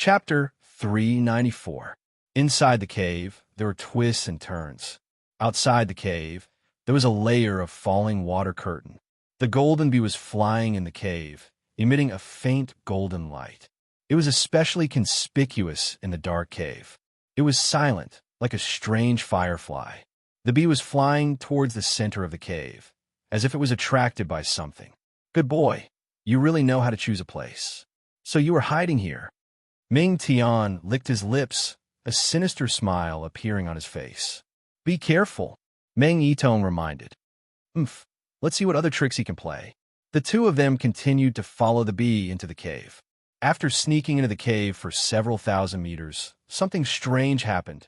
Chapter 394. Inside the cave, there were twists and turns. Outside the cave, there was a layer of falling water curtain. The golden bee was flying in the cave, emitting a faint golden light. It was especially conspicuous in the dark cave. It was silent, like a strange firefly. The bee was flying towards the center of the cave, as if it was attracted by something. "Good boy. You really know how to choose a place. So you were hiding here." Ming Tian licked his lips, a sinister smile appearing on his face. "Be careful," Meng Yitong reminded. Let's see what other tricks he can play." The two of them continued to follow the bee into the cave. After sneaking into the cave for several thousand meters, something strange happened.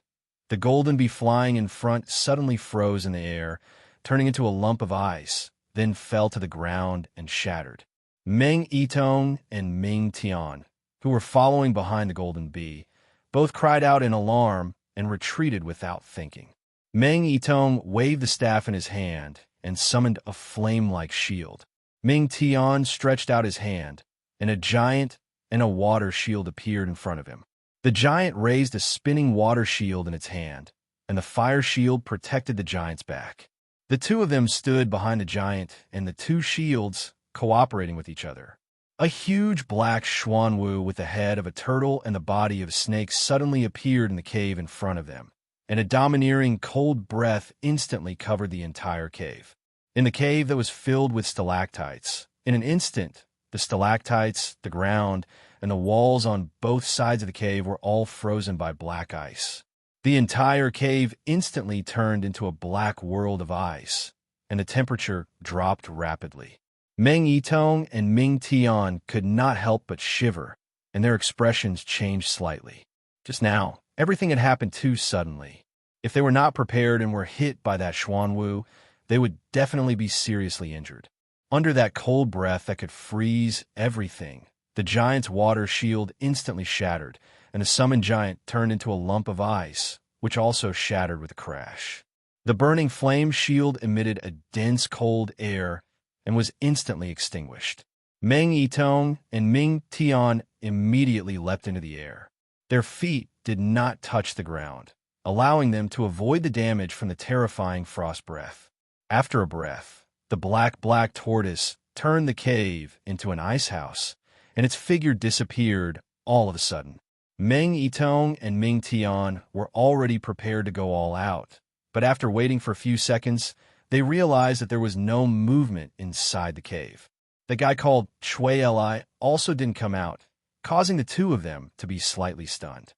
The golden bee flying in front suddenly froze in the air, turning into a lump of ice, then fell to the ground and shattered. Meng Yitong and Ming Tian, who were following behind the golden bee, both cried out in alarm and retreated without thinking. Meng Yitong waved the staff in his hand and summoned a flame-like shield. Ming Tian stretched out his hand, and a giant and a water shield appeared in front of him. The giant raised a spinning water shield in its hand, and the fire shield protected the giant's back. The two of them stood behind the giant and the two shields, cooperating with each other. A huge black xuanwu with the head of a turtle and the body of a snake suddenly appeared in the cave in front of them, and a domineering cold breath instantly covered the entire cave. In the cave that was filled with stalactites, in an instant, the stalactites, the ground, and the walls on both sides of the cave were all frozen by black ice. The entire cave instantly turned into a black world of ice, and the temperature dropped rapidly. Meng Yitong and Ming Tian could not help but shiver, and their expressions changed slightly. Just now, everything had happened too suddenly. If they were not prepared and were hit by that xuanwu, they would definitely be seriously injured. Under that cold breath that could freeze everything, the giant's water shield instantly shattered, and the summoned giant turned into a lump of ice, which also shattered with a crash. The burning flame shield emitted a dense cold air and was instantly extinguished. Meng Yitong and Ming Tian immediately leapt into the air. Their feet did not touch the ground, allowing them to avoid the damage from the terrifying frost breath. After a breath, the black tortoise turned the cave into an ice house, and its figure disappeared all of a sudden. Meng Yitong and Ming Tian were already prepared to go all out, but after waiting for a few seconds, they realized that there was no movement inside the cave. The guy called Chui Li also didn't come out, causing the two of them to be slightly stunned.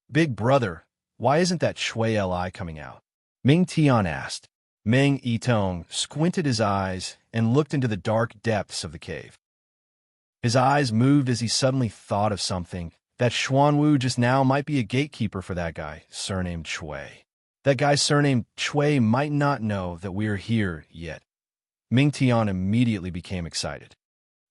"Big brother, why isn't that Chui Li coming out?" Ming Tian asked. Meng Yitong squinted his eyes and looked into the dark depths of the cave. His eyes moved as he suddenly thought of something. That xuanwu just now might be a gatekeeper for that guy, surnamed Chui. That guy surnamed Chui might not know that we are here yet. Ming Tian immediately became excited.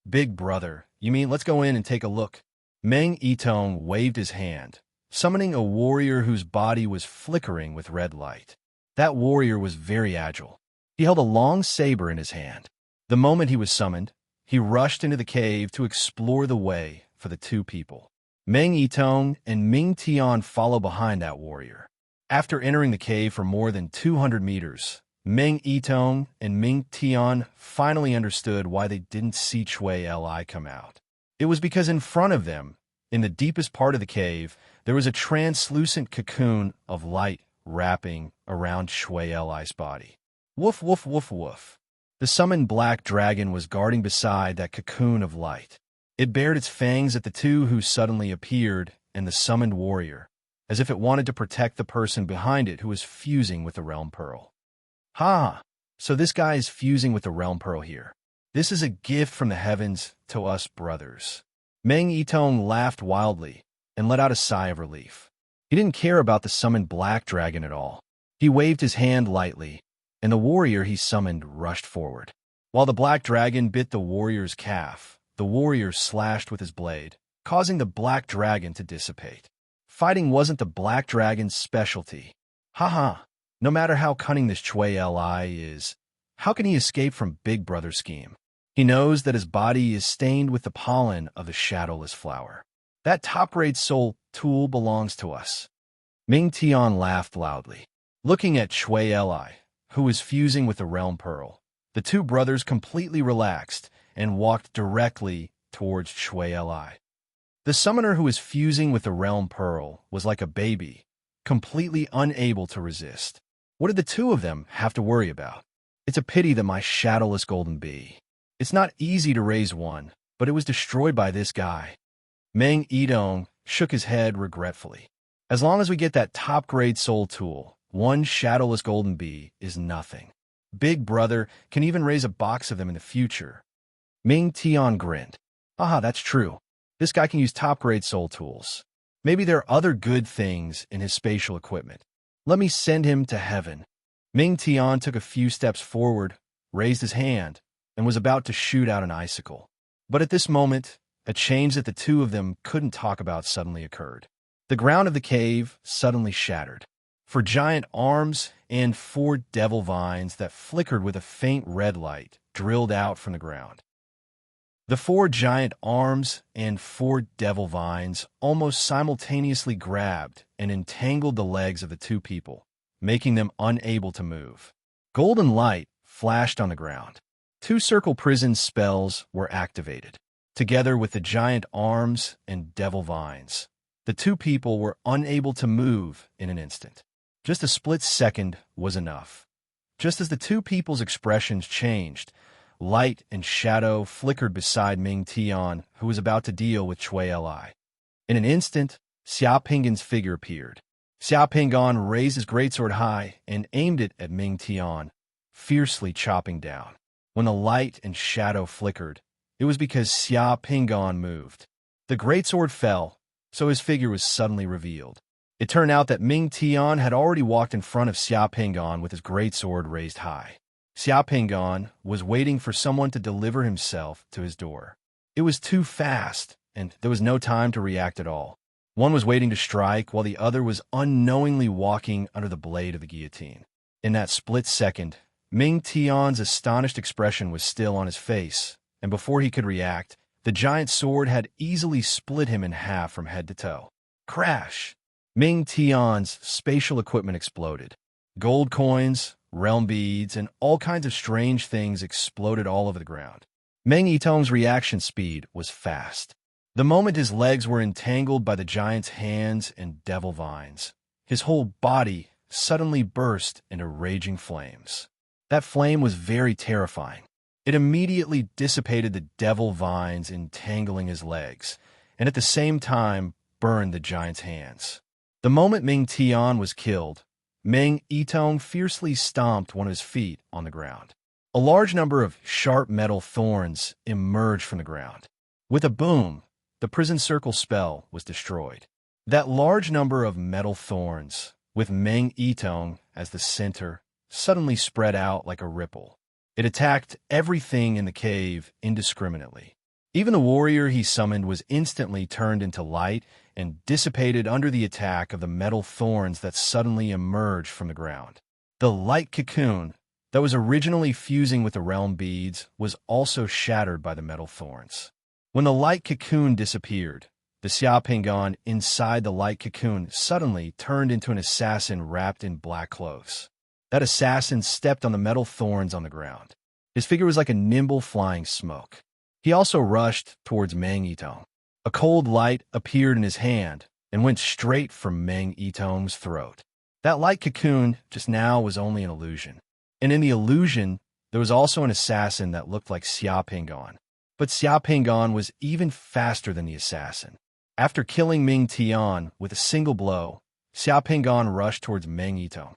"Big brother, you mean let's go in and take a look?" Meng Yitong waved his hand, summoning a warrior whose body was flickering with red light. That warrior was very agile. He held a long saber in his hand. The moment he was summoned, he rushed into the cave to explore the way for the two people. Meng Yitong and Ming Tian followed behind that warrior. After entering the cave for more than 200 meters, Meng Yitong and Ming Tian finally understood why they didn't see Chui Li come out. It was because in front of them, in the deepest part of the cave, there was a translucent cocoon of light wrapping around Chui Li's body. Woof, woof, woof, woof. The summoned black dragon was guarding beside that cocoon of light. It bared its fangs at the two who suddenly appeared and the summoned warrior, as if it wanted to protect the person behind it who was fusing with the realm pearl. "Ha! So this guy is fusing with the realm pearl here. This is a gift from the heavens to us brothers." Meng Yitong laughed wildly and let out a sigh of relief. He didn't care about the summoned black dragon at all. He waved his hand lightly, and the warrior he summoned rushed forward. While the black dragon bit the warrior's calf, the warrior slashed with his blade, causing the black dragon to dissipate. Fighting wasn't the black dragon's specialty. Ha! No matter how cunning this Chui Li is, how can he escape from Big Brother's scheme? He knows that his body is stained with the pollen of the shadowless flower. That top-grade soul tool belongs to us. Ming Tian laughed loudly. Looking at Chui Li, who was fusing with the realm pearl, the two brothers completely relaxed and walked directly towards Chui Li. The summoner who was fusing with the realm pearl was like a baby, completely unable to resist. What did the two of them have to worry about? It's a pity that my shadowless golden bee. It's not easy to raise one, but it was destroyed by this guy. Meng Yidong shook his head regretfully. As long as we get that top-grade soul tool, one shadowless golden bee is nothing. Big Brother can even raise a box of them in the future. Ming Tian grinned. Haha, that's true. This guy can use top-grade soul tools. Maybe there are other good things in his spatial equipment. Let me send him to heaven. Ming Tian took a few steps forward, raised his hand, and was about to shoot out an icicle. But at this moment, a change that the two of them couldn't talk about suddenly occurred. The ground of the cave suddenly shattered. For giant arms and 4 devil vines that flickered with a faint red light drilled out from the ground. The 4 giant arms and 4 devil vines almost simultaneously grabbed and entangled the legs of the two people, making them unable to move. Golden light flashed on the ground. 2 circle prison spells were activated. Together with the giant arms and devil vines, the two people were unable to move in an instant. Just a split second was enough. Just as the two people's expressions changed, light and shadow flickered beside Ming Tian, who was about to deal with Chui Li. In an instant, Xia Pingan's figure appeared. Xia Pingan raised his greatsword high and aimed it at Ming Tian, fiercely chopping down. When the light and shadow flickered, it was because Xia Pingan moved. The greatsword fell, so his figure was suddenly revealed. It turned out that Ming Tian had already walked in front of Xia Pingan with his greatsword raised high. Xia Pingan was waiting for someone to deliver himself to his door. It was too fast, and there was no time to react at all. One was waiting to strike, while the other was unknowingly walking under the blade of the guillotine. In that split second, Ming Tian's astonished expression was still on his face, and before he could react, the giant sword had easily split him in half from head to toe. Crash! Ming Tian's spatial equipment exploded. Gold coins, realm beads, and all kinds of strange things exploded all over the ground. Meng Yitong's reaction speed was fast. The moment his legs were entangled by the giant's hands and devil vines, his whole body suddenly burst into raging flames. That flame was very terrifying. It immediately dissipated the devil vines entangling his legs, and at the same time burned the giant's hands. The moment Ming Tian was killed, Meng Yitong fiercely stomped one of his feet on the ground. A large number of sharp metal thorns emerged from the ground. With a boom, the prison circle spell was destroyed. That large number of metal thorns, with Meng Yitong as the center, suddenly spread out like a ripple. It attacked everything in the cave indiscriminately. Even the warrior he summoned was instantly turned into light and dissipated under the attack of the metal thorns that suddenly emerged from the ground. The light cocoon that was originally fusing with the realm beads was also shattered by the metal thorns. When the light cocoon disappeared, the Xia Pingan inside the light cocoon suddenly turned into an assassin wrapped in black clothes. That assassin stepped on the metal thorns on the ground. His figure was like a nimble flying smoke. He also rushed towards Meng Yitong. A cold light appeared in his hand and went straight for Meng Yitong's throat. That light cocoon just now was only an illusion. And in the illusion, there was also an assassin that looked like Xia Pingan. But Xia Pingan was even faster than the assassin. After killing Ming Tian with a single blow, Xia Pingan rushed towards Meng Yitong.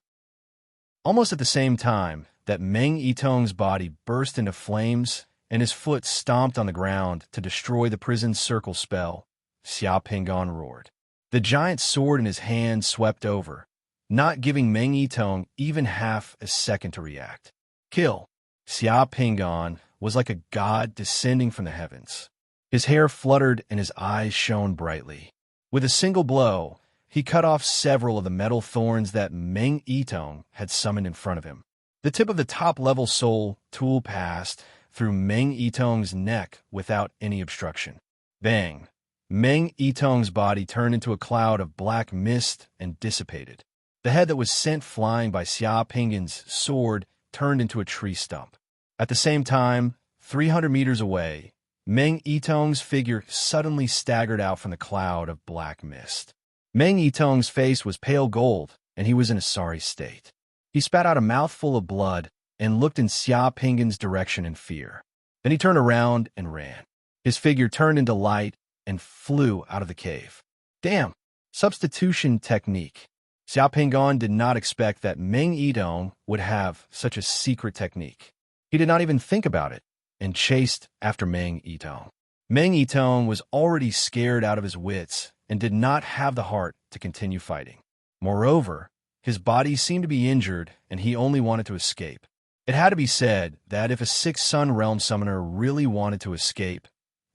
Almost at the same time that Meng Yitong's body burst into flames and his foot stomped on the ground to destroy the prison circle spell, Xia Pingan roared. The giant sword in his hand swept over, not giving Meng Yitong even half a second to react. Kill! Xia Pingan was like a god descending from the heavens. His hair fluttered and his eyes shone brightly. With a single blow, he cut off several of the metal thorns that Meng Yitong had summoned in front of him. The tip of the top-level soul tool passed through Meng Yitong's neck without any obstruction. Bang! Meng Yitong's body turned into a cloud of black mist and dissipated. The head that was sent flying by Xia Pinggan's sword turned into a tree stump. At the same time, 300 meters away, Meng Yitong's figure suddenly staggered out from the cloud of black mist. Meng Yitong's face was pale gold, and he was in a sorry state. He spat out a mouthful of blood and looked in Xia Pinggan's direction in fear. Then he turned around and ran. His figure turned into light and flew out of the cave. Damn! Substitution technique. Xia Pinggan did not expect that Meng Yitong would have such a secret technique. He did not even think about it and chased after Meng Yitong. Meng Yitong was already scared out of his wits and did not have the heart to continue fighting. Moreover, his body seemed to be injured and he only wanted to escape. It had to be said that if a sixth Sun Realm summoner really wanted to escape,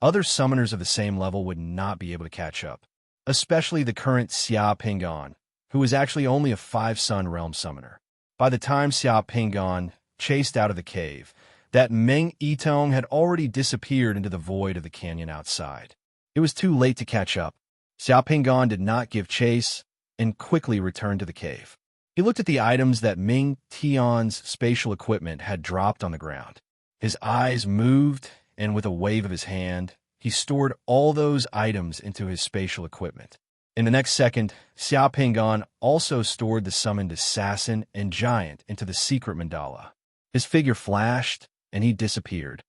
other summoners of the same level would not be able to catch up, especially the current Xia Pinggan, who was actually only a 5 Sun Realm summoner. By the time Xia Pinggan chased out of the cave, that Meng Yitong had already disappeared into the void of the canyon outside. It was too late to catch up. Xia Pinggan did not give chase and quickly returned to the cave. He looked at the items that Meng Tian's spatial equipment had dropped on the ground. His eyes moved, and with a wave of his hand, he stored all those items into his spatial equipment. In the next second, Xia Pinggan also stored the summoned assassin and giant into the secret mandala. His figure flashed, and he disappeared.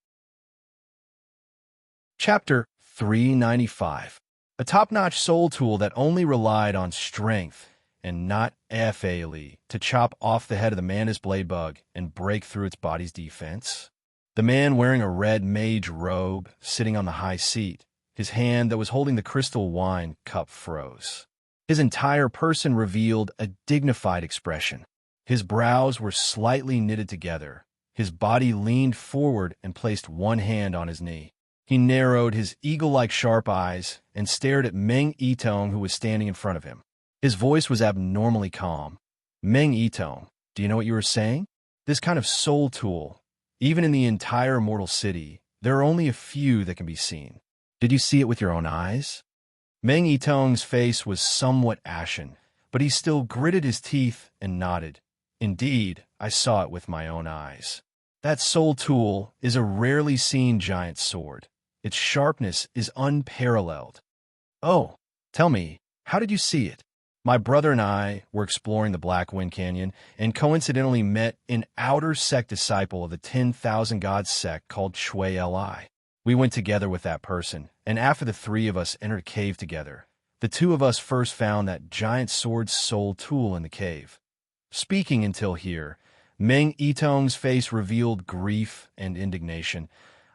Chapter 395. A top-notch soul tool that only relied on strength and not FALE to chop off the head of the Mantis blade bug and break through its body's defense. The man wearing a red mage robe, sitting on the high seat, his hand that was holding the crystal wine cup froze. His entire person revealed a dignified expression. His brows were slightly knitted together. His body leaned forward and placed one hand on his knee. He narrowed his eagle-like sharp eyes and stared at Meng Yitong, who was standing in front of him. His voice was abnormally calm. Meng Yitong, do you know what you were saying? This kind of soul tool, even in the entire Immortal City, there are only a few that can be seen. Did you see it with your own eyes? Meng Yitong's face was somewhat ashen, but he still gritted his teeth and nodded. Indeed, I saw it with my own eyes. That soul tool is a rarely seen giant sword. Its sharpness is unparalleled. Oh, tell me, how did you see it? My brother and I were exploring the Black Wind Canyon and coincidentally met an outer sect disciple of the 10,000 Gods sect called Shui Li. We went together with that person, and after the three of us entered a cave together, the two of us first found that giant sword soul tool in the cave. Speaking until here, Meng Yitong's face revealed grief and indignation.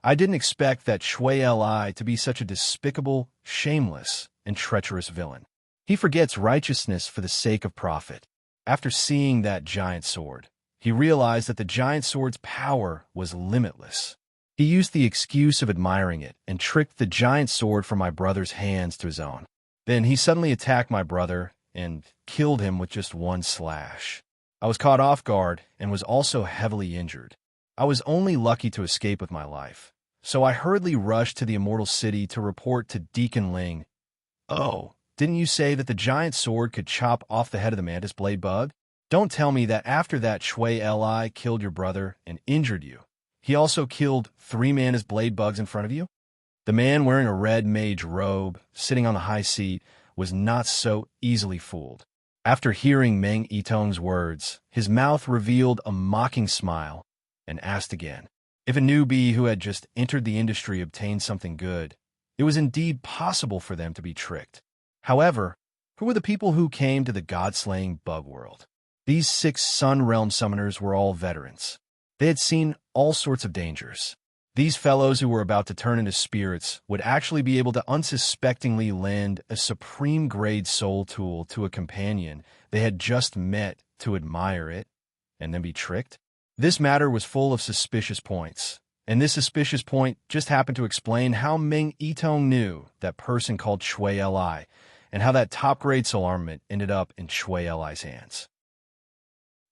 I didn't expect that Shui Li to be such a despicable, shameless, and treacherous villain. He forgets righteousness for the sake of profit. After seeing that giant sword, he realized that the giant sword's power was limitless. He used the excuse of admiring it and tricked the giant sword from my brother's hands to his own. Then he suddenly attacked my brother and killed him with just one slash. I was caught off guard and was also heavily injured. I was only lucky to escape with my life, so I hurriedly rushed to the Immortal City to report to Deacon Ling. Oh, didn't you say that the giant sword could chop off the head of the Mantis blade bug? Don't tell me that after that Shui Li killed your brother and injured you, he also killed 3 Mantis blade bugs in front of you? The man wearing a red mage robe, sitting on the high seat, was not so easily fooled. After hearing Meng Yitong's words, his mouth revealed a mocking smile and asked again. If a newbie who had just entered the industry obtained something good, it was indeed possible for them to be tricked. However, who were the people who came to the god-slaying bug world? These 6 Sun Realm summoners were all veterans. They had seen all sorts of dangers. These fellows who were about to turn into spirits would actually be able to unsuspectingly lend a supreme-grade soul tool to a companion they had just met to admire it, and then be tricked. This matter was full of suspicious points, and this suspicious point just happened to explain how Meng Yitong knew that person called Shui Li, and how that top-grade soul armament ended up in Shui Li's hands.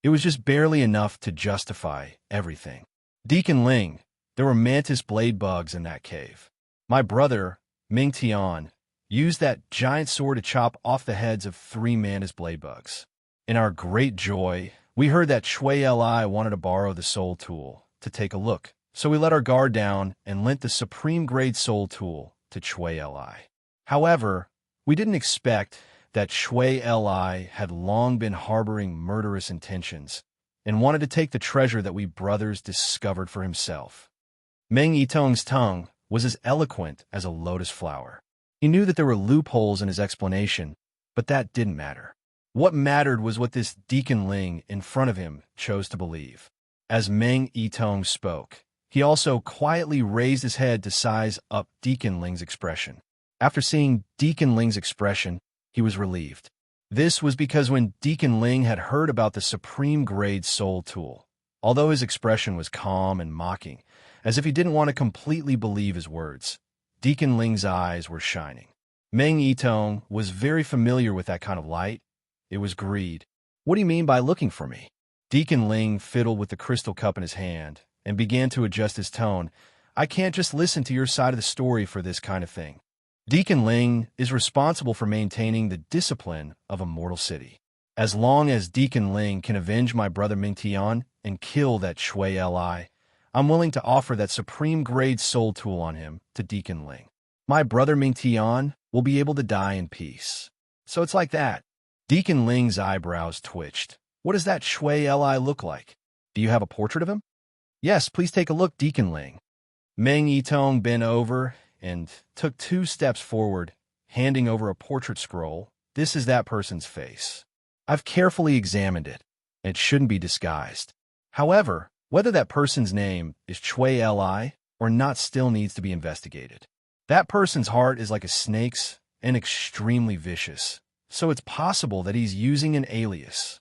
It was just barely enough to justify everything. Deacon Ling, there were Mantis blade bugs in that cave. My brother, Ming Tian, used that giant sword to chop off the heads of 3 Mantis blade bugs. In our great joy, we heard that Shui Li wanted to borrow the soul tool to take a look, so we let our guard down and lent the supreme-grade soul tool to Shui Li. However, we didn't expect that Shui Li had long been harboring murderous intentions and wanted to take the treasure that we brothers discovered for himself. Meng Yitong's tongue was as eloquent as a lotus flower. He knew that there were loopholes in his explanation, but that didn't matter. What mattered was what this Deacon Ling in front of him chose to believe. As Meng Yitong spoke, he also quietly raised his head to size up Deacon Ling's expression. After seeing Deacon Ling's expression, he was relieved. This was because when Deacon Ling had heard about the supreme-grade soul tool, although his expression was calm and mocking, as if he didn't want to completely believe his words, Deacon Ling's eyes were shining. Meng Yitong was very familiar with that kind of light. It was greed. What do you mean by looking for me? Deacon Ling fiddled with the crystal cup in his hand and began to adjust his tone. I can't just listen to your side of the story for this kind of thing. Deacon Ling is responsible for maintaining the discipline of a mortal city. As long as Deacon Ling can avenge my brother Ming Tian and kill that Shui Li, I'm willing to offer that supreme-grade soul tool on him to Deacon Ling. My brother Ming Tian will be able to die in peace. So it's like that. Deacon Ling's eyebrows twitched. What does that Shui Li look like? Do you have a portrait of him? Yes, please take a look, Deacon Ling. Meng Yitong bent over and took 2 steps forward, handing over a portrait scroll. This is that person's face. I've carefully examined it. It shouldn't be disguised. However, whether that person's name is Shui Li or not still needs to be investigated. That person's heart is like a snake's and extremely vicious, so it's possible that he's using an alias.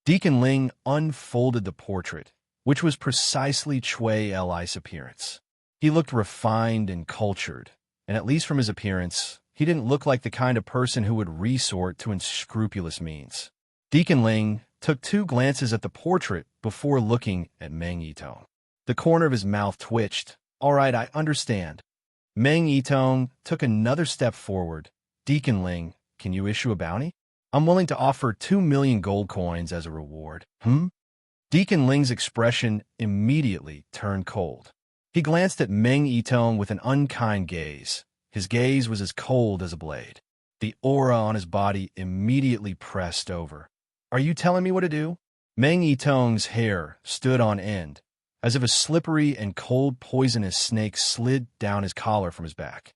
Deacon Ling unfolded the portrait, which was precisely Shui Li's appearance. He looked refined and cultured, and at least from his appearance, he didn't look like the kind of person who would resort to unscrupulous means. Deacon Ling took 2 glances at the portrait before looking at Meng Yitong. The corner of his mouth twitched. All right, I understand. Meng Yitong took another step forward. Deacon Ling, can you issue a bounty? I'm willing to offer 2 million gold coins as a reward. Deacon Ling's expression immediately turned cold. He glanced at Meng Yitong with an unkind gaze. His gaze was as cold as a blade. The aura on his body immediately pressed over. Are you telling me what to do? Meng Yitong's hair stood on end, as if a slippery and cold poisonous snake slid down his collar from his back.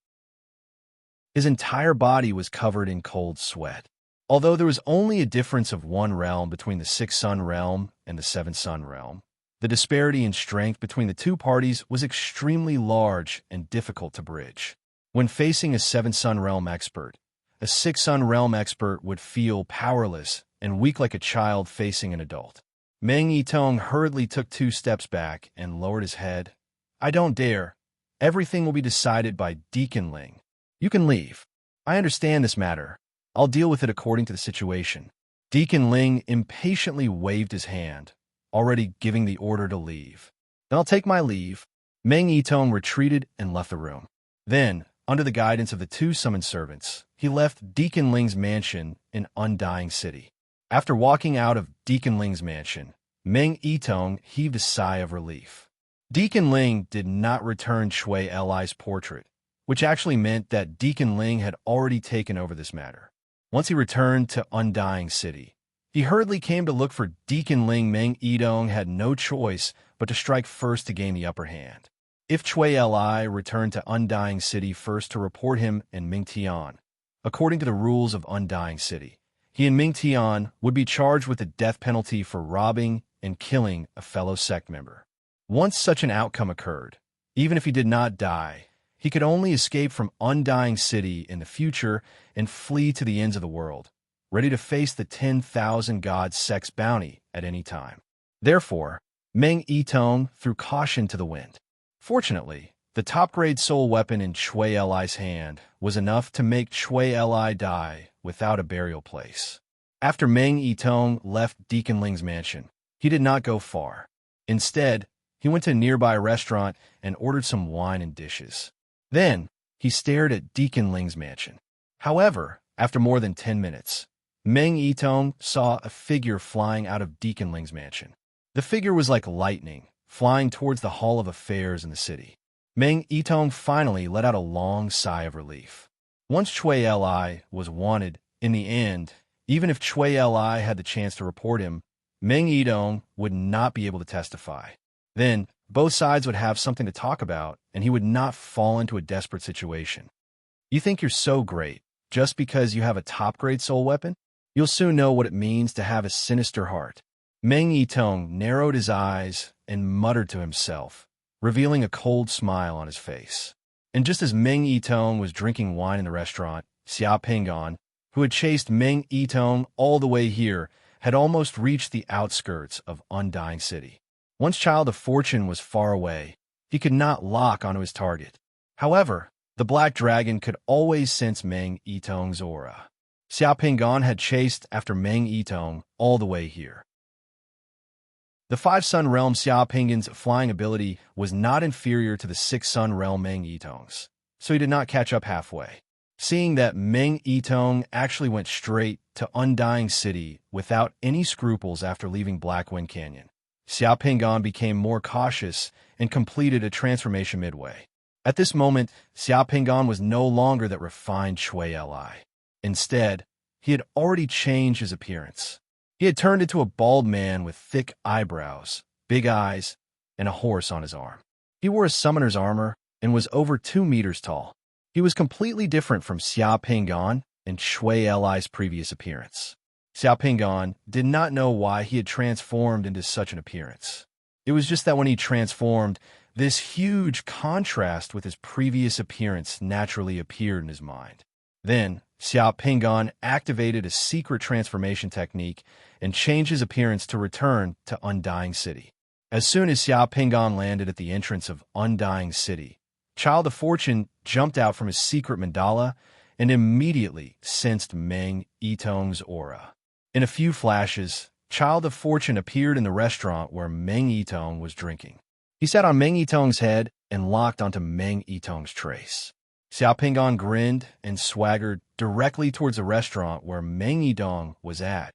His entire body was covered in cold sweat. Although there was only a difference of 1 realm between the 6th Sun realm and the 7th Sun realm, the disparity in strength between the 2 parties was extremely large and difficult to bridge. When facing a 7th Sun realm expert, a 6th Sun realm expert would feel powerless and weak like a child facing an adult. Meng Yitong hurriedly took 2 steps back and lowered his head. I don't dare. Everything will be decided by Deacon Ling. You can leave. I understand this matter. I'll deal with it according to the situation. Deacon Ling impatiently waved his hand, already giving the order to leave. Then I'll take my leave. Meng Yitong retreated and left the room. Then, under the guidance of the 2 summoned servants, he left Deacon Ling's mansion in Undying City. After walking out of Deacon Ling's mansion, Meng Yitong heaved a sigh of relief. Deacon Ling did not return Shui Li's portrait, which actually meant that Deacon Ling had already taken over this matter. Once he returned to Undying City, he hurriedly came to look for Deacon Ling. Meng Yitong had no choice but to strike first to gain the upper hand. If Shui Li returned to Undying City first to report him and Ming Tian, according to the rules of Undying City, he and Ming Tian would be charged with the death penalty for robbing and killing a fellow sect member. Once such an outcome occurred, even if he did not die, he could only escape from Undying City in the future and flee to the ends of the world, ready to face the 10,000 God sect's bounty at any time. Therefore, Meng Yitong threw caution to the wind. Fortunately, the top-grade soul weapon in Shui Li's hand was enough to make Shui Li die without a burial place. After Meng Yitong left Deacon Ling's mansion, he did not go far. Instead, he went to a nearby restaurant and ordered some wine and dishes. Then, he stared at Deacon Ling's mansion. However, after more than 10 minutes, Meng Yitong saw a figure flying out of Deacon Ling's mansion. The figure was like lightning, flying towards the Hall of Affairs in the city. Meng Yitong finally let out a long sigh of relief. Once Chui Li was wanted, in the end, even if Chui Li had the chance to report him, Meng Yitong would not be able to testify. Then, both sides would have something to talk about, and he would not fall into a desperate situation. You think you're so great, just because you have a top-grade soul weapon? You'll soon know what it means to have a sinister heart. Meng Yitong narrowed his eyes and muttered to himself, revealing a cold smile on his face. And just as Meng Yitong was drinking wine in the restaurant, Xia Pingan, who had chased Meng Yitong all the way here, had almost reached the outskirts of Undying City. Once Child of Fortune was far away, he could not lock onto his target. However, the Black Dragon could always sense Meng Yitong's aura. Xia Pingan had chased after Meng Yitong all the way here. The 5-Sun Realm Xia Pingan's flying ability was not inferior to the 6-Sun Realm Meng Yitong's, so he did not catch up halfway. Seeing that Meng Yitong actually went straight to Undying City without any scruples after leaving Blackwind Canyon, Xia Pingan became more cautious and completed a transformation midway. At this moment, Xia Pingan was no longer that refined Chui Li. Instead, he had already changed his appearance. He had turned into a bald man with thick eyebrows, big eyes, and a horse on his arm. He wore a summoner's armor and was over 2 meters tall. He was completely different from Xia Pingan and Chui Li's previous appearance. Xia Pingan did not know why he had transformed into such an appearance. It was just that when he transformed, this huge contrast with his previous appearance naturally appeared in his mind. Then, Xia Pingan activated a secret transformation technique and changed his appearance to return to Undying City. As soon as Xia Pingan landed at the entrance of Undying City, Child of Fortune jumped out from his secret mandala and immediately sensed Meng Yitong's aura. In a few flashes, Child of Fortune appeared in the restaurant where Meng Yitong was drinking. He sat on Meng Yitong's head and locked onto Meng Yitong's trace. Xia Pingan grinned and swaggered directly towards the restaurant where Meng Yitong was at.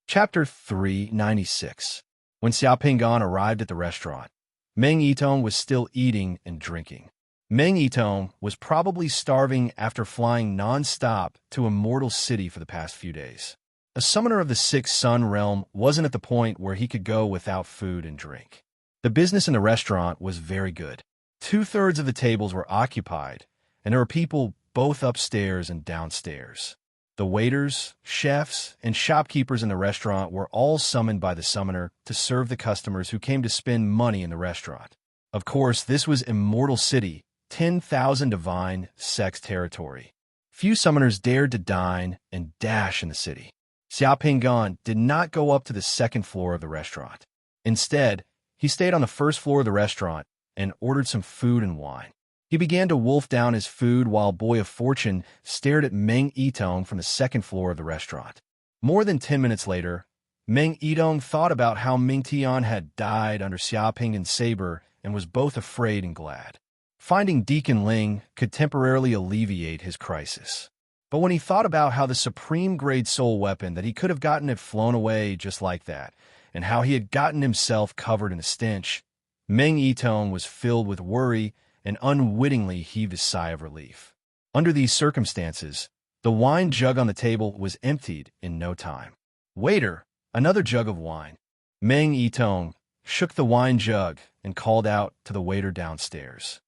Chapter 396. When Xia Pingan arrived at the restaurant, Meng Yitong was still eating and drinking. Meng Yitong was probably starving after flying non-stop to Immortal City for the past few days. A summoner of the 6-Sun Realm wasn't at the point where he could go without food and drink. The business in the restaurant was very good. 2/3 of the tables were occupied, and there were people both upstairs and downstairs. The waiters, chefs, and shopkeepers in the restaurant were all summoned by the summoner to serve the customers who came to spend money in the restaurant. Of course, this was Immortal City, 10,000 divine sex territory. Few summoners dared to dine and dash in the city. Xia Pingan did not go up to the second floor of the restaurant. Instead, he stayed on the first floor of the restaurant and ordered some food and wine. He began to wolf down his food while Boy of Fortune stared at Meng Yitong from the second floor of the restaurant. More than 10 minutes later, Meng Yitong thought about how Ming Tian had died under Xia Pingan's saber and was both afraid and glad. Finding Deacon Ling could temporarily alleviate his crisis. But when he thought about how the supreme-grade soul weapon that he could have gotten had flown away just like that, and how he had gotten himself covered in a stench, Meng Yitong was filled with worry and unwittingly heaved a sigh of relief. Under these circumstances, the wine jug on the table was emptied in no time. "Waiter, another jug of wine." Meng Yitong shook the wine jug and called out to the waiter downstairs.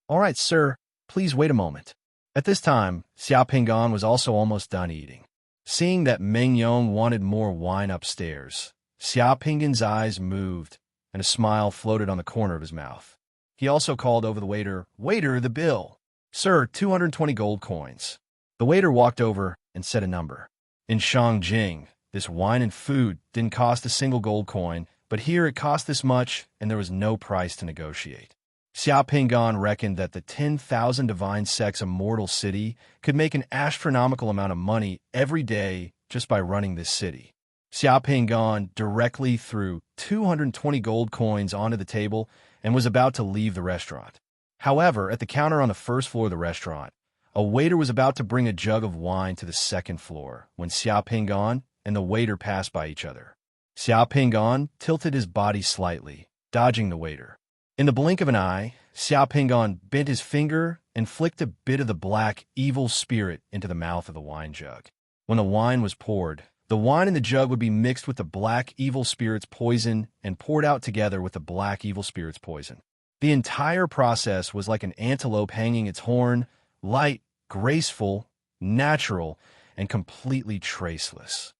"All right, sir, please wait a moment." At this time, Xia Pingan was also almost done eating. Seeing that Meng Yong wanted more wine upstairs, Xia Pingan's eyes moved, and a smile floated on the corner of his mouth. He also called over the waiter, "Waiter, the bill." "Sir, 220 gold coins." The waiter walked over and said a number. In Shangjing, this wine and food didn't cost a single gold coin, but here it cost this much, and there was no price to negotiate. Xia Pingan reckoned that the 10,000 divine sex Immortal City could make an astronomical amount of money every day just by running this city. Xia Pingan directly threw 220 gold coins onto the table and was about to leave the restaurant. However, at the counter on the first floor of the restaurant, a waiter was about to bring a jug of wine to the second floor when Xia Pingan and the waiter passed by each other. Xia Pingan tilted his body slightly, dodging the waiter. In the blink of an eye, Xia Pingan bent his finger and flicked a bit of the black, evil spirit into the mouth of the wine jug. When the wine was poured, the wine in the jug would be mixed with the black, evil spirit's poison and poured out together with the black, evil spirit's poison. The entire process was like an antelope hanging its horn, light, graceful, natural, and completely traceless.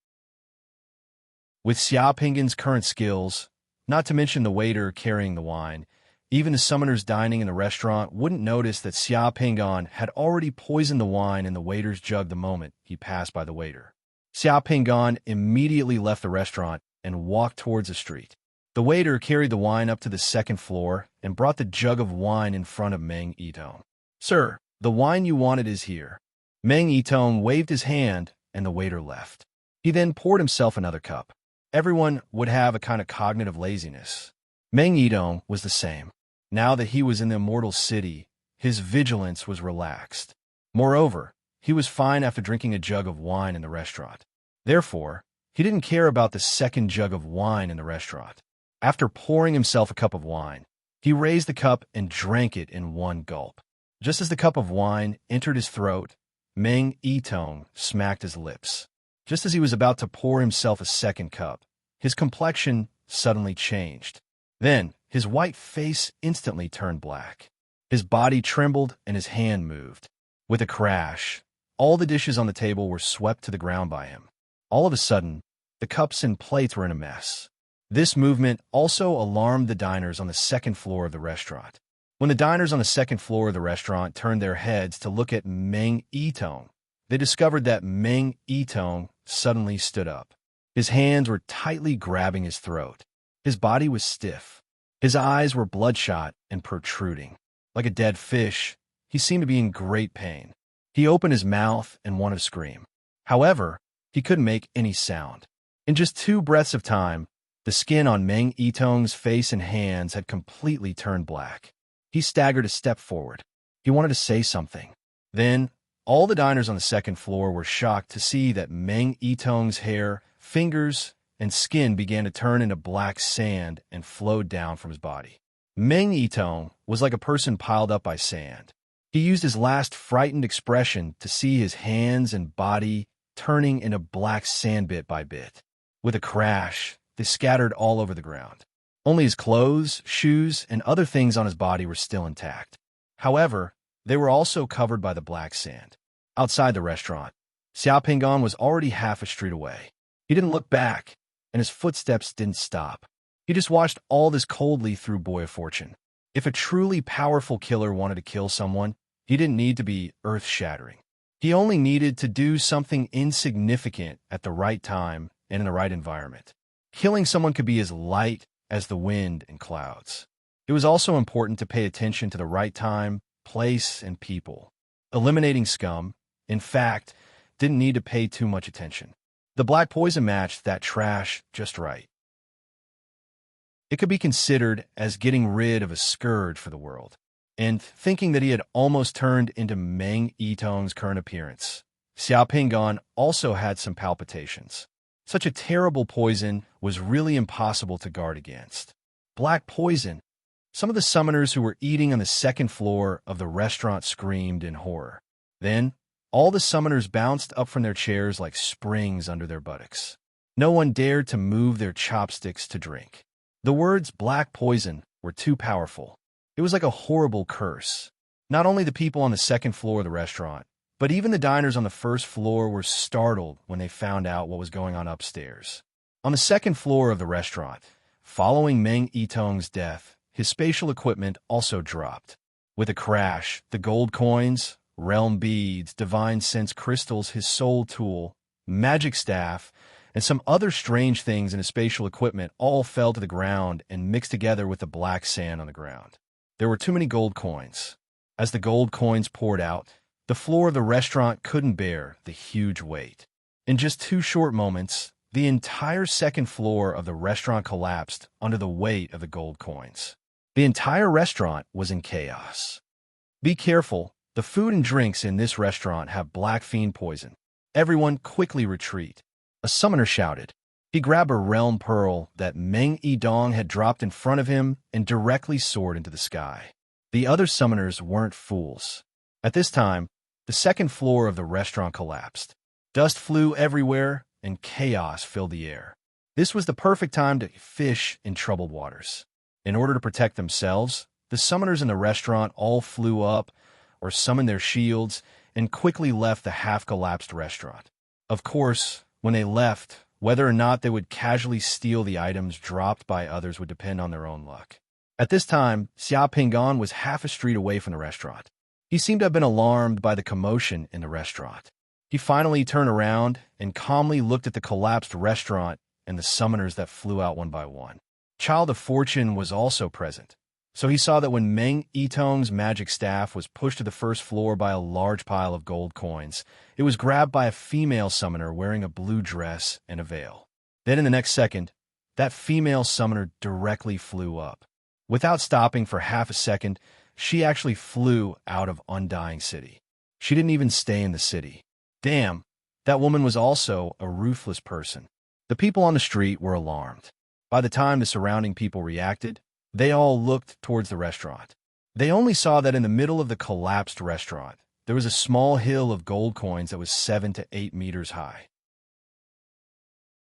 With Xia Pingan's current skills, not to mention the waiter carrying the wine, even the summoners dining in the restaurant wouldn't notice that Xia Pingan had already poisoned the wine in the waiter's jug the moment he passed by the waiter. Xia Pingan immediately left the restaurant and walked towards the street. The waiter carried the wine up to the second floor and brought the jug of wine in front of Meng Yitong. "Sir, the wine you wanted is here." Meng Yitong waved his hand and the waiter left. He then poured himself another cup. Everyone would have a kind of cognitive laziness. Meng Yitong was the same. Now that he was in the immortal city, his vigilance was relaxed. Moreover, he was fine after drinking a jug of wine in the restaurant. Therefore, he didn't care about the second jug of wine in the restaurant. After pouring himself a cup of wine, he raised the cup and drank it in one gulp. Just as the cup of wine entered his throat, Meng Yitong smacked his lips. Just as he was about to pour himself a second cup, his complexion suddenly changed. Then, his white face instantly turned black. His body trembled and his hand moved. With a crash, all the dishes on the table were swept to the ground by him. All of a sudden, the cups and plates were in a mess. This movement also alarmed the diners on the second floor of the restaurant. When the diners on the second floor of the restaurant turned their heads to look at Meng Yitong, they discovered that Meng Yitong suddenly stood up. His hands were tightly grabbing his throat. His body was stiff. His eyes were bloodshot and protruding. Like a dead fish, he seemed to be in great pain. He opened his mouth and wanted to scream. However, he couldn't make any sound. In just 2 breaths of time, the skin on Meng Yitong's face and hands had completely turned black. He staggered a step forward. He wanted to say something. Then, all the diners on the second floor were shocked to see that Meng Yitong's hair, fingers, and skin began to turn into black sand and flowed down from his body. Meng Yitong was like a person piled up by sand. He used his last frightened expression to see his hands and body turning into black sand bit by bit. With a crash, they scattered all over the ground. Only his clothes, shoes, and other things on his body were still intact. However, they were also covered by the black sand. Outside the restaurant, Xia Pingan was already half a street away. He didn't look back, and his footsteps didn't stop. He just watched all this coldly through Boy of Fortune. If a truly powerful killer wanted to kill someone, he didn't need to be earth-shattering. He only needed to do something insignificant at the right time and in the right environment. Killing someone could be as light as the wind and clouds. It was also important to pay attention to the right time, place, and people. Eliminating scum, in fact, didn't need to pay too much attention. The black poison matched that trash just right. It could be considered as getting rid of a scourge for the world. And thinking that he had almost turned into Meng Yitong's current appearance, Xia Pingan also had some palpitations. Such a terrible poison was really impossible to guard against. Black poison. Some of the summoners who were eating on the second floor of the restaurant screamed in horror. Then, all the summoners bounced up from their chairs like springs under their buttocks. No one dared to move their chopsticks to drink. The words black poison were too powerful. It was like a horrible curse. Not only the people on the second floor of the restaurant, but even the diners on the first floor were startled when they found out what was going on upstairs. On the second floor of the restaurant, following Meng Yitong's death, his spatial equipment also dropped. With a crash, the gold coins, realm beads, divine sense crystals, his soul tool, magic staff, and some other strange things in his spatial equipment all fell to the ground and mixed together with the black sand on the ground. There were too many gold coins. As the gold coins poured out, the floor of the restaurant couldn't bear the huge weight. In just 2 short moments, the entire second floor of the restaurant collapsed under the weight of the gold coins. The entire restaurant was in chaos. Be careful, the food and drinks in this restaurant have black fiend poison. Everyone quickly retreat. A summoner shouted. He grabbed a realm pearl that Meng Yidong had dropped in front of him and directly soared into the sky. The other summoners weren't fools. At this time, the second floor of the restaurant collapsed. Dust flew everywhere, and chaos filled the air. This was the perfect time to fish in troubled waters. In order to protect themselves, the summoners in the restaurant all flew up or summoned their shields and quickly left the half-collapsed restaurant. Of course, when they left, whether or not they would casually steal the items dropped by others would depend on their own luck. At this time, Xia Pingan was half a street away from the restaurant. He seemed to have been alarmed by the commotion in the restaurant. He finally turned around and calmly looked at the collapsed restaurant and the summoners that flew out one by one. Child of Fortune was also present, so he saw that when Meng Yitong's magic staff was pushed to the first floor by a large pile of gold coins, it was grabbed by a female summoner wearing a blue dress and a veil. Then in the next second, that female summoner directly flew up. Without stopping for half a second, she actually flew out of Undying City. She didn't even stay in the city. Damn, that woman was also a ruthless person. The people on the street were alarmed. By the time the surrounding people reacted, they all looked towards the restaurant. They only saw that in the middle of the collapsed restaurant, there was a small hill of gold coins that was 7 to 8 meters high.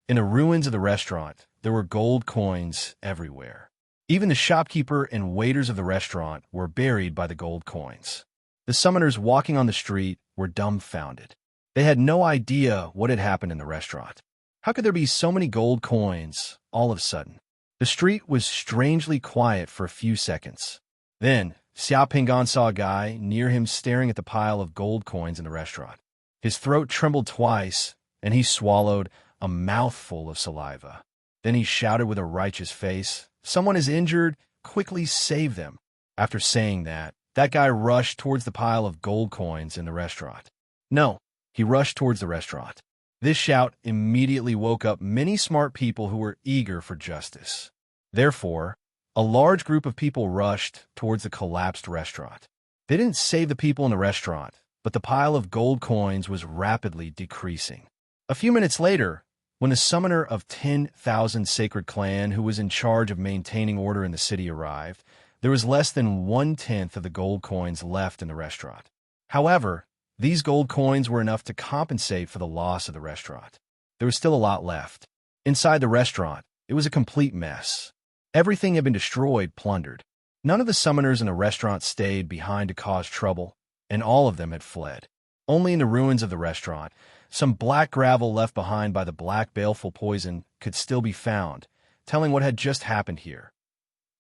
In the ruins of the restaurant, there were gold coins everywhere. Even the shopkeeper and waiters of the restaurant were buried by the gold coins. The summoners walking on the street were dumbfounded. They had no idea what had happened in the restaurant. How could there be so many gold coins all of a sudden? The street was strangely quiet for a few seconds. Then, Xia Pingan saw a guy near him staring at the pile of gold coins in the restaurant. His throat trembled twice, and he swallowed a mouthful of saliva. Then he shouted with a righteous face, "Someone is injured, quickly save them." After saying that, that guy rushed towards the pile of gold coins in the restaurant. No, he rushed towards the restaurant. This shout immediately woke up many smart people who were eager for justice. Therefore, a large group of people rushed towards the collapsed restaurant. They didn't save the people in the restaurant, but the pile of gold coins was rapidly decreasing. A few minutes later, when the summoner of 10,000 Sacred Clan who was in charge of maintaining order in the city arrived, there was less than 1/10 of the gold coins left in the restaurant. However, these gold coins were enough to compensate for the loss of the restaurant. There was still a lot left. Inside the restaurant, it was a complete mess. Everything had been destroyed, plundered. None of the summoners in the restaurant stayed behind to cause trouble, and all of them had fled. Only in the ruins of the restaurant, some black gravel left behind by the black baleful poison could still be found, telling what had just happened here.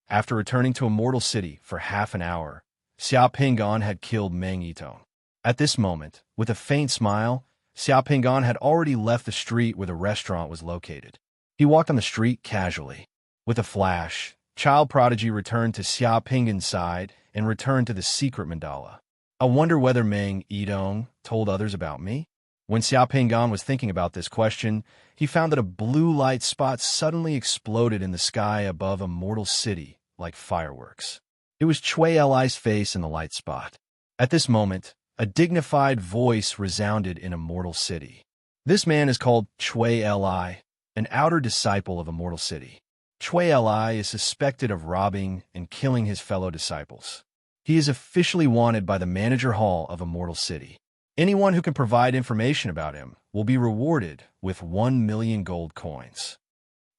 After returning to Immortal City for half an hour, Xia Pingan had killed Meng Yitong. At this moment, with a faint smile, Xia Pingan had already left the street where the restaurant was located. He walked on the street casually. With a flash, Child Prodigy returned to Xia Pingan's side and returned to the secret mandala. I wonder whether Meng Yidong told others about me? When Xia Pingan was thinking about this question, he found that a blue light spot suddenly exploded in the sky above Immortal City like fireworks. It was Chui Li's face in the light spot. At this moment, a dignified voice resounded in Immortal City. This man is called Chui Li, an outer disciple of Immortal City. Chui Li is suspected of robbing and killing his fellow disciples. He is officially wanted by the Manager Hall of Immortal City. Anyone who can provide information about him will be rewarded with 1 million gold coins.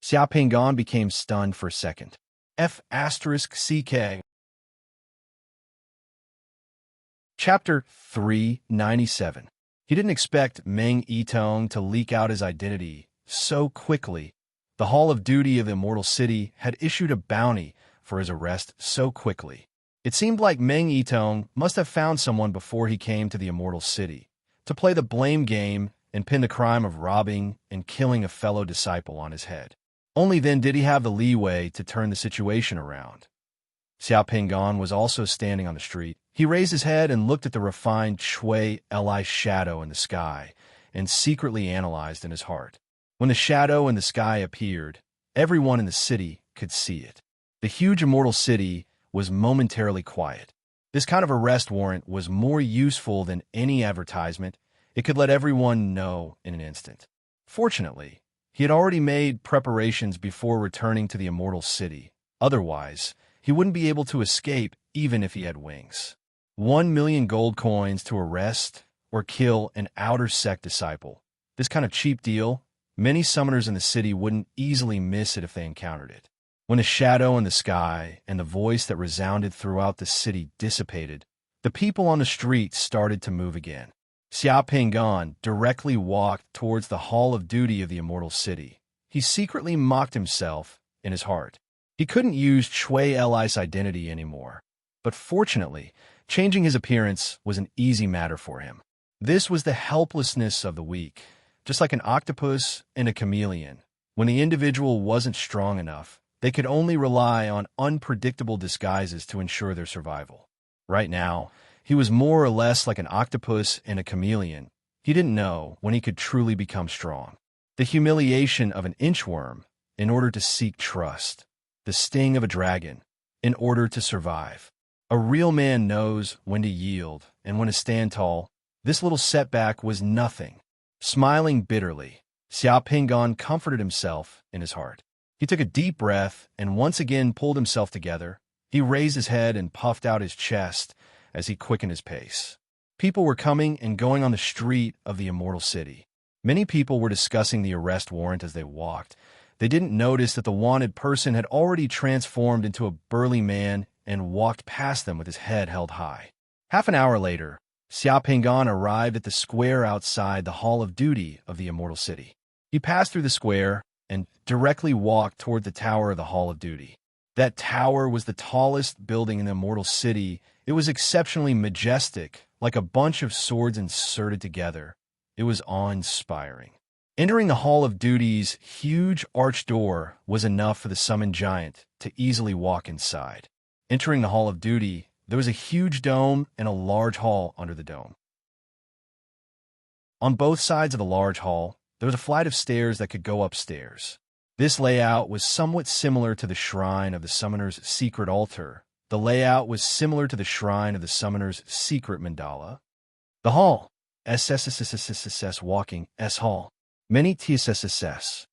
Xia Pingan became stunned for a second. F***CK. Chapter 397. He didn't expect Meng Yitong to leak out his identity so quickly. The Hall of Duty of the Immortal City had issued a bounty for his arrest so quickly. It seemed like Meng Yitong must have found someone before he came to the Immortal City to play the blame game and pin the crime of robbing and killing a fellow disciple on his head. Only then did he have the leeway to turn the situation around. Xia Pingan was also standing on the street. He raised his head and looked at the refined Chui Li shadow in the sky and secretly analyzed in his heart. When the shadow in the sky appeared, everyone in the city could see it. The huge Immortal City was momentarily quiet. This kind of arrest warrant was more useful than any advertisement. It could let everyone know in an instant. Fortunately, he had already made preparations before returning to the immortal city. Otherwise, he wouldn't be able to escape even if he had wings. 1,000,000 gold coins to arrest or kill an outer sect disciple. This kind of cheap deal, many summoners in the city wouldn't easily miss it if they encountered it. When a shadow in the sky and the voice that resounded throughout the city dissipated, the people on the street started to move again. Xia Pingan directly walked towards the Hall of Duty of the immortal city. He secretly mocked himself in his heart. He couldn't use Chui Li's identity anymore, but fortunately, changing his appearance was an easy matter for him. This was the helplessness of the weak. Just like an octopus and a chameleon, when the individual wasn't strong enough, they could only rely on unpredictable disguises to ensure their survival. Right now, he was more or less like an octopus and a chameleon. He didn't know when he could truly become strong. The humiliation of an inchworm in order to seek trust. The sting of a dragon in order to survive. A real man knows when to yield and when to stand tall. This little setback was nothing. Smiling bitterly, Xia Pingan comforted himself in his heart. He took a deep breath and once again pulled himself together. He raised his head and puffed out his chest as he quickened his pace. People were coming and going on the street of the immortal city. Many people were discussing the arrest warrant as they walked. They didn't notice that the wanted person had already transformed into a burly man and walked past them with his head held high. Half an hour later, Xia Pingan arrived at the square outside the Hall of Duty of the immortal city. He passed through the square and directly walked toward the tower of the Hall of Duty. That tower was the tallest building in the immortal city. It was exceptionally majestic, like a bunch of swords inserted together. It was awe-inspiring. Entering the Hall of Duty's huge arched door was enough for the summoned giant to easily walk inside. Entering the Hall of Duty, there was a huge dome and a large hall under the dome. On both sides of the large hall, there was a flight of stairs that could go upstairs. This layout was somewhat similar to the shrine of the summoner's secret altar. The layout was similar to the shrine of the summoner's secret mandala. The hall. SSSSSS walking. S hall. Many TSSSS.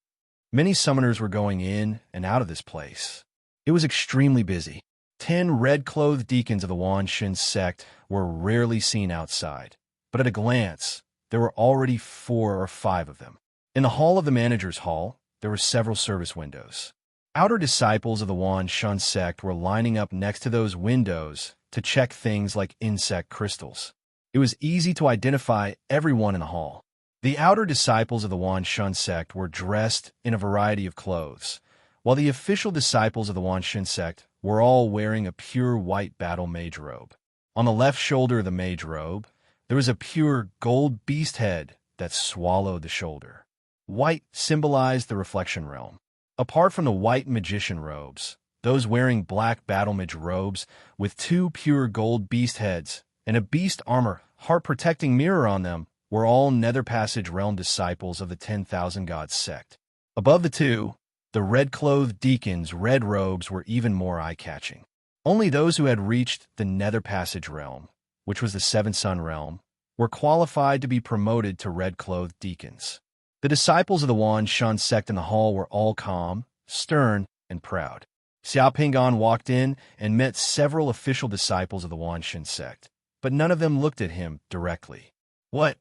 Many summoners were going in and out of this place. It was extremely busy. 10 red-clothed deacons of the Wanshin sect were rarely seen outside, but at a glance, there were already 4 or 5 of them. In the hall of the manager's hall, there were several service windows. Outer disciples of the Wanshin sect were lining up next to those windows to check things like insect crystals. It was easy to identify everyone in the hall. The outer disciples of the Wanshin sect were dressed in a variety of clothes, while the official disciples of the Wanshin sect were all wearing a pure white battle mage robe. On the left shoulder of the mage robe, there was a pure gold beast head that swallowed the shoulder. White symbolized the reflection realm. Apart from the white magician robes, those wearing black battle mage robes with 2 pure gold beast heads and a beast armor heart-protecting mirror on them were all Nether Passage realm disciples of the 10,000 Gods sect. Above the 2, the red-clothed deacons' red robes were even more eye-catching. Only those who had reached the Nether Passage realm, which was the Seven Sun realm, were qualified to be promoted to red-clothed deacons. The disciples of the Wanshin sect in the hall were all calm, stern, and proud. Xia Pingan walked in and met several official disciples of the Wanshin sect, but none of them looked at him directly. What?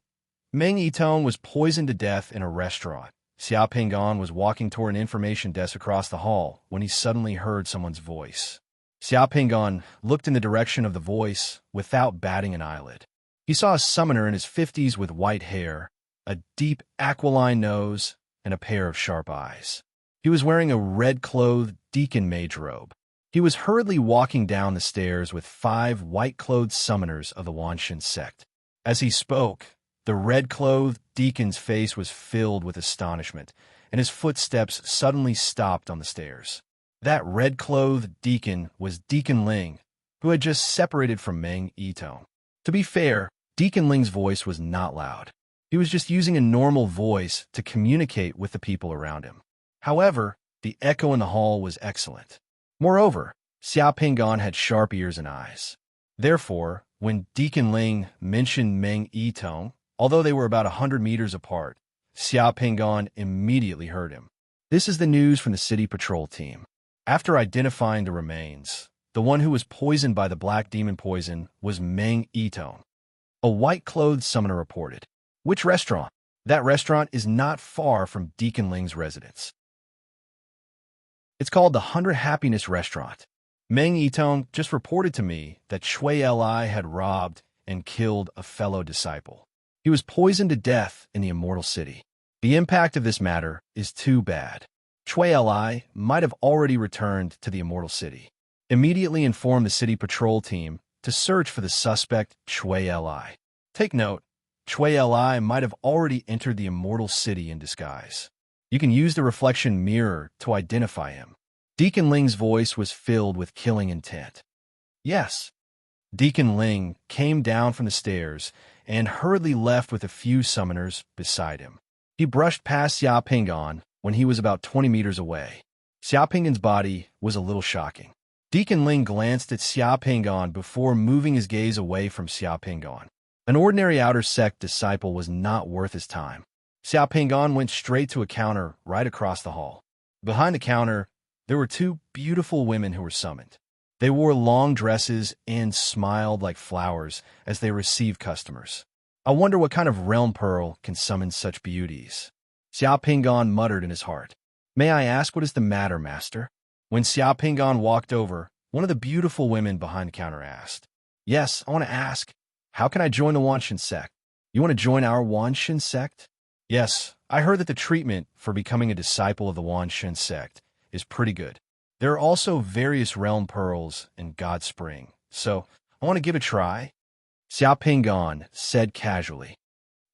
Meng Yitong was poisoned to death in a restaurant. Xia Pingan was walking toward an information desk across the hall when he suddenly heard someone's voice. Xia Pingan looked in the direction of the voice without batting an eyelid. He saw a summoner in his 50s with white hair, a deep aquiline nose, and a pair of sharp eyes. He was wearing a red-clothed deacon mage robe. He was hurriedly walking down the stairs with 5 white-clothed summoners of the Wanshin sect. As he spoke, the red-clothed deacon's face was filled with astonishment, and his footsteps suddenly stopped on the stairs. That red-clothed deacon was Deacon Ling, who had just separated from Meng Yitong. To be fair, Deacon Ling's voice was not loud. He was just using a normal voice to communicate with the people around him. However, the echo in the hall was excellent. Moreover, Xia Pingan had sharp ears and eyes. Therefore, when Deacon Ling mentioned Meng Yitong, although they were about 100 meters apart, Xia Pingon immediately heard him. This is the news from the city patrol team. After identifying the remains, the one who was poisoned by the black demon poison was Meng Yitong. A white-clothed summoner reported. Which restaurant? That restaurant is not far from Deacon Ling's residence. It's called the 100 Happiness Restaurant. Meng Yitong just reported to me that Chui Li had robbed and killed a fellow disciple. He was poisoned to death in the Immortal City. The impact of this matter is too bad. Chui Li might have already returned to the Immortal City. Immediately inform the city patrol team to search for the suspect Chui Li. Take note, Chui Li might have already entered the Immortal City in disguise. You can use the reflection mirror to identify him. Deacon Ling's voice was filled with killing intent. Yes. Deacon Ling came down from the stairs and hurriedly left with a few summoners beside him. He brushed past Xia Pingon when he was about 20 meters away. Xia Pingon's body was a little shocking. Deacon Ling glanced at Xia Pingon before moving his gaze away from Xia Pingon. An ordinary outer sect disciple was not worth his time. Xia Pingon went straight to a counter right across the hall. Behind the counter, there were two beautiful women who were summoned. They wore long dresses and smiled like flowers as they received customers. I wonder what kind of realm pearl can summon such beauties. Xia Pingon muttered in his heart. May I ask what is the matter, master? When Xia Pingon walked over, one of the beautiful women behind the counter asked. Yes, I want to ask, how can I join the Wanshin sect? You want to join our Wanshin sect? Yes, I heard that the treatment for becoming a disciple of the Wanshin sect is pretty good. There are also various realm pearls in God Spring, so I want to give it a try. Xia Pingon said casually.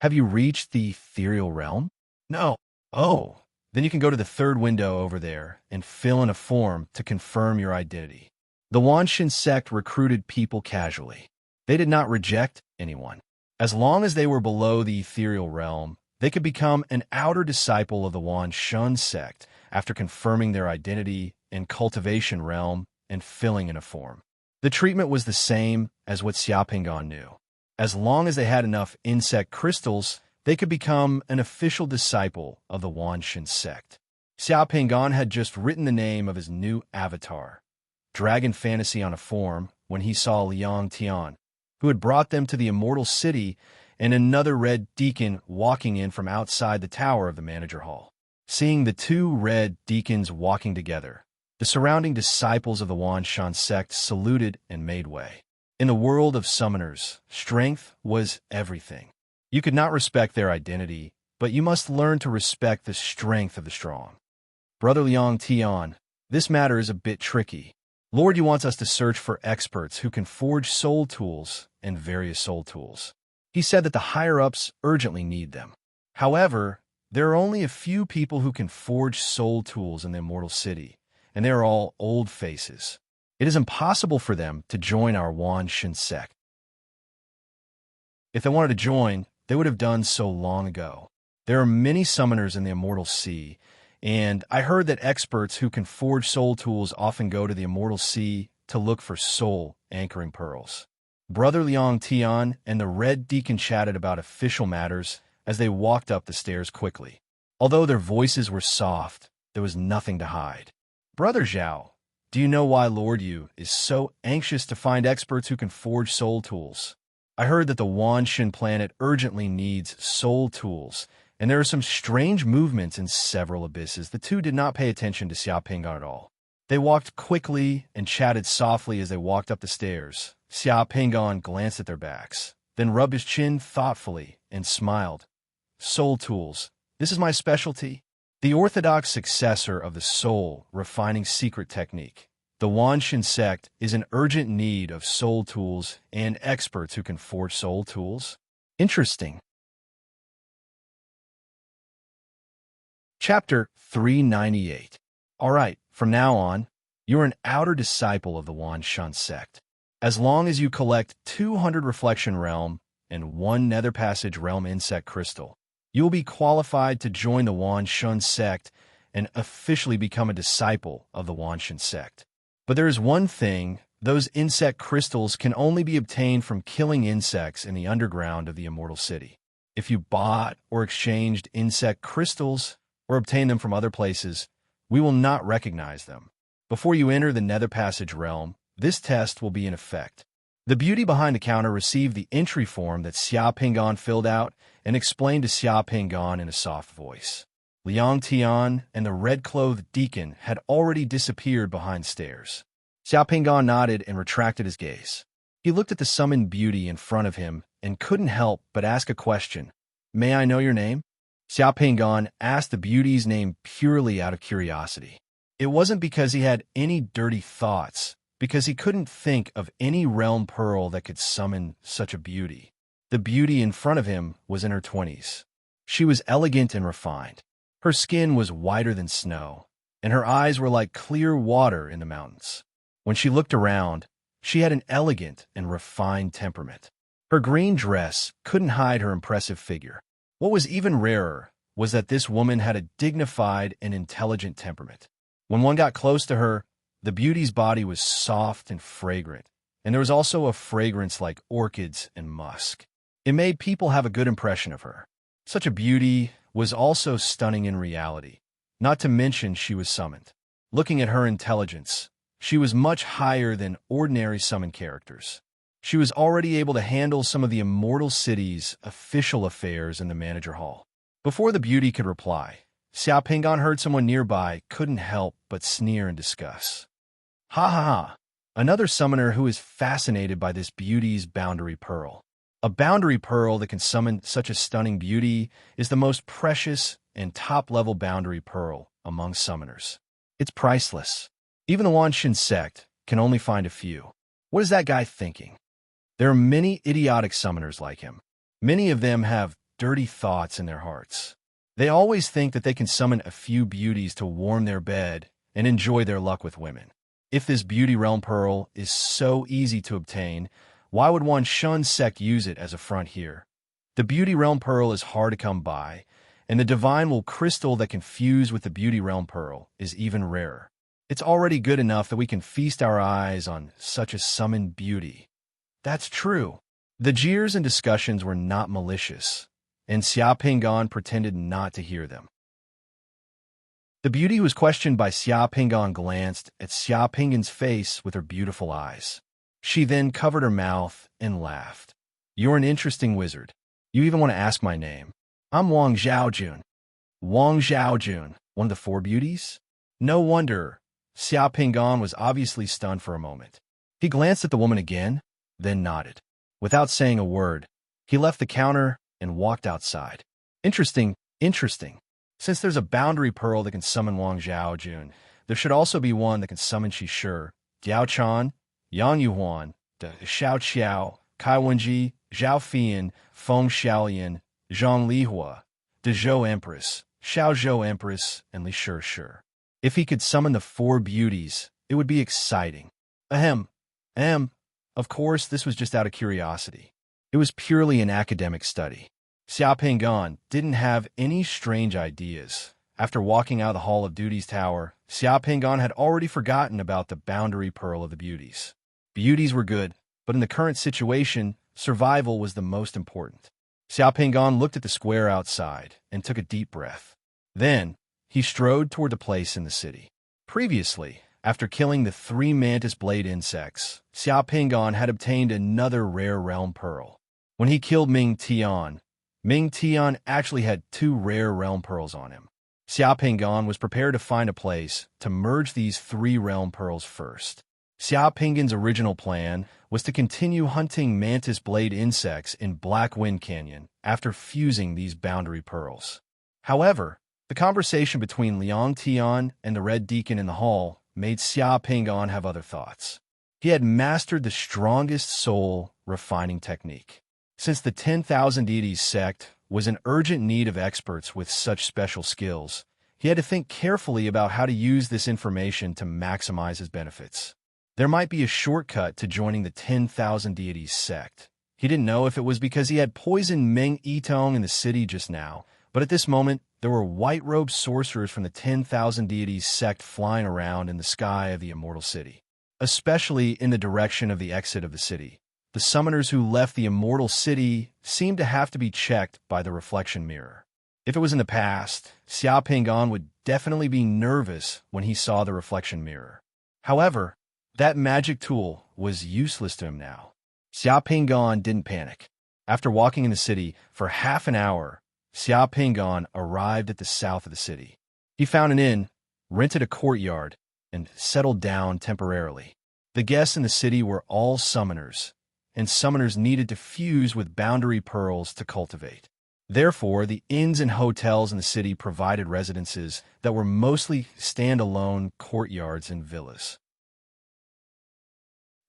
Have you reached the ethereal realm? No. Oh, then you can go to the third window over there and fill in a form to confirm your identity. The Wanshin sect recruited people casually. They did not reject anyone. As long as they were below the ethereal realm, they could become an outer disciple of the Wanshin sect after confirming their identity in cultivation realm and filling in a form. The treatment was the same as what Xia Pingon knew. As long as they had enough insect crystals, they could become an official disciple of the Wanshin sect. Xia Pingon had just written the name of his new avatar, Dragon Fantasy, on a form when he saw Liang Tian, who had brought them to the Immortal City, and another red deacon walking in from outside the tower of the manager hall. Seeing the two red deacons walking together, the surrounding disciples of the Wanshan sect saluted and made way. In the world of summoners, strength was everything. You could not respect their identity, but you must learn to respect the strength of the strong. Brother Liang Tian, this matter is a bit tricky. Lord Yu wants us to search for experts who can forge soul tools and various soul tools. He said that the higher-ups urgently need them. However, there are only a few people who can forge soul tools in the Immortal City, and they are all old faces. It is impossible for them to join our Wanshin sect. If they wanted to join, they would have done so long ago. There are many summoners in the Immortal Sea, and I heard that experts who can forge soul tools often go to the Immortal Sea to look for soul anchoring pearls. Brother Liang Tian and the Red Deacon chatted about official matters as they walked up the stairs quickly. Although their voices were soft, there was nothing to hide. Brother Zhao, do you know why Lord Yu is so anxious to find experts who can forge soul tools? I heard that the Wanshin planet urgently needs soul tools, and there are some strange movements in several abysses. The two did not pay attention to Xia Pingon at all. They walked quickly and chatted softly as they walked up the stairs. Xia Pingon glanced at their backs, then rubbed his chin thoughtfully and smiled. Soul tools. This is my specialty. The orthodox successor of the soul refining secret technique. The Wanshin sect is in urgent need of soul tools and experts who can forge soul tools. Interesting. Chapter 398. All right, from now on, you are an outer disciple of the Wanshan sect. As long as you collect 200 Reflection Realm and 1 Nether Passage Realm Insect Crystal, you will be qualified to join the Wanshan sect and officially become a disciple of the Wanshan sect. But there is one thing Those insect crystals can only be obtained from killing insects in the underground of the immortal city. If you bought or exchanged insect crystals or obtained them from other places, we will not recognize them. Before you enter the Nether Passage realm, this test will be in effect. The beauty behind the counter received the entry form that Xia Pingan filled out and explained to Xia Pingan in a soft voice. Liang Tian and the red-clothed deacon had already disappeared behind stairs. Xia Pingan nodded and retracted his gaze. He looked at the summoned beauty in front of him and couldn't help but ask a question. "May I know your name?" Xia Pingan asked the beauty's name purely out of curiosity. It wasn't because he had any dirty thoughts, because he couldn't think of any realm pearl that could summon such a beauty. The beauty in front of him was in her 20s. She was elegant and refined. Her skin was whiter than snow, and her eyes were like clear water in the mountains. When she looked around, she had an elegant and refined temperament. Her green dress couldn't hide her impressive figure. What was even rarer was that this woman had a dignified and intelligent temperament. When one got close to her, the beauty's body was soft and fragrant, and there was also a fragrance like orchids and musk. It made people have a good impression of her. Such a beauty was also stunning in reality, not to mention she was summoned. Looking at her intelligence, she was much higher than ordinary summoned characters. She was already able to handle some of the immortal city's official affairs in the manager hall. Before the beauty could reply, Xia Pingan heard someone nearby couldn't help but sneer in disgust. Ha ha ha! Another summoner who is fascinated by this beauty's boundary pearl. A boundary pearl that can summon such a stunning beauty is the most precious and top-level boundary pearl among summoners. It's priceless. Even the Wanshin sect can only find a few. What is that guy thinking? There are many idiotic summoners like him. Many of them have dirty thoughts in their hearts. They always think that they can summon a few beauties to warm their bed and enjoy their luck with women. If this beauty realm pearl is so easy to obtain, why would one shun sect use it as a front here? The beauty realm pearl is hard to come by, and the divine will crystal that can fuse with the beauty realm pearl is even rarer. It's already good enough that we can feast our eyes on such a summoned beauty. That's true. The jeers and discussions were not malicious, and Xia Pingan pretended not to hear them. The beauty who was questioned by Xia Pingan glanced at Xia Pingan's face with her beautiful eyes. She then covered her mouth and laughed. "You're an interesting wizard. You even want to ask my name. I'm Wang Zhaojun." Wang Zhaojun, one of the four beauties? No wonder. Xia Pingan was obviously stunned for a moment. He glanced at the woman again, then nodded. Without saying a word, he left the counter and walked outside. Interesting. Since there's a boundary pearl that can summon Wang Zhaojun, there should also be one that can summon Shishir, Diao Chan, Yang Yuhuan, De Xiao Qiao, Kai Wenji, Zhao Fian, Feng Xiaolian, Zhang Lihua, De Zhou Empress, Xiao Zhou Empress, and Li Shi. If he could summon the four beauties, it would be exciting. Of course, this was just out of curiosity. It was purely an academic study. Xia Pingan didn't have any strange ideas. After walking out of the Hall of Duty's tower, Xia Pingan had already forgotten about the boundary pearl of the beauties. Beauties were good, but in the current situation, survival was the most important. Xia Pingan looked at the square outside and took a deep breath. Then, he strode toward the place in the city. Previously, after killing the 3 mantis blade insects, Xia Pingan had obtained another rare realm pearl. When he killed Ming Tian actually had 2 rare realm pearls on him. Xia Pingan was prepared to find a place to merge these 3 realm pearls first. Xia Pingan's original plan was to continue hunting mantis blade insects in Black Wind Canyon after fusing these boundary pearls. However, the conversation between Liang Tian and the Red Deacon in the hall made Xia Pingan have other thoughts. He had mastered the strongest soul refining technique. Since the 10,000 Deities sect was in urgent need of experts with such special skills, he had to think carefully about how to use this information to maximize his benefits. There might be a shortcut to joining the 10,000 Deities sect. He didn't know if it was because he had poisoned Meng Yitong in the city just now, but at this moment, there were white-robed sorcerers from the 10,000 Deities sect flying around in the sky of the immortal city. especially in the direction of the exit of the city. The summoners who left the immortal city seemed to have to be checked by the reflection mirror. If it was in the past, Xiao Pingan would definitely be nervous when he saw the reflection mirror. However, that magic tool was useless to him now. Xiao Pingan didn't panic. After walking in the city for half an hour, Xiao Pingan arrived at the south of the city. He found an inn, rented a courtyard, and settled down temporarily. The guests in the city were all summoners, and summoners needed to fuse with boundary pearls to cultivate. Therefore, the inns and hotels in the city provided residences that were mostly standalone courtyards and villas.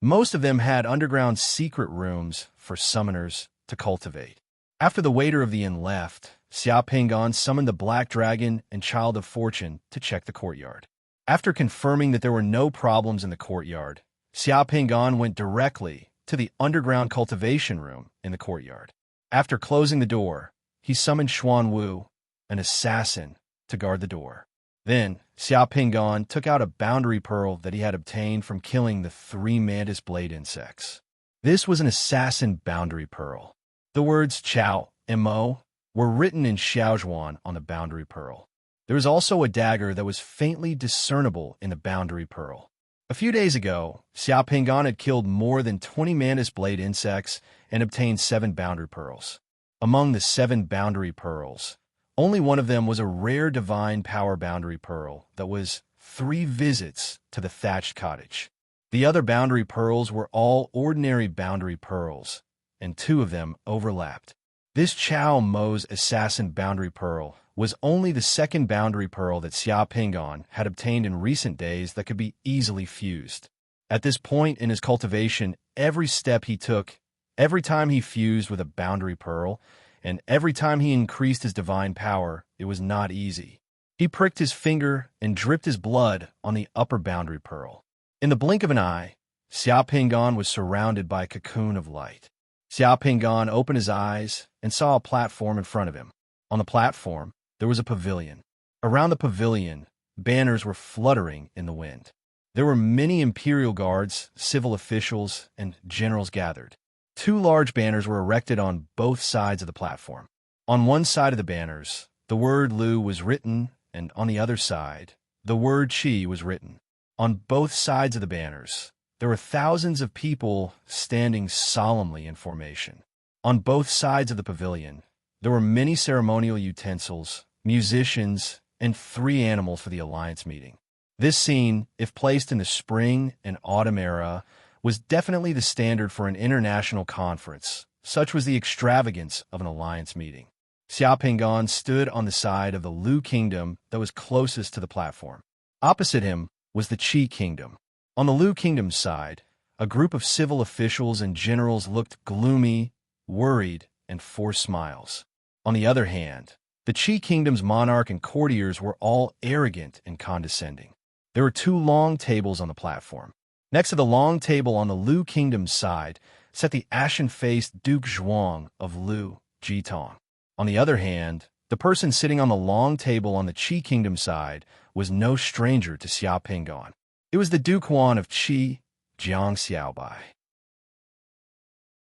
Most of them had underground secret rooms for summoners to cultivate. After the waiter of the inn left, Xiao Pingan summoned the Black Dragon and Child of Fortune to check the courtyard. After confirming that there were no problems in the courtyard, Xiao Pingan went directly to the underground cultivation room in the courtyard. After closing the door, he summoned Xuan Wu, an assassin, to guard the door. Then, Xiao Pingan took out a boundary pearl that he had obtained from killing the 3 mantis blade insects. This was an assassin boundary pearl. The words Chao and Mo were written in Xiaozhuan on the boundary pearl. There was also a dagger that was faintly discernible in the boundary pearl. A few days ago, Xiao Pingan had killed more than 20 mantis blade insects and obtained 7 boundary pearls. Among the 7 boundary pearls, only one of them was a rare divine power boundary pearl that was 3 visits to the thatched cottage. The other boundary pearls were all ordinary boundary pearls, and 2 of them overlapped. This Chao Mo's assassin boundary pearl was only the 2nd boundary pearl that Xiao Pingan had obtained in recent days that could be easily fused. At this point in his cultivation, every step he took, every time he fused with a boundary pearl, and every time he increased his divine power, it was not easy. He pricked his finger and dripped his blood on the upper boundary pearl. In the blink of an eye, Xiao Pingan was surrounded by a cocoon of light. Xiao Pingan opened his eyes and saw a platform in front of him. On the platform, there was a pavilion. Around the pavilion, banners were fluttering in the wind. There were many imperial guards, civil officials, and generals gathered. 2 large banners were erected on both sides of the platform. On one side of the banners, the word Lu was written, and on the other side, the word Qi was written. On both sides of the banners, there were thousands of people standing solemnly in formation. On both sides of the pavilion, there were many ceremonial utensils, musicians, and 3 animals for the alliance meeting. This scene, if placed in the spring and autumn era, was definitely the standard for an international conference. Such was the extravagance of an alliance meeting. Xiao Pingan stood on the side of the Lu kingdom that was closest to the platform. Opposite him was the Qi kingdom. On the Lu kingdom's side, a group of civil officials and generals looked gloomy, worried, and forced smiles. On the other hand, the Qi kingdom's monarch and courtiers were all arrogant and condescending. There were 2 long tables on the platform. Next to the long table on the Lu kingdom's side sat the ashen-faced Duke Zhuang of Lu, Jitong. On the other hand, the person sitting on the long table on the Qi kingdom side was no stranger to Xiao Pingan. It was the Duke Huan of Qi, Jiang Xiaobai.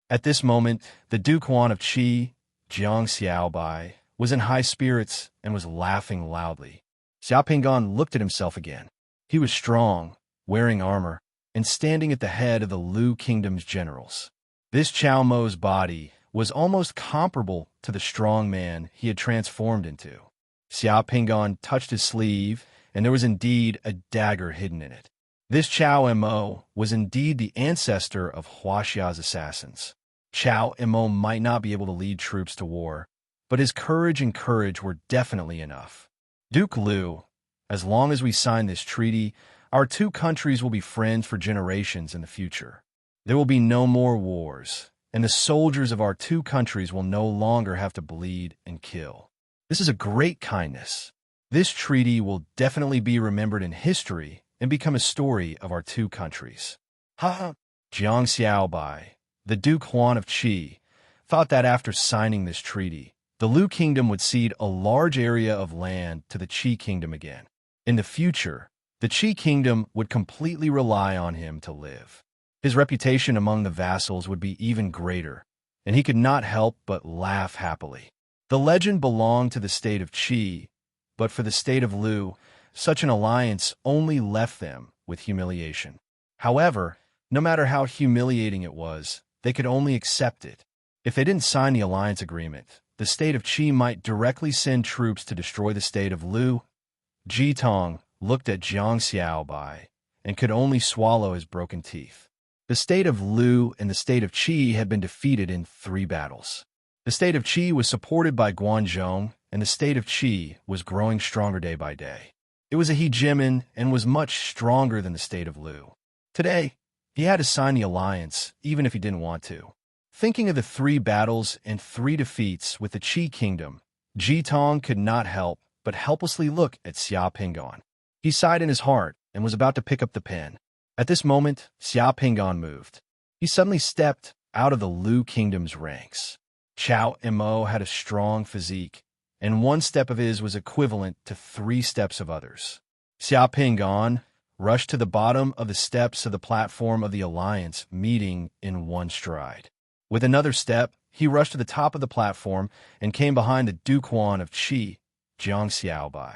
At this moment, the Duke Huan of Qi, Jiang Xiaobai, was in high spirits and was laughing loudly. Xiao Pingan looked at himself again. He was strong, wearing armor, and standing at the head of the Lu kingdom's generals. This Chao Mo's body was almost comparable to the strong man he had transformed into. Xiao Pingan touched his sleeve, and there was indeed a dagger hidden in it. This Chao Mo was indeed the ancestor of Huaxia's assassins. Chao Mo might not be able to lead troops to war, but his courage and courage were definitely enough. Duke Lu, as long as we sign this treaty, our 2 countries will be friends for generations in the future. There will be no more wars, and the soldiers of our 2 countries will no longer have to bleed and kill. This is a great kindness. This treaty will definitely be remembered in history and become a story of our 2 countries. Ha! Jiang Xiaobai, the Duke Huan of Qi, thought that after signing this treaty, the Lu kingdom would cede a large area of land to the Qi kingdom again. In the future, The Qi kingdom would completely rely on him to live. His reputation among the vassals would be even greater, and he could not help but laugh happily. The legend belonged to the state of Qi, but for the state of Lu, such an alliance only left them with humiliation. However, no matter how humiliating it was, they could only accept it. If they didn't sign the alliance agreement, the state of Qi might directly send troops to destroy the state of Lu. Jitong looked at Jiang Xiaobai and could only swallow his broken teeth. The state of Lu and the state of Qi had been defeated in 3 battles. The state of Qi was supported by Guanzhong, and the state of Qi was growing stronger day by day. It was a hegemon and was much stronger than the state of Lu. Today, he had to sign the alliance, even if he didn't want to. Thinking of the 3 battles and 3 defeats with the Qi kingdom, Jitong could not help but helplessly look at Xia Pingon. He sighed in his heart and was about to pick up the pen. At this moment, Xia Pingon moved. He suddenly stepped out of the Lu kingdom's ranks. Chao Mo had a strong physique, and 1 step of his was equivalent to 3 steps of others. Xia Pingon rushed to the bottom of the steps of the platform of the alliance meeting in 1 stride. With another step, he rushed to the top of the platform and came behind the Duquan of Qi, Jiang Xiaobai.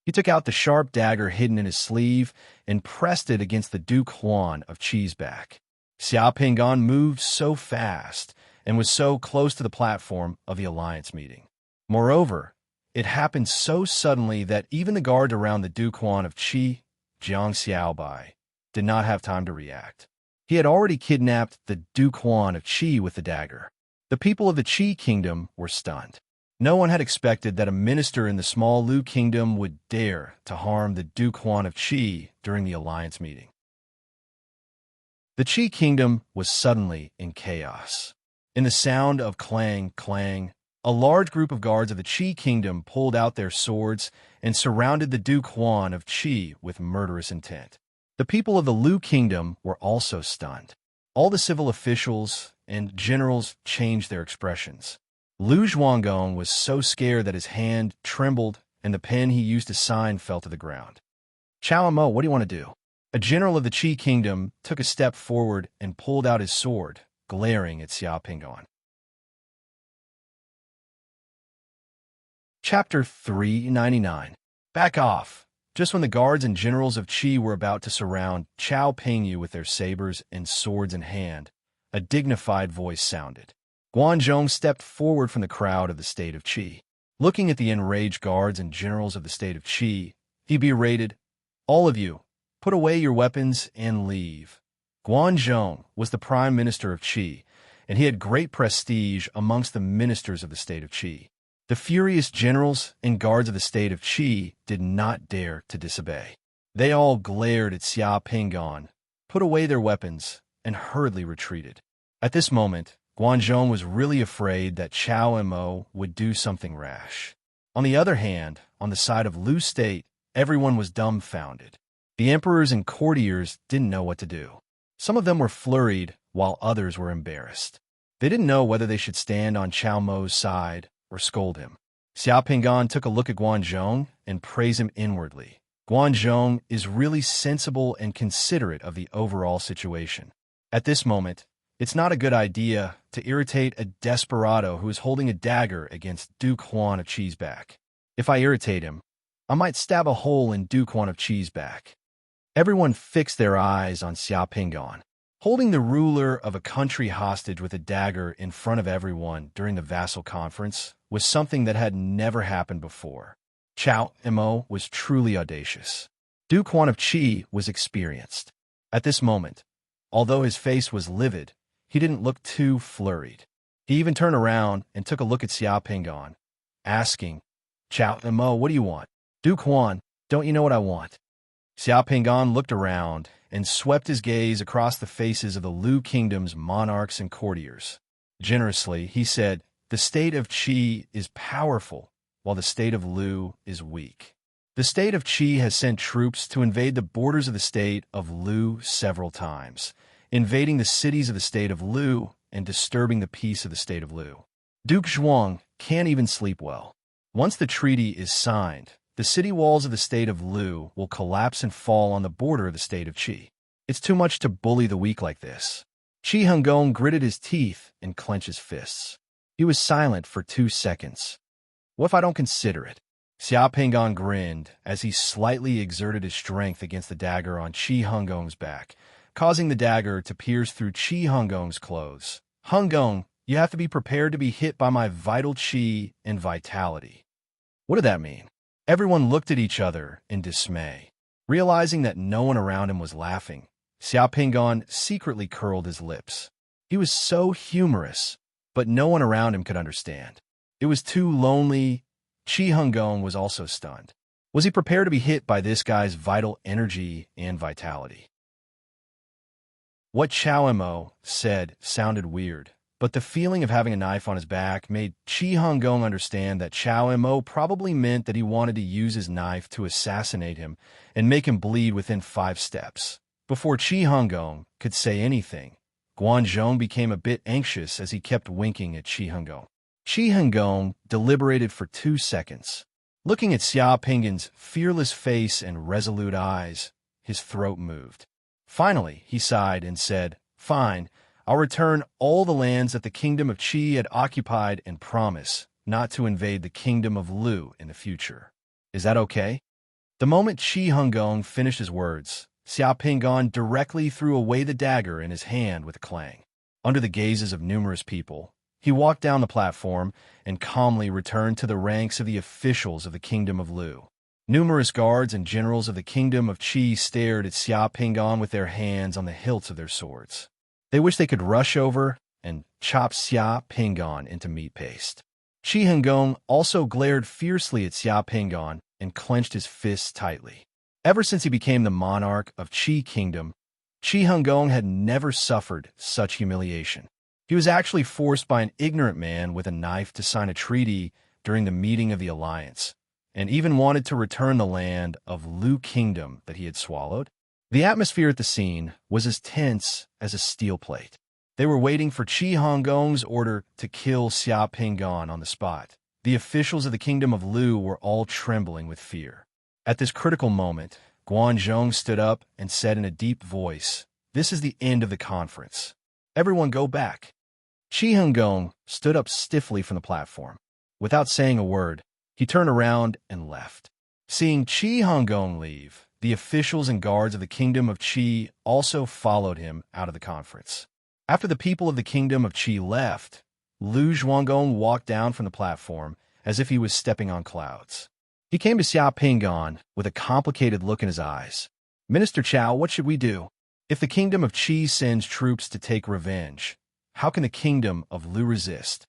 He took out the sharp dagger hidden in his sleeve and pressed it against the Duquan of Qi's back. Xia Pingon moved so fast and was so close to the platform of the alliance meeting. Moreover, it happened so suddenly that even the guard around the Duquan of Qi, Jiang Xiaobai, did not have time to react. He had already kidnapped the Duquan of Qi with the dagger. The people of the Qi kingdom were stunned. No one had expected that a minister in the small Lu kingdom would dare to harm the Duquan of Qi during the alliance meeting. The Qi kingdom was suddenly in chaos. In the sound of clang, clang, a large group of guards of the Qi kingdom pulled out their swords and surrounded the Duquan of Qi with murderous intent. The people of the Lu kingdom were also stunned. All the civil officials and generals changed their expressions. Lu Zhuanggong was so scared that his hand trembled and the pen he used to sign fell to the ground. Chao Mo, what do you want to do? A general of the Qi kingdom took a step forward and pulled out his sword, glaring at Xia Pingon. Chapter 399. Back off. Just when the guards and generals of Qi were about to surround Chao Pingyu with their sabers and swords in hand, a dignified voice sounded. Guanzhong stepped forward from the crowd of the state of Qi. Looking at the enraged guards and generals of the state of Qi, he berated, "All of you, put away your weapons and leave." Guanzhong was the prime minister of Qi, and he had great prestige amongst the ministers of the state of Qi. The furious generals and guards of the state of Qi did not dare to disobey. They all glared at Xia Pingon, put away their weapons, and hurriedly retreated. At this moment, Guanzhong was really afraid that Chao Mo would do something rash. On the other hand, on the side of Lu's state, everyone was dumbfounded. The emperors and courtiers didn't know what to do. Some of them were flurried, while others were embarrassed. They didn't know whether they should stand on Chao Mo's side or scold him. Xia Pingon took a look at Guanzhong and praised him inwardly. Guanzhong is really sensible and considerate of the overall situation. At this moment, it's not a good idea to irritate a desperado who is holding a dagger against Duke Huan of Qi's back. If I irritate him, I might stab a hole in Duke Huan of Qi's back. Everyone fixed their eyes on Xia Pingon. Holding the ruler of a country hostage with a dagger in front of everyone during the vassal conference was something that had never happened before. Chao Mo was truly audacious. Duke Huan of Qi was experienced. At this moment, although his face was livid, he didn't look too flurried. He even turned around and took a look at Xia Pingon, asking, "Chao Mo, what do you want?" "Duke Huan, don't you know what I want?" Xia Pingon looked around and swept his gaze across the faces of the Lu Kingdom's monarchs and courtiers. Generously, he said, "The state of Qi is powerful, while the state of Lu is weak. The state of Qi has sent troops to invade the borders of the state of Lu several times, invading the cities of the state of Lu and disturbing the peace of the state of Lu. Duke Zhuang can't even sleep well. Once the treaty is signed, the city walls of the state of Lu will collapse and fall on the border of the state of Qi. It's too much to bully the weak like this. Qi Hengong gritted his teeth and clenched his fists. He was silent for 2 seconds. What if I don't consider it? Xia Pingon grinned as he slightly exerted his strength against the dagger on Qi Hengong's back, causing the dagger to pierce through Qi Hengong's clothes. Hengong, you have to be prepared to be hit by my vital qi and vitality. What did that mean? Everyone looked at each other in dismay. Realizing that no one around him was laughing, Xia Pingon secretly curled his lips. He was so humorous, but no one around him could understand. It was too lonely. Qi Hengong was also stunned. Was he prepared to be hit by this guy's vital energy and vitality? What Chao Mo said sounded weird, but the feeling of having a knife on his back made Qi Hengong understand that Chao Mo probably meant that he wanted to use his knife to assassinate him and make him bleed within 5 steps. Before Qi Hengong could say anything, Guanzhong became a bit anxious as he kept winking at Qi Hengong. Qi Hengong deliberated for 2 seconds. Looking at Xia Pingon's fearless face and resolute eyes, his throat moved. Finally, he sighed and said, "Fine, I'll return all the lands that the kingdom of Qi had occupied and promise not to invade the kingdom of Lu in the future. Is that okay?" The moment Qi Hengong finished his words, Xia Pingon directly threw away the dagger in his hand with a clang. Under the gazes of numerous people, he walked down the platform and calmly returned to the ranks of the officials of the kingdom of Lu. Numerous guards and generals of the kingdom of Qi stared at Xia Pingon with their hands on the hilts of their swords. They wished they could rush over and chop Xia Pingon into meat paste. Qi Hengong also glared fiercely at Xia Pingon and clenched his fists tightly. Ever since he became the monarch of Qi Kingdom, Qi Hengong had never suffered such humiliation. He was actually forced by an ignorant man with a knife to sign a treaty during the meeting of the alliance, and even wanted to return the land of Lu Kingdom that he had swallowed. The atmosphere at the scene was as tense as a steel plate. They were waiting for Qi Hengong's order to kill Xia Pingon on the spot. The officials of the kingdom of Lu were all trembling with fear. At this critical moment, Guanzhong stood up and said in a deep voice, "This is the end of the conference. Everyone go back." Qi Hengong stood up stiffly from the platform. Without saying a word, he turned around and left. Seeing Qi Hengong leave, the officials and guards of the kingdom of Qi also followed him out of the conference. After the people of the kingdom of Qi left, Lu Zhuanggong walked down from the platform as if he was stepping on clouds. He came to Xia Pingon with a complicated look in his eyes. "Minister Chao, what should we do? If the kingdom of Qi sends troops to take revenge, how can the kingdom of Lu resist?"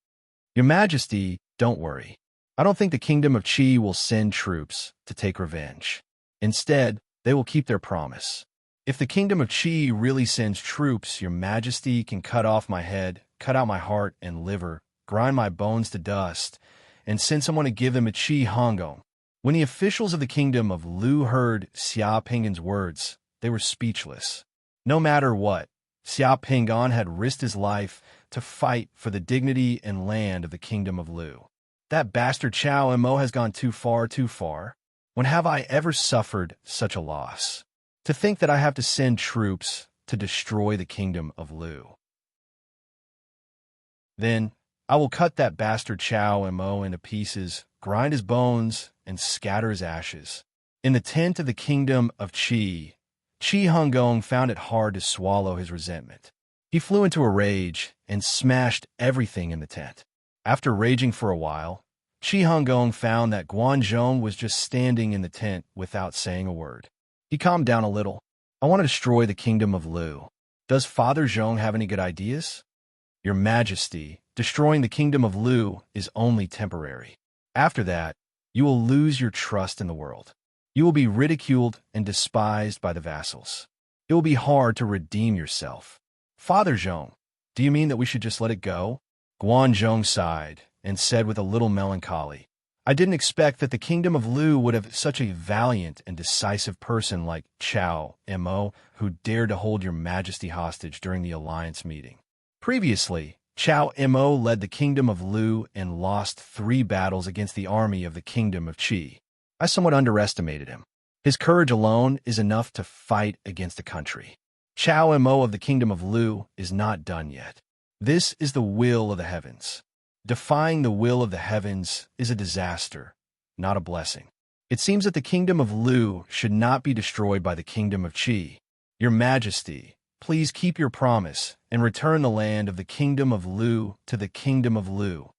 "Your Majesty, don't worry. I don't think the kingdom of Qi will send troops to take revenge. Instead, they will keep their promise. If the kingdom of Qi really sends troops, Your Majesty can cut off my head, cut out my heart and liver, grind my bones to dust, and send someone to give them a Qi Hengong." When the officials of the kingdom of Lu heard Xia Pingon's words, they were speechless. No matter what, Xia Pingon had risked his life to fight for the dignity and land of the kingdom of Lu. That bastard Chao Mo has gone too far, too far. When have I ever suffered such a loss? To think that I have to send troops to destroy the kingdom of Lu. Then I will cut that bastard Chao Mo into pieces, grind his bones, and scatter his ashes. In the tent of the kingdom of Qi, Qi Hengong found it hard to swallow his resentment. He flew into a rage and smashed everything in the tent. After raging for a while, Qi Hengong found that Guanzhong was just standing in the tent without saying a word. He calmed down a little. "I want to destroy the kingdom of Lu. Does Father Zhong have any good ideas?" "Your Majesty, destroying the kingdom of Lu is only temporary. After that, you will lose your trust in the world. You will be ridiculed and despised by the vassals. It will be hard to redeem yourself." "Father Zhong, do you mean that we should just let it go?" Guanzhong sighed and said with a little melancholy, "I didn't expect that the kingdom of Lu would have such a valiant and decisive person like Chao Mo, who dared to hold Your Majesty hostage during the alliance meeting. Previously, Chao Mo led the kingdom of Lu and lost 3 battles against the army of the kingdom of Qi. I somewhat underestimated him. His courage alone is enough to fight against a country. Chao Mo of the Kingdom of Lu is not done yet. This is the will of the heavens. Defying the will of the heavens is a disaster, not a blessing. It seems that the Kingdom of Lu should not be destroyed by the Kingdom of Qi. Your Majesty, please keep your promise and return the land of the Kingdom of Lu to the Kingdom of Lu.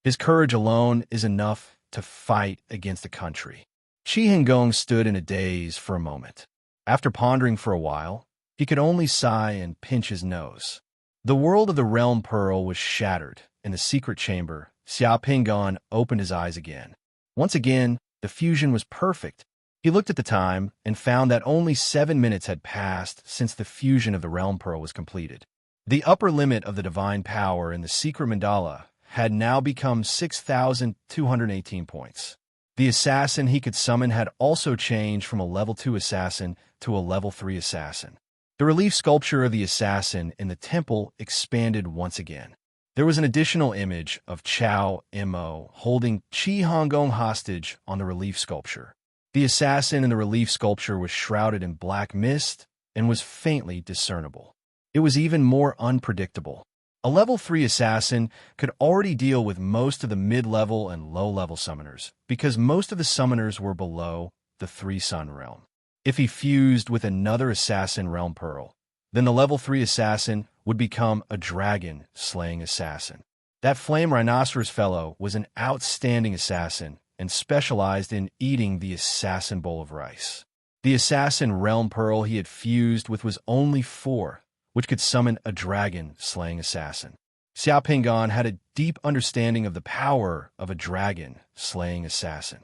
His courage alone is enough to fight against a country. Qi Hengong stood in a daze for a moment. After pondering for a while, he could only sigh and pinch his nose. The world of the Realm Pearl was shattered. In the secret chamber, Xia Pingon opened his eyes again. Once again, the fusion was perfect. He looked at the time and found that only 7 minutes had passed since the fusion of the Realm Pearl was completed. The upper limit of the divine power in the secret mandala had now become 6,218 points. The assassin he could summon had also changed from a level 2 assassin to a level 3 assassin. The relief sculpture of the assassin in the temple expanded once again. There was an additional image of Chao Mo holding Qi Hongong hostage on the relief sculpture. The assassin in the relief sculpture was shrouded in black mist and was faintly discernible. It was even more unpredictable. A level 3 assassin could already deal with most of the mid-level and low-level summoners because most of the summoners were below the 3-sun realm. If he fused with another assassin Realm Pearl, then the level 3 assassin would become a dragon-slaying assassin. That flame rhinoceros fellow was an outstanding assassin and specialized in eating the assassin bowl of rice. The assassin Realm Pearl he had fused with was only 4, which could summon a dragon-slaying assassin. Xia Pingon had a deep understanding of the power of a dragon-slaying assassin.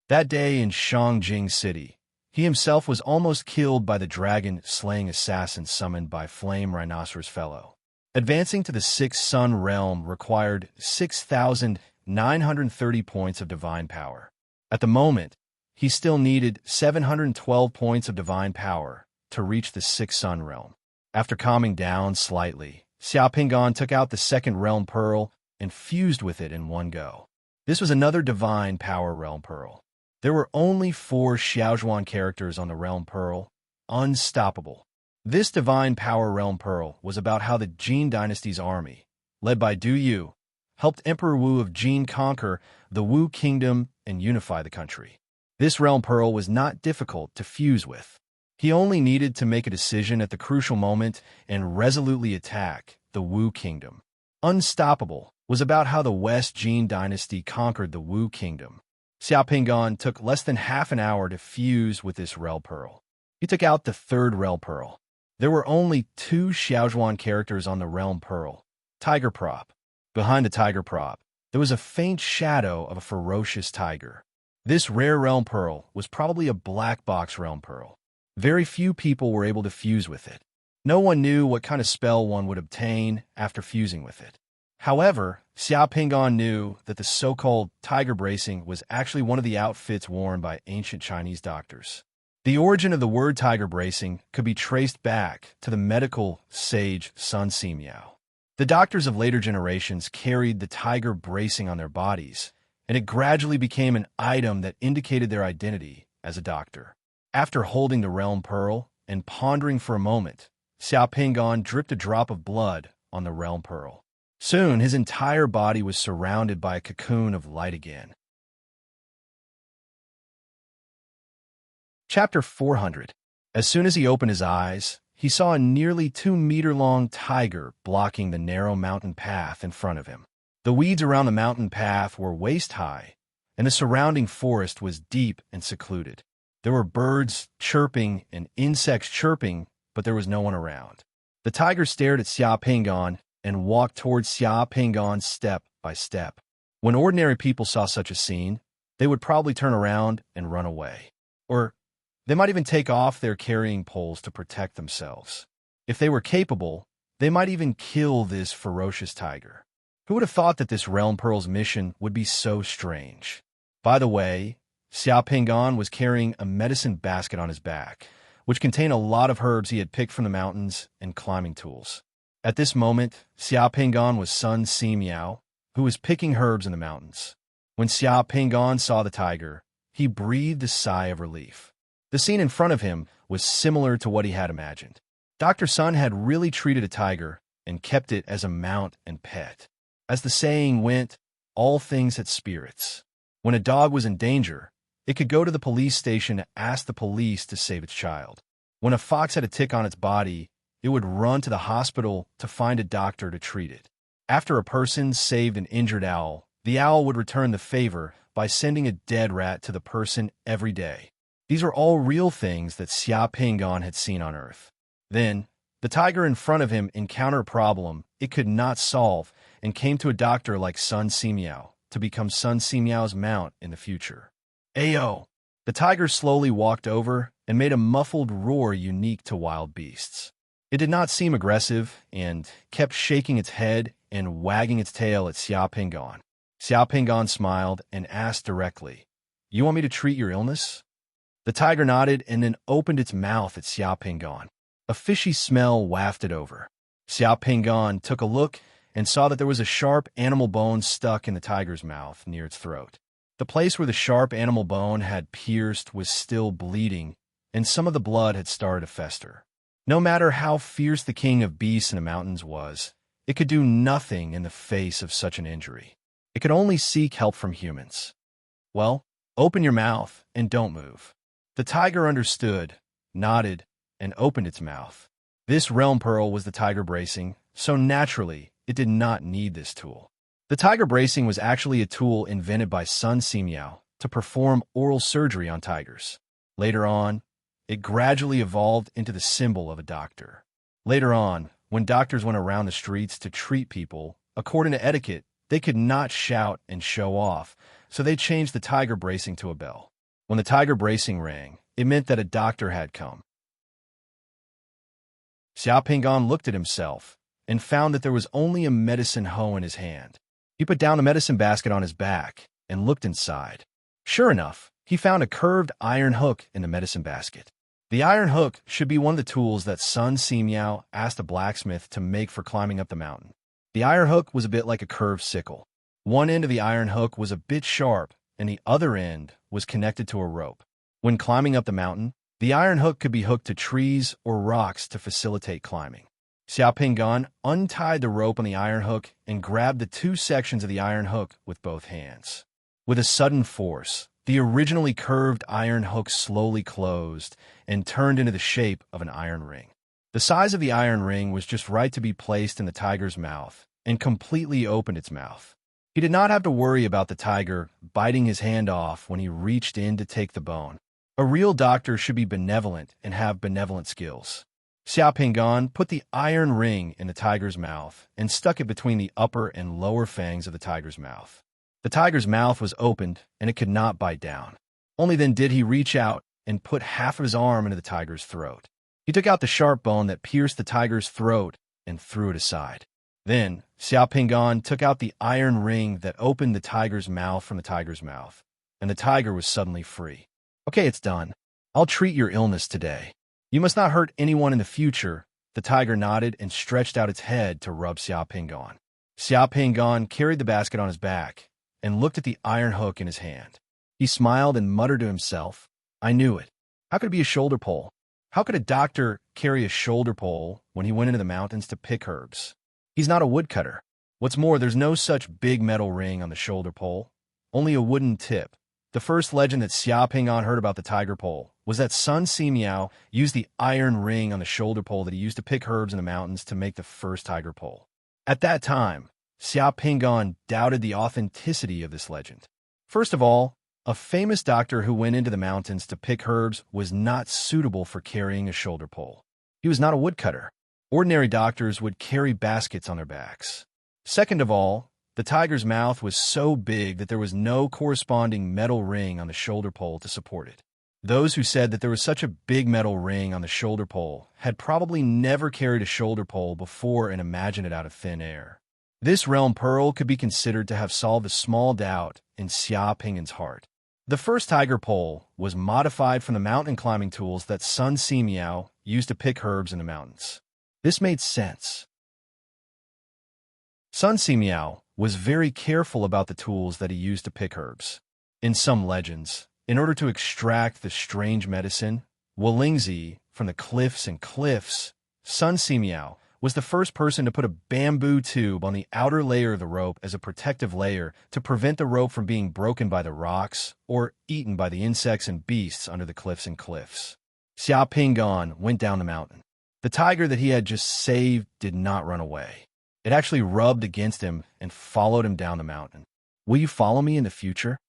That day in Shangjing City, he himself was almost killed by the dragon-slaying assassin summoned by Flame Rhinoceros Fellow. Advancing to the 6th Sun Realm required 6,930 points of divine power. At the moment, he still needed 712 points of divine power to reach the 6th Sun Realm. After calming down slightly, Xia Pingon took out the 2nd Realm Pearl and fused with it in one go. This was another divine power Realm Pearl. There were only 4 Xiaozhuan characters on the Realm Pearl, unstoppable. This divine power Realm Pearl was about how the Jin Dynasty's army, led by Du Yu, helped Emperor Wu of Jin conquer the Wu Kingdom and unify the country. This Realm Pearl was not difficult to fuse with. He only needed to make a decision at the crucial moment and resolutely attack the Wu Kingdom. Unstoppable was about how the West Jin Dynasty conquered the Wu Kingdom. Xia Pingon took less than half an hour to fuse with this Realm Pearl. He took out the 3rd Realm Pearl. There were only 2 Xiaozhuan characters on the Realm Pearl. Tiger Prop. Behind the Tiger Prop, there was a faint shadow of a ferocious tiger. This rare Realm Pearl was probably a black box Realm Pearl. Very few people were able to fuse with it. No one knew what kind of spell one would obtain after fusing with it. However, Xia Pingon knew that the so-called tiger bracing was actually one of the outfits worn by ancient Chinese doctors. The origin of the word tiger bracing could be traced back to the medical sage Sun Simiao. The doctors of later generations carried the tiger bracing on their bodies, and it gradually became an item that indicated their identity as a doctor. After holding the Realm Pearl and pondering for a moment, Xia Pingon dripped a drop of blood on the Realm Pearl. Soon, his entire body was surrounded by a cocoon of light again. Chapter 400. As soon as he opened his eyes, he saw a nearly 2-meter-long tiger blocking the narrow mountain path in front of him. The weeds around the mountain path were waist-high, and the surrounding forest was deep and secluded. There were birds chirping and insects chirping, but there was no one around. The tiger stared at Xia Pingon and walked towards Xia Pingon step by step. When ordinary people saw such a scene, they would probably turn around and run away. Or they might even take off their carrying poles to protect themselves. If they were capable, they might even kill this ferocious tiger. Who would have thought that this Realm Pearl's mission would be so strange? By the way, Xia Pingon was carrying a medicine basket on his back, which contained a lot of herbs he had picked from the mountains and climbing tools. At this moment, Xia Pingon was Sun Simiao, who was picking herbs in the mountains. When Xia Pingon saw the tiger, he breathed a sigh of relief. The scene in front of him was similar to what he had imagined. Dr. Sun had really treated a tiger and kept it as a mount and pet. As the saying went, all things had spirits. When a dog was in danger, it could go to the police station to ask the police to save its child. When a fox had a tick on its body, it would run to the hospital to find a doctor to treat it. After a person saved an injured owl, the owl would return the favor by sending a dead rat to the person every day. These were all real things that Xia Pingon had seen on Earth. Then, the tiger in front of him encountered a problem it could not solve and came to a doctor like Sun Simiao to become Sun Simiao's mount in the future. Ayo! The tiger slowly walked over and made a muffled roar unique to wild beasts. It did not seem aggressive and kept shaking its head and wagging its tail at Xia Pingon. Xia Pingon smiled and asked directly, "You want me to treat your illness?" The tiger nodded and then opened its mouth at Xia Pingon. A fishy smell wafted over. Xia Pingon took a look and saw that there was a sharp animal bone stuck in the tiger's mouth near its throat. The place where the sharp animal bone had pierced was still bleeding, and some of the blood had started to fester. No matter how fierce the king of beasts in the mountains was, it could do nothing in the face of such an injury. It could only seek help from humans. "Well, open your mouth and don't move." The tiger understood, nodded, and opened its mouth. This realm pearl was the tiger bracing, so naturally, it did not need this tool. The tiger bracing was actually a tool invented by Sun Simiao to perform oral surgery on tigers. Later on, it gradually evolved into the symbol of a doctor. Later on, when doctors went around the streets to treat people, according to etiquette, they could not shout and show off, so they changed the tiger bracing to a bell. When the tiger bracing rang, it meant that a doctor had come. Xia Pingon looked at himself and found that there was only a medicine hoe in his hand. He put down the medicine basket on his back and looked inside. Sure enough, he found a curved iron hook in the medicine basket. The iron hook should be one of the tools that Sun Simiao asked a blacksmith to make for climbing up the mountain. The iron hook was a bit like a curved sickle. One end of the iron hook was a bit sharp, and the other end was connected to a rope. When climbing up the mountain, the iron hook could be hooked to trees or rocks to facilitate climbing. Xia Pingon untied the rope on the iron hook and grabbed the two sections of the iron hook with both hands. With a sudden force, the originally curved iron hook slowly closed and turned into the shape of an iron ring. The size of the iron ring was just right to be placed in the tiger's mouth and completely opened its mouth. He did not have to worry about the tiger biting his hand off when he reached in to take the bone. A real doctor should be benevolent and have benevolent skills. Xia Pingon put the iron ring in the tiger's mouth and stuck it between the upper and lower fangs of the tiger's mouth. The tiger's mouth was opened and it could not bite down. Only then did he reach out and put half of his arm into the tiger's throat. He took out the sharp bone that pierced the tiger's throat and threw it aside. Then, Xia Pingon took out the iron ring that opened the tiger's mouth from the tiger's mouth, and the tiger was suddenly free. "Okay, it's done. I'll treat your illness today. You must not hurt anyone in the future." The tiger nodded and stretched out its head to rub Xia Pingon. Xia Pingon carried the basket on his back and looked at the iron hook in his hand. He smiled and muttered to himself, "I knew it. How could it be a shoulder pole? How could a doctor carry a shoulder pole when he went into the mountains to pick herbs? He's not a woodcutter. What's more, there's no such big metal ring on the shoulder pole, only a wooden tip." The first legend that Xia Pingon heard about the tiger pole was that Sun Simiao used the iron ring on the shoulder pole that he used to pick herbs in the mountains to make the first tiger pole. At that time, Xia Pingon doubted the authenticity of this legend. First of all, a famous doctor who went into the mountains to pick herbs was not suitable for carrying a shoulder pole. He was not a woodcutter. Ordinary doctors would carry baskets on their backs. Second of all, the tiger's mouth was so big that there was no corresponding metal ring on the shoulder pole to support it. Those who said that there was such a big metal ring on the shoulder pole had probably never carried a shoulder pole before and imagined it out of thin air. This realm pearl could be considered to have solved a small doubt in Xia Pingon's heart. The first tiger pole was modified from the mountain climbing tools that Sun Simiao used to pick herbs in the mountains. This made sense. Sun Simiao was very careful about the tools that he used to pick herbs. In some legends, in order to extract the strange medicine, Wolingzi, from the cliffs and cliffs, Sun Simiao, was the first person to put a bamboo tube on the outer layer of the rope as a protective layer to prevent the rope from being broken by the rocks or eaten by the insects and beasts under the cliffs and cliffs. Xia Pingon went down the mountain. The tiger that he had just saved did not run away. It actually rubbed against him and followed him down the mountain. "Will you follow me in the future?"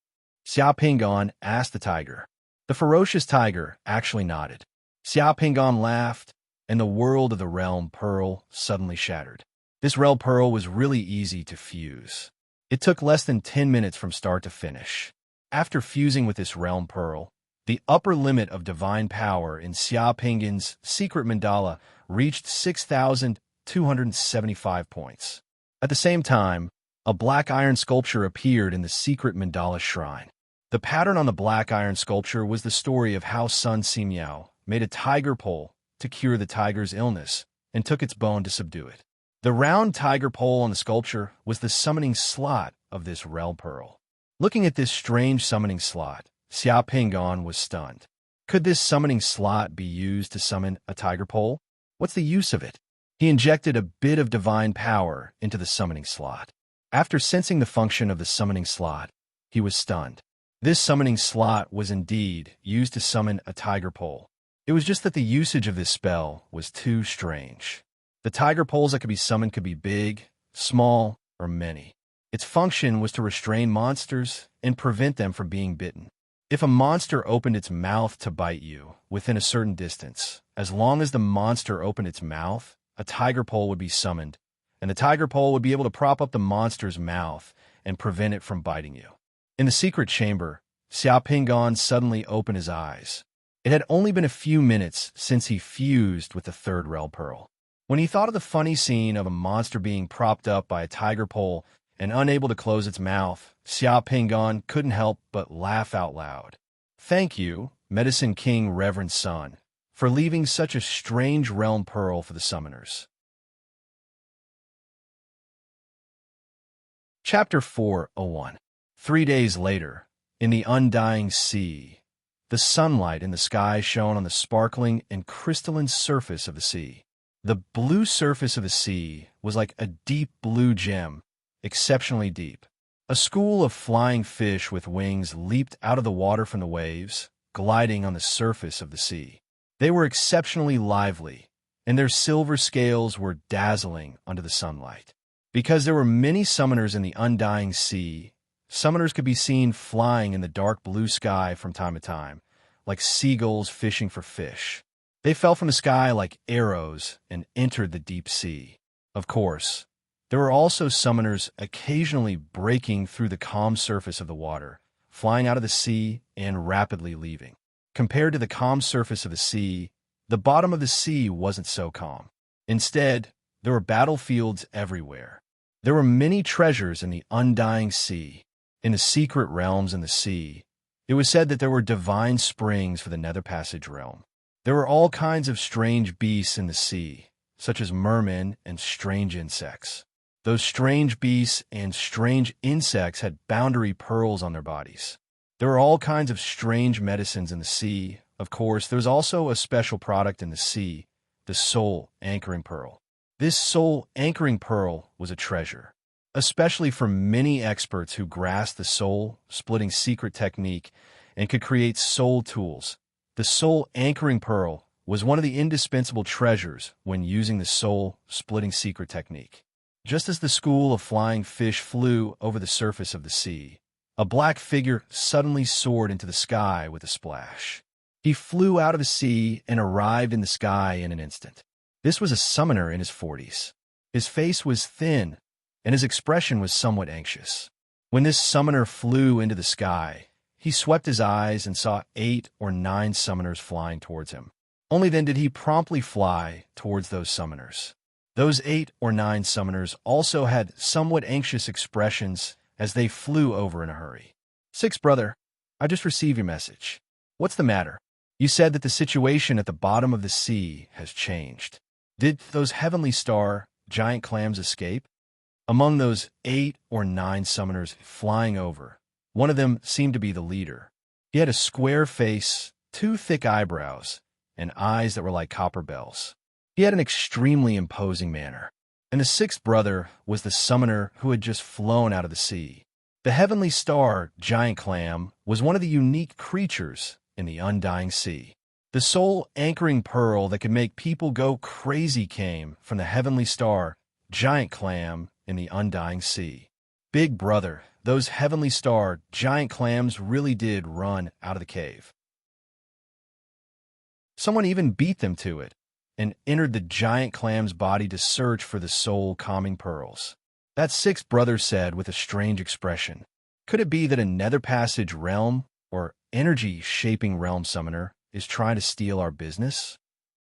Xia Pingon asked the tiger. The ferocious tiger actually nodded. Xia Pingon laughed, and the world of the realm pearl suddenly shattered. This realm pearl was really easy to fuse. It took less than 10 minutes from start to finish. After fusing with this realm pearl, the upper limit of divine power in Xia Pingon's secret mandala reached 6,275 points. At the same time, a black iron sculpture appeared in the secret mandala shrine. The pattern on the black iron sculpture was the story of how Sun Simiao made a tiger pole to cure the tiger's illness and took its bone to subdue it. The round tiger pole on the sculpture was the summoning slot of this realm pearl. Looking at this strange summoning slot, Xia Pingon was stunned. Could this summoning slot be used to summon a tiger pole? What's the use of it? He injected a bit of divine power into the summoning slot. After sensing the function of the summoning slot, he was stunned. This summoning slot was indeed used to summon a tiger pole. It was just that the usage of this spell was too strange. The tiger poles that could be summoned could be big, small, or many. Its function was to restrain monsters and prevent them from being bitten. If a monster opened its mouth to bite you within a certain distance, as long as the monster opened its mouth, a tiger pole would be summoned, and the tiger pole would be able to prop up the monster's mouth and prevent it from biting you. In the secret chamber, Xia Pingon suddenly opened his eyes. It had only been a few minutes since he fused with the third realm pearl. When he thought of the funny scene of a monster being propped up by a tiger pole and unable to close its mouth, Xia Pingon couldn't help but laugh out loud. "Thank you, Medicine King Reverend Sun, for leaving such a strange realm pearl for the summoners." Chapter 401. 3 days later, in the undying sea, the sunlight in the sky shone on the sparkling and crystalline surface of the sea. The blue surface of the sea was like a deep blue gem, exceptionally deep. A school of flying fish with wings leaped out of the water from the waves, gliding on the surface of the sea. They were exceptionally lively, and their silver scales were dazzling under the sunlight. Because there were many summoners in the undying sea, summoners could be seen flying in the dark blue sky from time to time, like seagulls fishing for fish. They fell from the sky like arrows and entered the deep sea. Of course, there were also summoners occasionally breaking through the calm surface of the water, flying out of the sea and rapidly leaving. Compared to the calm surface of the sea, the bottom of the sea wasn't so calm. Instead, there were battlefields everywhere. There were many treasures in the undying sea. In the secret realms in the sea, it was said that there were divine springs for the Nether Passage realm. There were all kinds of strange beasts in the sea, such as mermen and strange insects. Those strange beasts and strange insects had boundary pearls on their bodies. There were all kinds of strange medicines in the sea. Of course, there was also a special product in the sea, the soul anchoring pearl. This soul anchoring pearl was a treasure, especially for many experts who grasped the soul-splitting secret technique and could create soul tools. The soul anchoring pearl was one of the indispensable treasures when using the soul-splitting secret technique. Just as the school of flying fish flew over the surface of the sea, a black figure suddenly soared into the sky with a splash. He flew out of the sea and arrived in the sky in an instant. This was a summoner in his 40s. His face was thin, and his expression was somewhat anxious. When this summoner flew into the sky, he swept his eyes and saw 8 or 9 summoners flying towards him. Only then did he promptly fly towards those summoners. Those 8 or 9 summoners also had somewhat anxious expressions as they flew over in a hurry. "Six, brother, I just received your message. What's the matter? You said that the situation at the bottom of the sea has changed. Did those heavenly star giant clams escape?" Among those 8 or 9 summoners flying over, one of them seemed to be the leader. He had a square face, 2 thick eyebrows, and eyes that were like copper bells. He had an extremely imposing manner. And the 6th brother was the summoner who had just flown out of the sea. The heavenly star, giant clam, was one of the unique creatures in the undying sea. The sole anchoring pearl that could make people go crazy came from the heavenly star, giant clam, in the undying sea. Big brother, those heavenly star, giant clams really did run out of the cave. Someone even beat them to it and entered the giant clam's body to search for the soul-calming pearls. That 6th brother said with a strange expression, "Could it be that a nether passage realm or energy-shaping realm summoner is trying to steal our business?"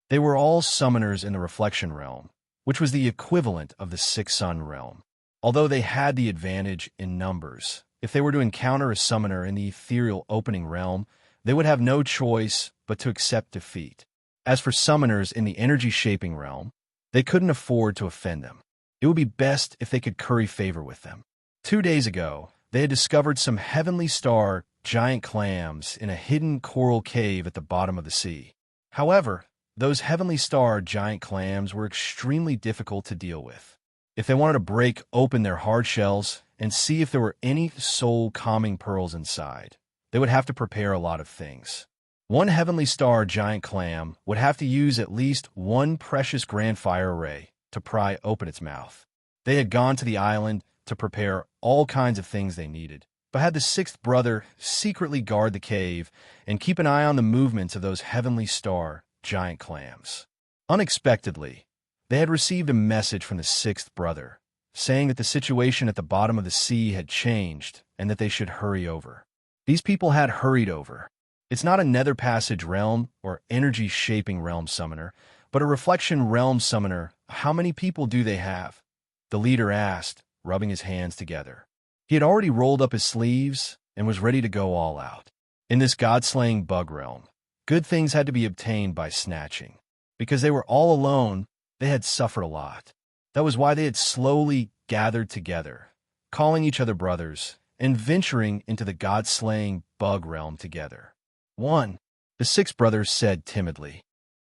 They were all summoners in the reflection realm, which was the equivalent of the 6th sun realm. Although they had the advantage in numbers, if they were to encounter a summoner in the ethereal opening realm, they would have no choice but to accept defeat. As for summoners in the energy-shaping realm, they couldn't afford to offend them. It would be best if they could curry favor with them. 2 days ago, they had discovered some heavenly star giant clams in a hidden coral cave at the bottom of the sea. However, those heavenly star giant clams were extremely difficult to deal with. If they wanted to break open their hard shells and see if there were any soul-calming pearls inside, they would have to prepare a lot of things. One heavenly star giant clam would have to use at least one precious grand fire ray to pry open its mouth. They had gone to the island to prepare all kinds of things they needed, but had the 6th brother secretly guard the cave and keep an eye on the movements of those heavenly star giant clams. Unexpectedly, they had received a message from the 6th brother, saying that the situation at the bottom of the sea had changed and that they should hurry over. These people had hurried over. It's not a nether passage realm or energy-shaping realm summoner, but a reflection realm summoner. How many people do they have? The leader asked, rubbing his hands together. He had already rolled up his sleeves and was ready to go all out. In this god-slaying bug realm, good things had to be obtained by snatching. Because they were all alone, they had suffered a lot. That was why they had slowly gathered together, calling each other brothers, and venturing into the god-slaying bug realm together. "One," the 6th brother said timidly.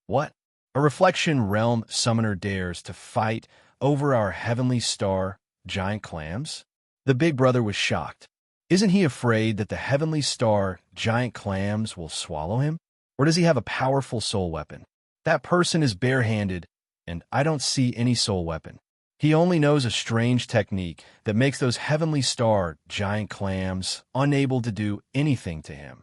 "What? A reflection realm summoner dares to fight over our heavenly star giant clams?" The big brother was shocked. Isn't he afraid that the heavenly star giant clams will swallow him? Or does he have a powerful soul weapon? That person is barehanded, and I don't see any soul weapon. He only knows a strange technique that makes those heavenly star giant clams unable to do anything to him,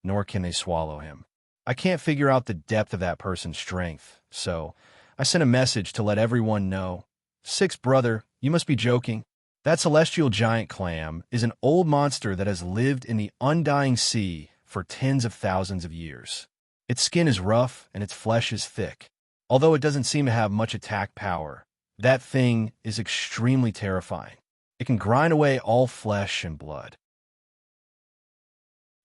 nor can they swallow him. I can't figure out the depth of that person's strength, so I sent a message to let everyone know. 6th brother, you must be joking. That celestial giant clam is an old monster that has lived in the undying sea for tens of thousands of years. Its skin is rough and its flesh is thick. Although it doesn't seem to have much attack power, that thing is extremely terrifying. It can grind away all flesh and blood.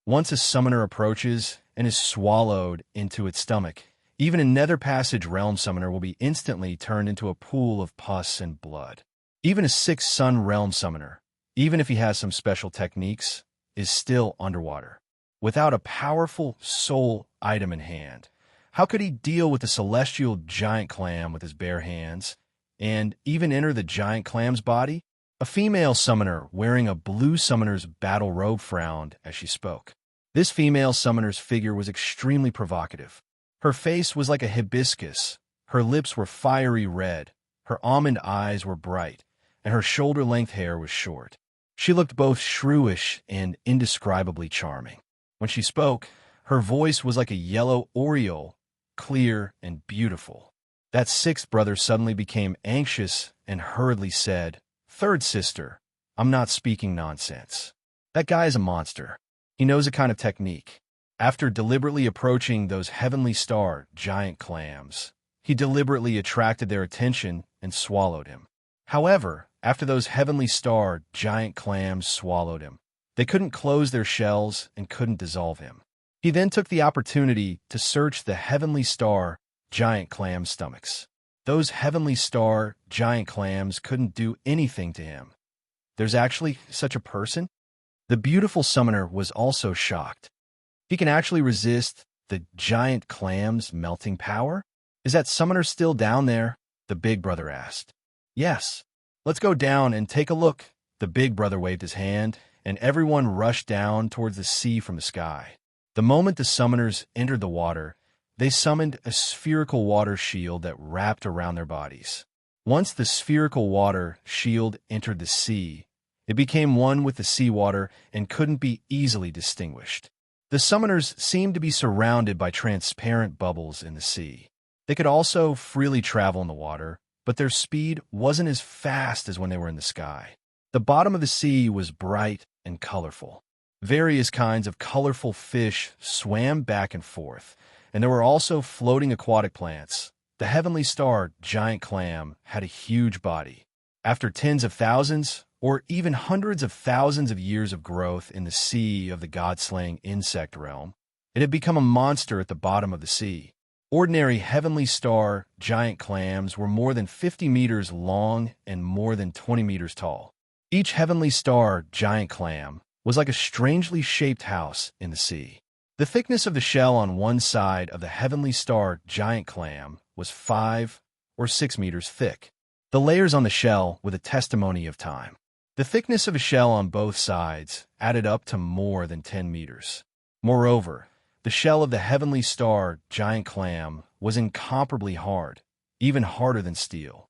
Once a summoner approaches and is swallowed into its stomach, even a nether passage realm summoner will be instantly turned into a pool of pus and blood. Even a 6th sun realm summoner, even if he has some special techniques, is still underwater. Without a powerful soul item in hand, how could he deal with the celestial giant clam with his bare hands, and even enter the giant clam's body? A female summoner wearing a blue summoner's battle robe frowned as she spoke. This female summoner's figure was extremely provocative. Her face was like a hibiscus, her lips were fiery red, her almond eyes were bright, and her shoulder-length hair was short. She looked both shrewish and indescribably charming. When she spoke, her voice was like a yellow oriole, clear and beautiful. That 6th brother suddenly became anxious and hurriedly said, "Third sister, I'm not speaking nonsense. That guy is a monster. He knows a kind of technique." After deliberately approaching those heavenly star giant clams, he deliberately attracted their attention and swallowed him. However, after those heavenly star giant clams swallowed him, they couldn't close their shells and couldn't dissolve him. He then took the opportunity to search the heavenly star giant clam stomachs. those heavenly star giant clams couldn't do anything to him. There's actually such a person? The beautiful summoner was also shocked. He can actually resist the giant clam's melting power? Is that summoner still down there? The big brother asked. Yes. Let's go down and take a look. The big brother waved his hand, and everyone rushed down towards the sea from the sky. The moment the summoners entered the water, they summoned a spherical water shield that wrapped around their bodies. Once the spherical water shield entered the sea, it became one with the seawater and couldn't be easily distinguished. The summoners seemed to be surrounded by transparent bubbles in the sea. They could also freely travel in the water, but their speed wasn't as fast as when they were in the sky. The bottom of the sea was bright and colorful. Various kinds of colorful fish swam back and forth, and there were also floating aquatic plants. The heavenly star giant clam had a huge body. After tens of thousands, or even hundreds of thousands of years of growth in the sea of the god-slaying insect realm, it had become a monster at the bottom of the sea. Ordinary heavenly star giant clams were more than 50 meters long and more than 20 meters tall. Each heavenly star giant clam was like a strangely shaped house in the sea. The thickness of the shell on one side of the heavenly star giant clam was 5 or 6 meters thick. The layers on the shell were the testimony of time. The thickness of a shell on both sides added up to more than 10 meters. Moreover, the shell of the heavenly star giant clam was incomparably hard, even harder than steel.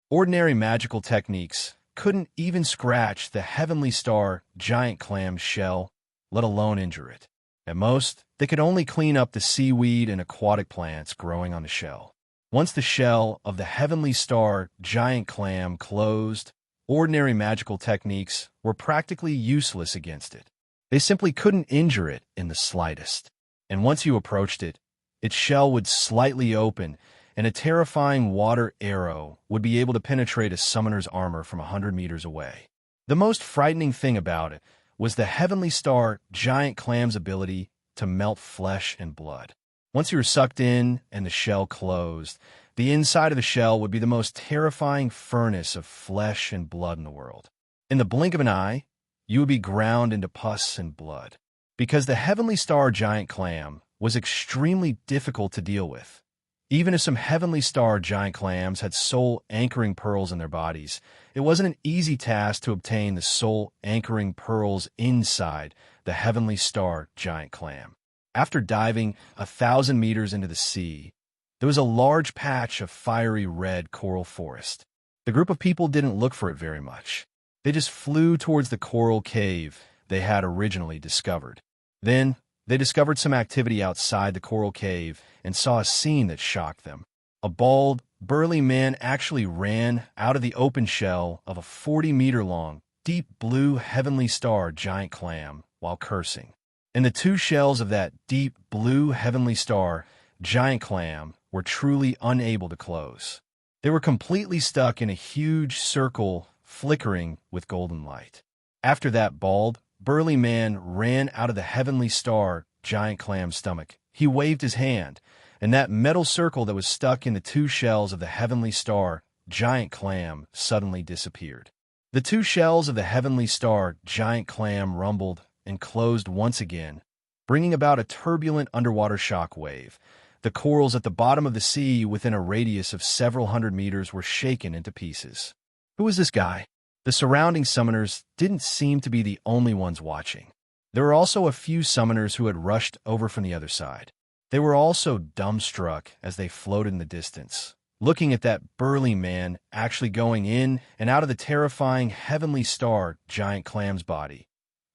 Ordinary magical techniques couldn't even scratch the heavenly star giant clam's shell, let alone injure it. At most, they could only clean up the seaweed and aquatic plants growing on the shell. Once the shell of the heavenly star giant clam closed, ordinary magical techniques were practically useless against it. They simply couldn't injure it in the slightest. And once you approached it, its shell would slightly open, and a terrifying water arrow would be able to penetrate a summoner's armor from 100 meters away. The most frightening thing about it was the heavenly star giant clam's ability to melt flesh and blood. Once you were sucked in and the shell closed, the inside of the shell would be the most terrifying furnace of flesh and blood in the world. In the blink of an eye, you would be ground into pus and blood. Because the heavenly star giant clam was extremely difficult to deal with. Even if some heavenly star giant clams had soul anchoring pearls in their bodies, it wasn't an easy task to obtain the soul anchoring pearls inside the heavenly star giant clam. After diving 1,000 meters into the sea, there was a large patch of fiery red coral forest. The group of people didn't look for it very much. They just flew towards the coral cave they had originally discovered. Then, they discovered some activity outside the coral cave and saw a scene that shocked them. A bald, burly man actually ran out of the open shell of a 40-meter-long, deep blue heavenly star giant clam while cursing. And the two shells of that deep blue heavenly star giant clam were truly unable to close. They were completely stuck in a huge circle flickering with golden light. After that bald, burly man ran out of the heavenly star giant clam's stomach, he waved his hand, and that metal circle that was stuck in the two shells of the heavenly star giant clam suddenly disappeared. The two shells of the heavenly star giant clam rumbled and closed once again, bringing about a turbulent underwater shock wave. The corals at the bottom of the sea within a radius of several hundred meters were shaken into pieces. Who was this guy? The surrounding summoners didn't seem to be the only ones watching. There were also a few summoners who had rushed over from the other side. They were also dumbstruck as they floated in the distance, looking at that burly man actually going in and out of the terrifying heavenly star giant clam's body.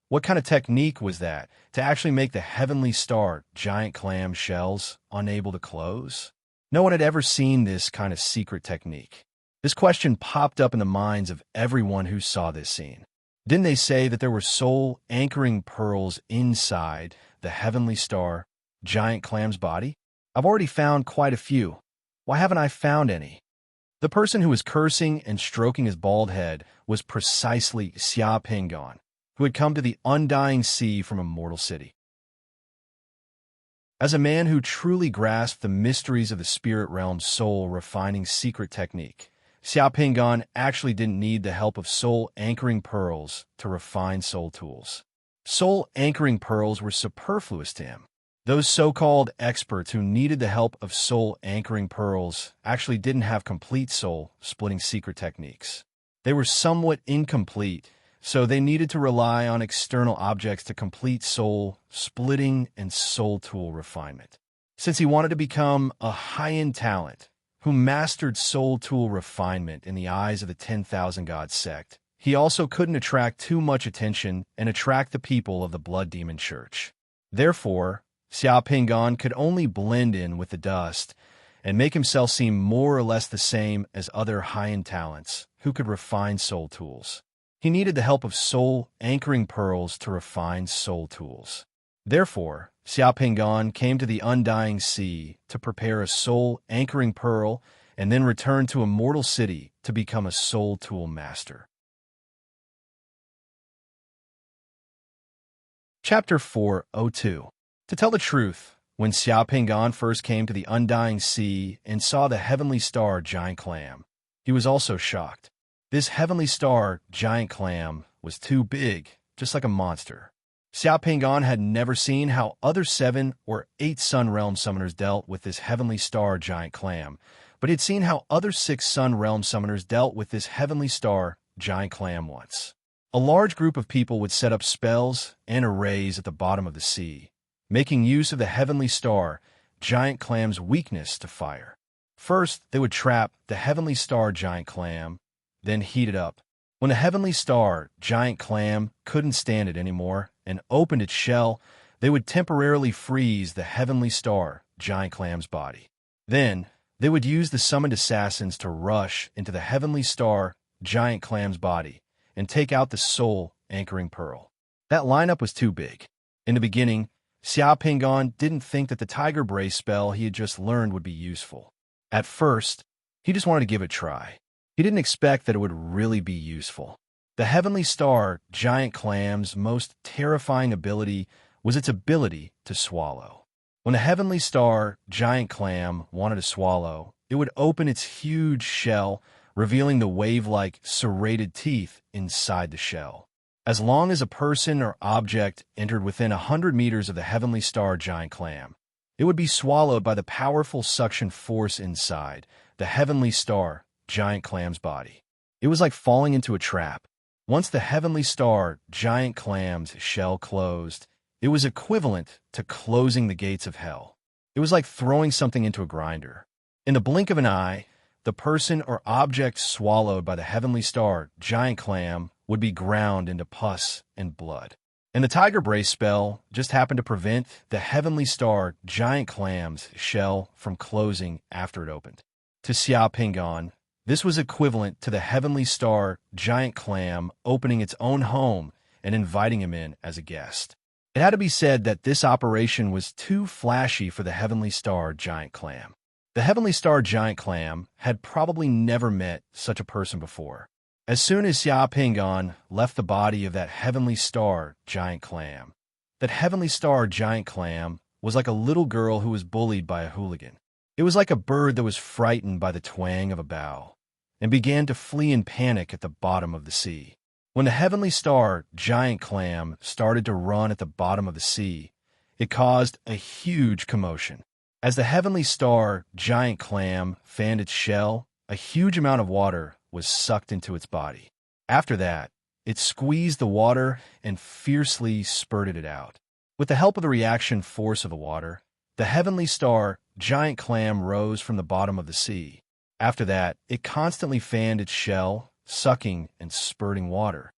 What kind of technique was that to actually make the heavenly star giant clam shells unable to close? No one had ever seen this kind of secret technique. This question popped up in the minds of everyone who saw this scene. Didn't they say that there were soul anchoring pearls inside the heavenly star giant clam's body? I've already found quite a few. Why haven't I found any? The person who was cursing and stroking his bald head was precisely Xia Pingon, who had come to the undying sea from a mortal city. As a man who truly grasped the mysteries of the spirit realm's soul-refining secret technique, Xiao Pingan actually didn't need the help of soul-anchoring pearls to refine soul tools. Soul-anchoring pearls were superfluous to him. Those so-called experts who needed the help of soul-anchoring pearls actually didn't have complete soul-splitting secret techniques. They were somewhat incomplete, so they needed to rely on external objects to complete soul-splitting and soul tool refinement. Since he wanted to become a high-end talent who mastered soul tool refinement in the eyes of the 10,000 God sect, he also couldn't attract too much attention and attract the people of the Blood Demon Church. Therefore, Xiao Pingan could only blend in with the dust and make himself seem more or less the same as other high-end talents who could refine soul tools. He needed the help of soul-anchoring pearls to refine soul tools. Therefore, Xiao Pingan came to the Undying Sea to prepare a soul-anchoring pearl and then return to Immortal City to become a soul tool master. Chapter 402. To tell the truth, when Xiao Pingan first came to the Undying Sea and saw the heavenly star giant clam, he was also shocked. This heavenly star giant clam was too big, just like a monster. Xiao Pingan had never seen how other 7 or 8 Sun Realm summoners dealt with this heavenly star giant clam, but he had seen how other 6 Sun Realm summoners dealt with this heavenly star giant clam once. A large group of people would set up spells and arrays at the bottom of the sea, making use of the heavenly star giant clam's weakness to fire. First, they would trap the heavenly star giant clam, then heat it up. When the heavenly star giant clam couldn't stand it anymore and opened its shell, they would temporarily freeze the heavenly star giant clam's body. Then, they would use the summoned assassins to rush into the heavenly star giant clam's body and take out the soul-anchoring pearl. That lineup was too big. In the beginning, Xiao Pingan didn't think that the Tiger Brace spell he had just learned would be useful. At first, he just wanted to give it a try. He didn't expect that it would really be useful. The heavenly star giant clam's most terrifying ability was its ability to swallow. When the heavenly star giant clam wanted to swallow, it would open its huge shell, revealing the wave-like serrated teeth inside the shell. As long as a person or object entered within 100 meters of the heavenly star giant clam, it would be swallowed by the powerful suction force inside the heavenly star giant clam's body. It was like falling into a trap. Once the heavenly star giant clam's shell closed, it was equivalent to closing the gates of hell. It was like throwing something into a grinder. In the blink of an eye, the person or object swallowed by the heavenly star giant clam would be ground into pus and blood. And the Tiger Brace spell just happened to prevent the heavenly star giant clam's shell from closing after it opened. To Xiao Pingan, this was equivalent to the heavenly star giant clam opening its own home and inviting him in as a guest. It had to be said that this operation was too flashy for the heavenly star giant clam. The heavenly star giant clam had probably never met such a person before. As soon as Xiao Pingan left the body of that heavenly star giant clam, that heavenly star giant clam was like a little girl who was bullied by a hooligan. It was like a bird that was frightened by the twang of a bow and began to flee in panic at the bottom of the sea. When the heavenly star giant clam started to run at the bottom of the sea, it caused a huge commotion. As the heavenly star giant clam fanned its shell, a huge amount of water was sucked into its body. After that, it squeezed the water and fiercely spurted it out. With the help of the reaction force of the water, the heavenly star giant clam rose from the bottom of the sea. After that, it constantly fanned its shell, sucking and spurting water.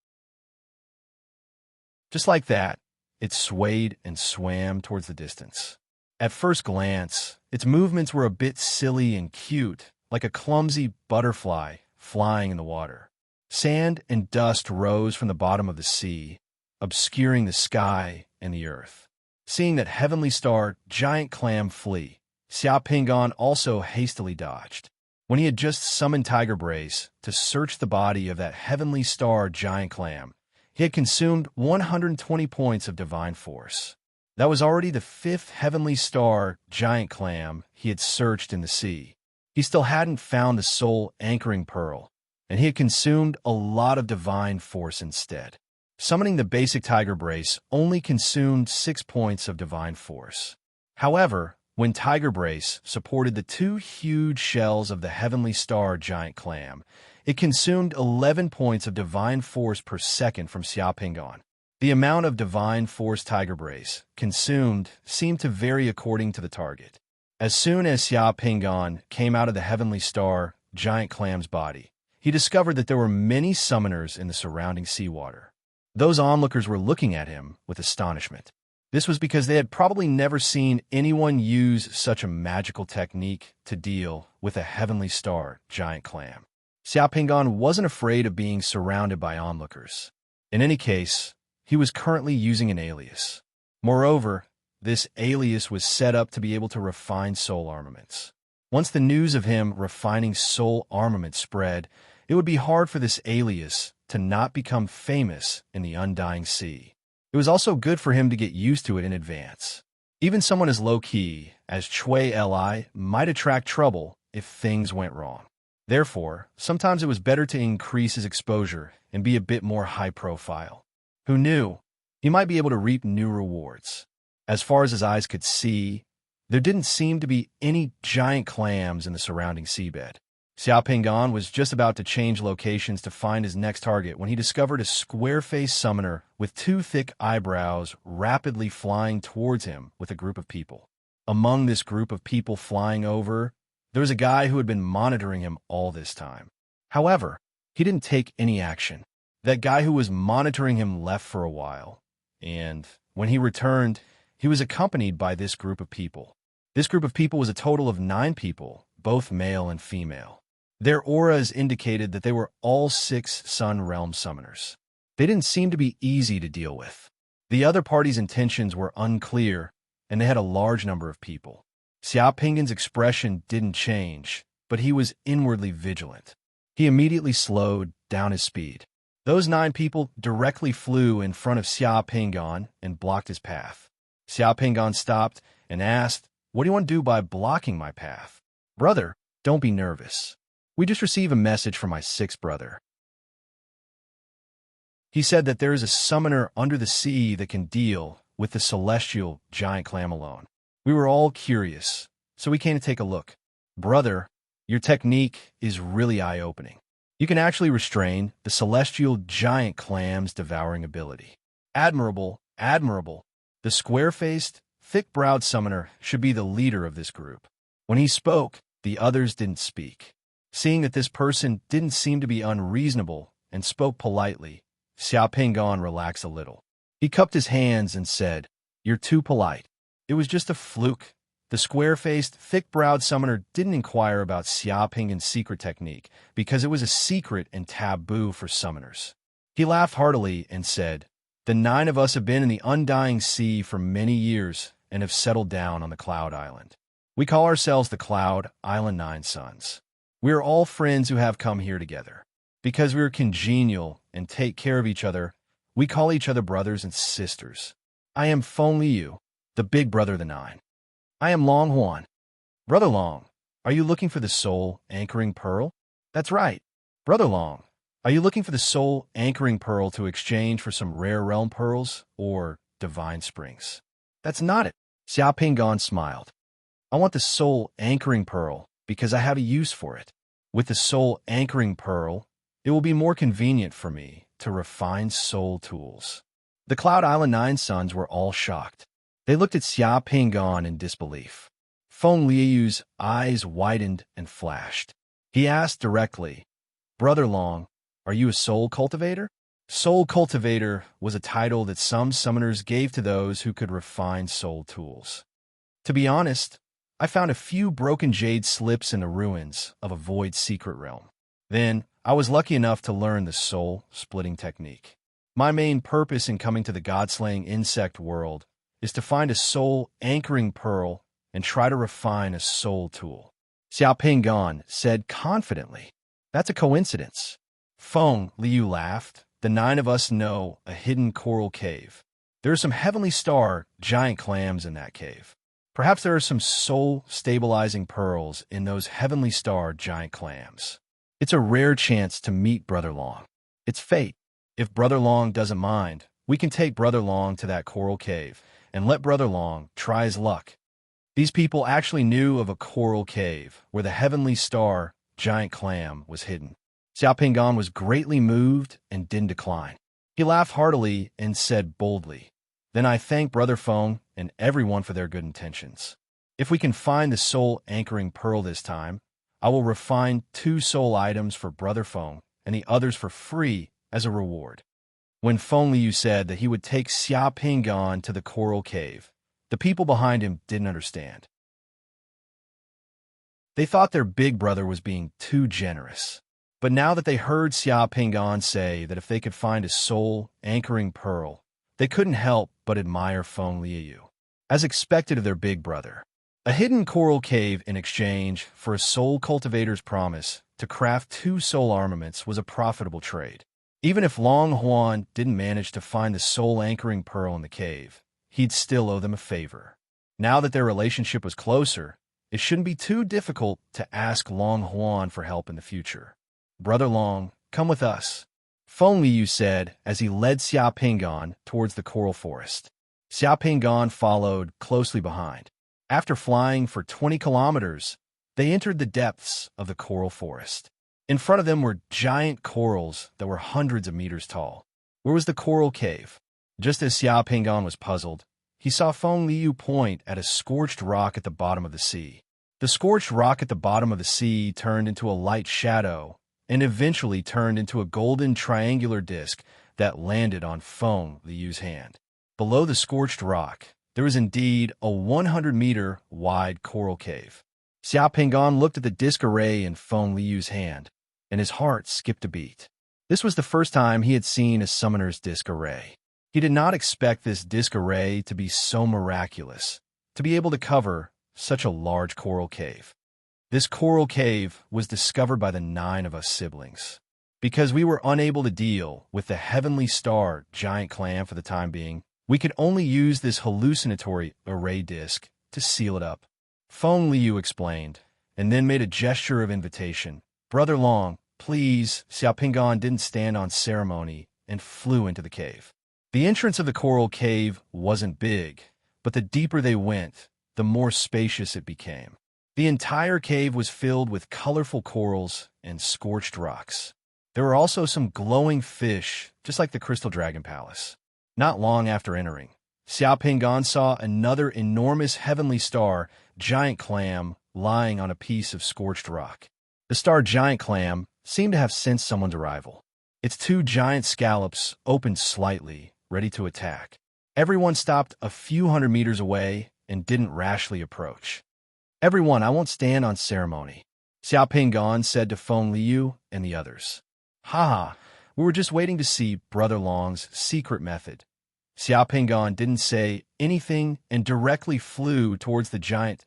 Just like that, it swayed and swam towards the distance. At first glance, its movements were a bit silly and cute, like a clumsy butterfly flying in the water. Sand and dust rose from the bottom of the sea, obscuring the sky and the earth. Seeing that heavenly star giant clam flee, Xiao Pingan also hastily dodged. When he had just summoned Tiger Brace to search the body of that heavenly star giant clam, he had consumed 120 points of divine force. That was already the fifth heavenly star giant clam he had searched in the sea. He still hadn't found the soul anchoring pearl, and he had consumed a lot of divine force instead. Summoning the basic tiger brace only consumed 6 points of divine force. However, when Tiger Brace supported the 2 huge shells of the heavenly star giant clam, it consumed 11 points of divine force per second from Xiaopingan. The amount of divine force Tiger Brace consumed seemed to vary according to the target. As soon as Xiaopingan came out of the heavenly star giant clam's body, he discovered that there were many summoners in the surrounding seawater. Those onlookers were looking at him with astonishment. This was because they had probably never seen anyone use such a magical technique to deal with a heavenly star giant clam. Xiaopingan wasn't afraid of being surrounded by onlookers. In any case, he was currently using an alias. Moreover, this alias was set up to be able to refine soul armaments. Once the news of him refining soul armaments spread, it would be hard for this alias to not become famous in the Undying Sea. It was also good for him to get used to it in advance. Even someone as low-key as Chui Li might attract trouble if things went wrong. Therefore, sometimes it was better to increase his exposure and be a bit more high-profile. Who knew? He might be able to reap new rewards. As far as his eyes could see, there didn't seem to be any giant clams in the surrounding seabed. Xiaopingan was just about to change locations to find his next target when he discovered a square-faced summoner with 2 thick eyebrows rapidly flying towards him with a group of people. Among this group of people flying over, there was a guy who had been monitoring him all this time. However, he didn't take any action. That guy who was monitoring him left for a while, and when he returned, he was accompanied by this group of people. This group of people was a total of 9 people, both male and female. Their auras indicated that they were all 6 Sun Realm summoners. They didn't seem to be easy to deal with. The other party's intentions were unclear, and they had a large number of people. Xiaopingan's expression didn't change, but he was inwardly vigilant. He immediately slowed down his speed. Those 9 people directly flew in front of Xiaopingan and blocked his path. Xiaopingan stopped and asked, "What do you want to do by blocking my path?" "Brother, don't be nervous. We just received a message from my 6th brother. He said that there is a summoner under the sea that can deal with the celestial giant clam alone. We were all curious, so we came to take a look. Brother, your technique is really eye-opening. You can actually restrain the celestial giant clam's devouring ability. Admirable, admirable. The square-faced, thick-browed summoner should be the leader of this group." When he spoke, the others didn't speak. Seeing that this person didn't seem to be unreasonable and spoke politely, Xiaopingan relaxed a little. He cupped his hands and said, "You're too polite. It was just a fluke." The square-faced, thick-browed summoner didn't inquire about Xiaopingan's secret technique because it was a secret and taboo for summoners. He laughed heartily and said, "The 9 of us have been in the Undying Sea for many years and have settled down on the Cloud Island. We call ourselves the Cloud Island 9 Sons. We are all friends who have come here together. Because we are congenial and take care of each other, we call each other brothers and sisters. I am Feng Liu, the big brother of the 9. I am Long Huan. Brother Long, are you looking for the soul anchoring pearl?" "That's right. Brother Long, are you looking for the soul anchoring pearl to exchange for some rare realm pearls or divine springs?" "That's not it." Xiaopingan smiled. "I want the soul anchoring pearl because I have a use for it. With the soul anchoring pearl, it will be more convenient for me to refine soul tools." The Cloud Island 9 Sons were all shocked. They looked at Xiaopingan in disbelief. Feng Liu's eyes widened and flashed. He asked directly, "Brother Long, are you a soul cultivator?" Soul cultivator was a title that some summoners gave to those who could refine soul tools. To be honest, I found a few broken jade slips in the ruins of a void secret realm. Then, I was lucky enough to learn the soul-splitting technique. My main purpose in coming to the god-slaying insect world is to find a soul-anchoring pearl and try to refine a soul tool. Xiaopingan said confidently, "That's a coincidence." Feng Liu laughed. "The 9 of us know a hidden coral cave. There are some heavenly star giant clams in that cave. Perhaps there are some soul-stabilizing pearls in those heavenly star giant clams. It's a rare chance to meet Brother Long. It's fate. If Brother Long doesn't mind, we can take Brother Long to that coral cave and let Brother Long try his luck. These people actually knew of a coral cave where the heavenly star giant clam was hidden. Xiao Pingan was greatly moved and didn't decline. He laughed heartily and said boldly, "Then I thank Brother Feng and everyone for their good intentions. If we can find the soul-anchoring pearl this time, I will refine 2 soul items for Brother Feng and the others for free as a reward." When Feng Liu said that he would take Xia Pingan to the coral cave, the people behind him didn't understand. They thought their big brother was being too generous. But now that they heard Xia Pingan say that if they could find a soul-anchoring pearl, they couldn't help but admire Feng Liu. As expected of their big brother, a hidden coral cave in exchange for a soul cultivator's promise to craft 2 soul armaments was a profitable trade. Even if Long Huan didn't manage to find the soul-anchoring pearl in the cave, he'd still owe them a favor. Now that their relationship was closer, it shouldn't be too difficult to ask Long Huan for help in the future. "Brother Long, come with us," Feng Liu said as he led Xia Pingan towards the coral forest. Xia Pingan followed closely behind. After flying for 20 kilometers, they entered the depths of the coral forest. In front of them were giant corals that were hundreds of meters tall. Where was the coral cave? Just as Xia Pingan was puzzled, he saw Feng Liu point at a scorched rock at the bottom of the sea. The scorched rock at the bottom of the sea turned into a light shadow and eventually turned into a golden triangular disc that landed on Feng Liu's hand. Below the scorched rock, there was indeed a 100-meter wide coral cave. Xia Pingan looked at the disc array in Feng Liu's hand, and his heart skipped a beat. This was the first time he had seen a summoner's disc array. He did not expect this disc array to be so miraculous, to be able to cover such a large coral cave. This coral cave was discovered by the 9 of us siblings. Because we were unable to deal with the heavenly star giant clam for the time being, we could only use this hallucinatory array disc to seal it up. Feng Liu explained, and then made a gesture of invitation. "Brother Long, please." Xiao Pingan didn't stand on ceremony and flew into the cave. The entrance of the coral cave wasn't big, but the deeper they went, the more spacious it became. The entire cave was filled with colorful corals and scorched rocks. There were also some glowing fish, just like the Crystal Dragon Palace. Not long after entering, Xiao Pingan saw another enormous heavenly star giant clam lying on a piece of scorched rock. The star giant clam seemed to have sensed someone's arrival. Its 2 giant scallops opened slightly, ready to attack. Everyone stopped a few hundred meters away and didn't rashly approach. "Everyone, I won't stand on ceremony," Xiao Pingan said to Feng Liu and the others. "Haha, we were just waiting to see Brother Long's secret method." Xiao Pingan didn't say anything and directly flew towards the giant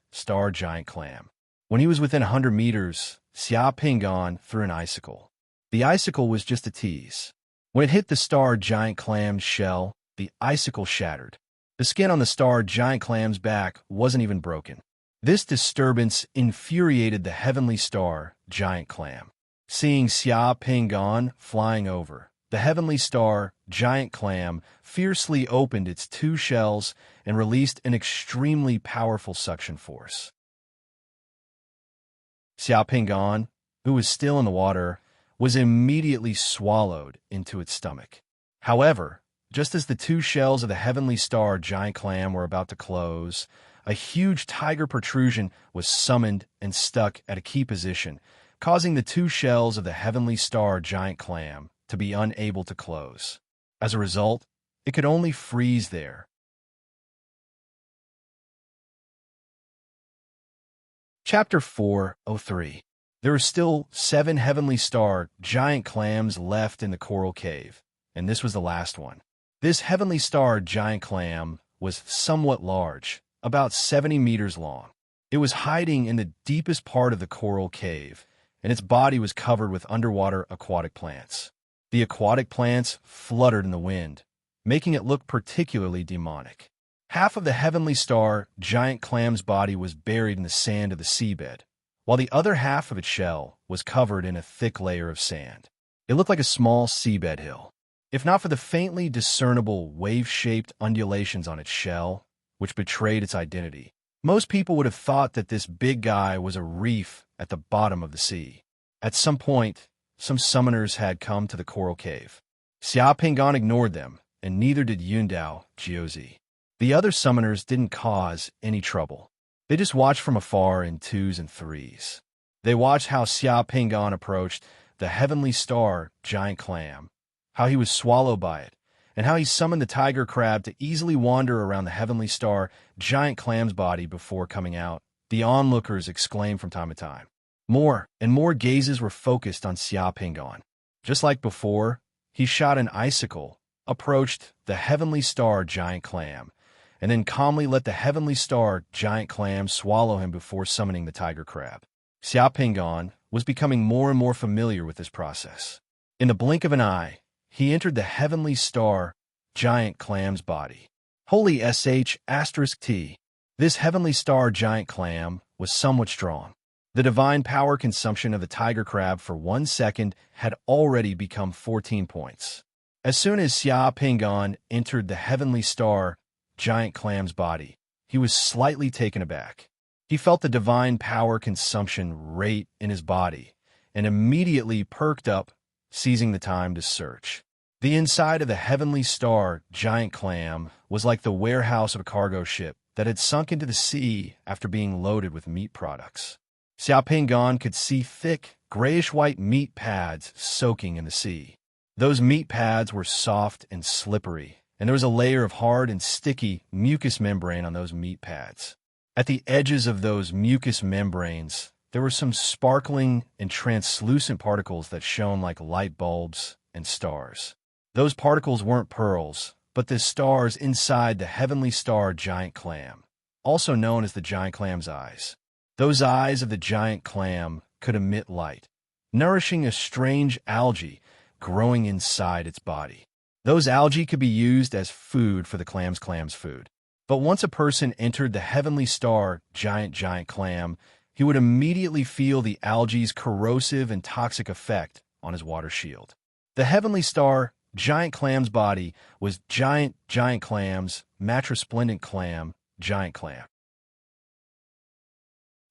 clam. When he was within 100 meters, Xiao Pingan threw an icicle. The icicle was just a tease. When it hit the star giant clam's shell, the icicle shattered. The skin on the star giant clam's back wasn't even broken. This disturbance infuriated the heavenly star giant clam. Seeing Xia Pingan flying over, the heavenly star giant clam fiercely opened its 2 shells and released an extremely powerful suction force. Xia Pingan, who was still in the water, was immediately swallowed into its stomach. However, just as the 2 shells of the heavenly star giant clam were about to close, a huge tiger protrusion was summoned and stuck at a key position, causing the 2 shells of the heavenly star giant clam to be unable to close. As a result, it could only freeze there. Chapter 403. There are still 7 heavenly star giant clams left in the coral cave, and this was the last one. This heavenly star giant clam was somewhat large, about 70 meters long. It was hiding in the deepest part of the coral cave, and its body was covered with underwater aquatic plants. The aquatic plants fluttered in the wind, making it look particularly demonic. Half of the heavenly star giant clam's body was buried in the sand of the seabed, while the other half of its shell was covered in a thick layer of sand. It looked like a small seabed hill. If not for the faintly discernible wave-shaped undulations on its shell, which betrayed its identity, most people would have thought that this big guy was a reef at the bottom of the sea. At some point, some summoners had come to the coral cave. Xia Pingan ignored them, and neither did Yundao Jiuzi. The other summoners didn't cause any trouble. They just watched from afar in twos and threes. They watched how Xia Pingan approached the heavenly star giant clam, how he was swallowed by it, and how he summoned the tiger crab to easily wander around the heavenly star giant clam's body before coming out. The onlookers exclaimed from time to time. More and more gazes were focused on Xia Pingan. Just like before, he shot an icicle, approached the heavenly star giant clam, and then calmly let the heavenly star giant clam swallow him before summoning the tiger crab. Xia Pingan was becoming more and more familiar with this process. In the blink of an eye, he entered the heavenly star giant clam's body. Holy **T. This heavenly star giant clam was somewhat strong. The divine power consumption of the tiger crab for 1 second had already become 14 points. As soon as Xia Pingan entered the heavenly star giant clam's body, he was slightly taken aback. He felt the divine power consumption rate in his body and immediately perked up, seizing the time to search. The inside of the heavenly star giant clam was like the warehouse of a cargo ship that had sunk into the sea after being loaded with meat products. Xia Pingan could see thick, grayish-white meat pads soaking in the sea. Those meat pads were soft and slippery, and there was a layer of hard and sticky mucous membrane on those meat pads. At the edges of those mucous membranes, there were some sparkling and translucent particles that shone like light bulbs and stars. Those particles weren't pearls, but the stars inside the heavenly star giant clam, also known as the giant clam's eyes. Those eyes of the giant clam could emit light, nourishing a strange algae growing inside its body. Those algae could be used as food for the clam's food. But once a person entered the heavenly star giant clam, he would immediately feel the algae's corrosive and toxic effect on his water shield. The heavenly star giant clam's body was giant clam's matresplendent clam, giant clam.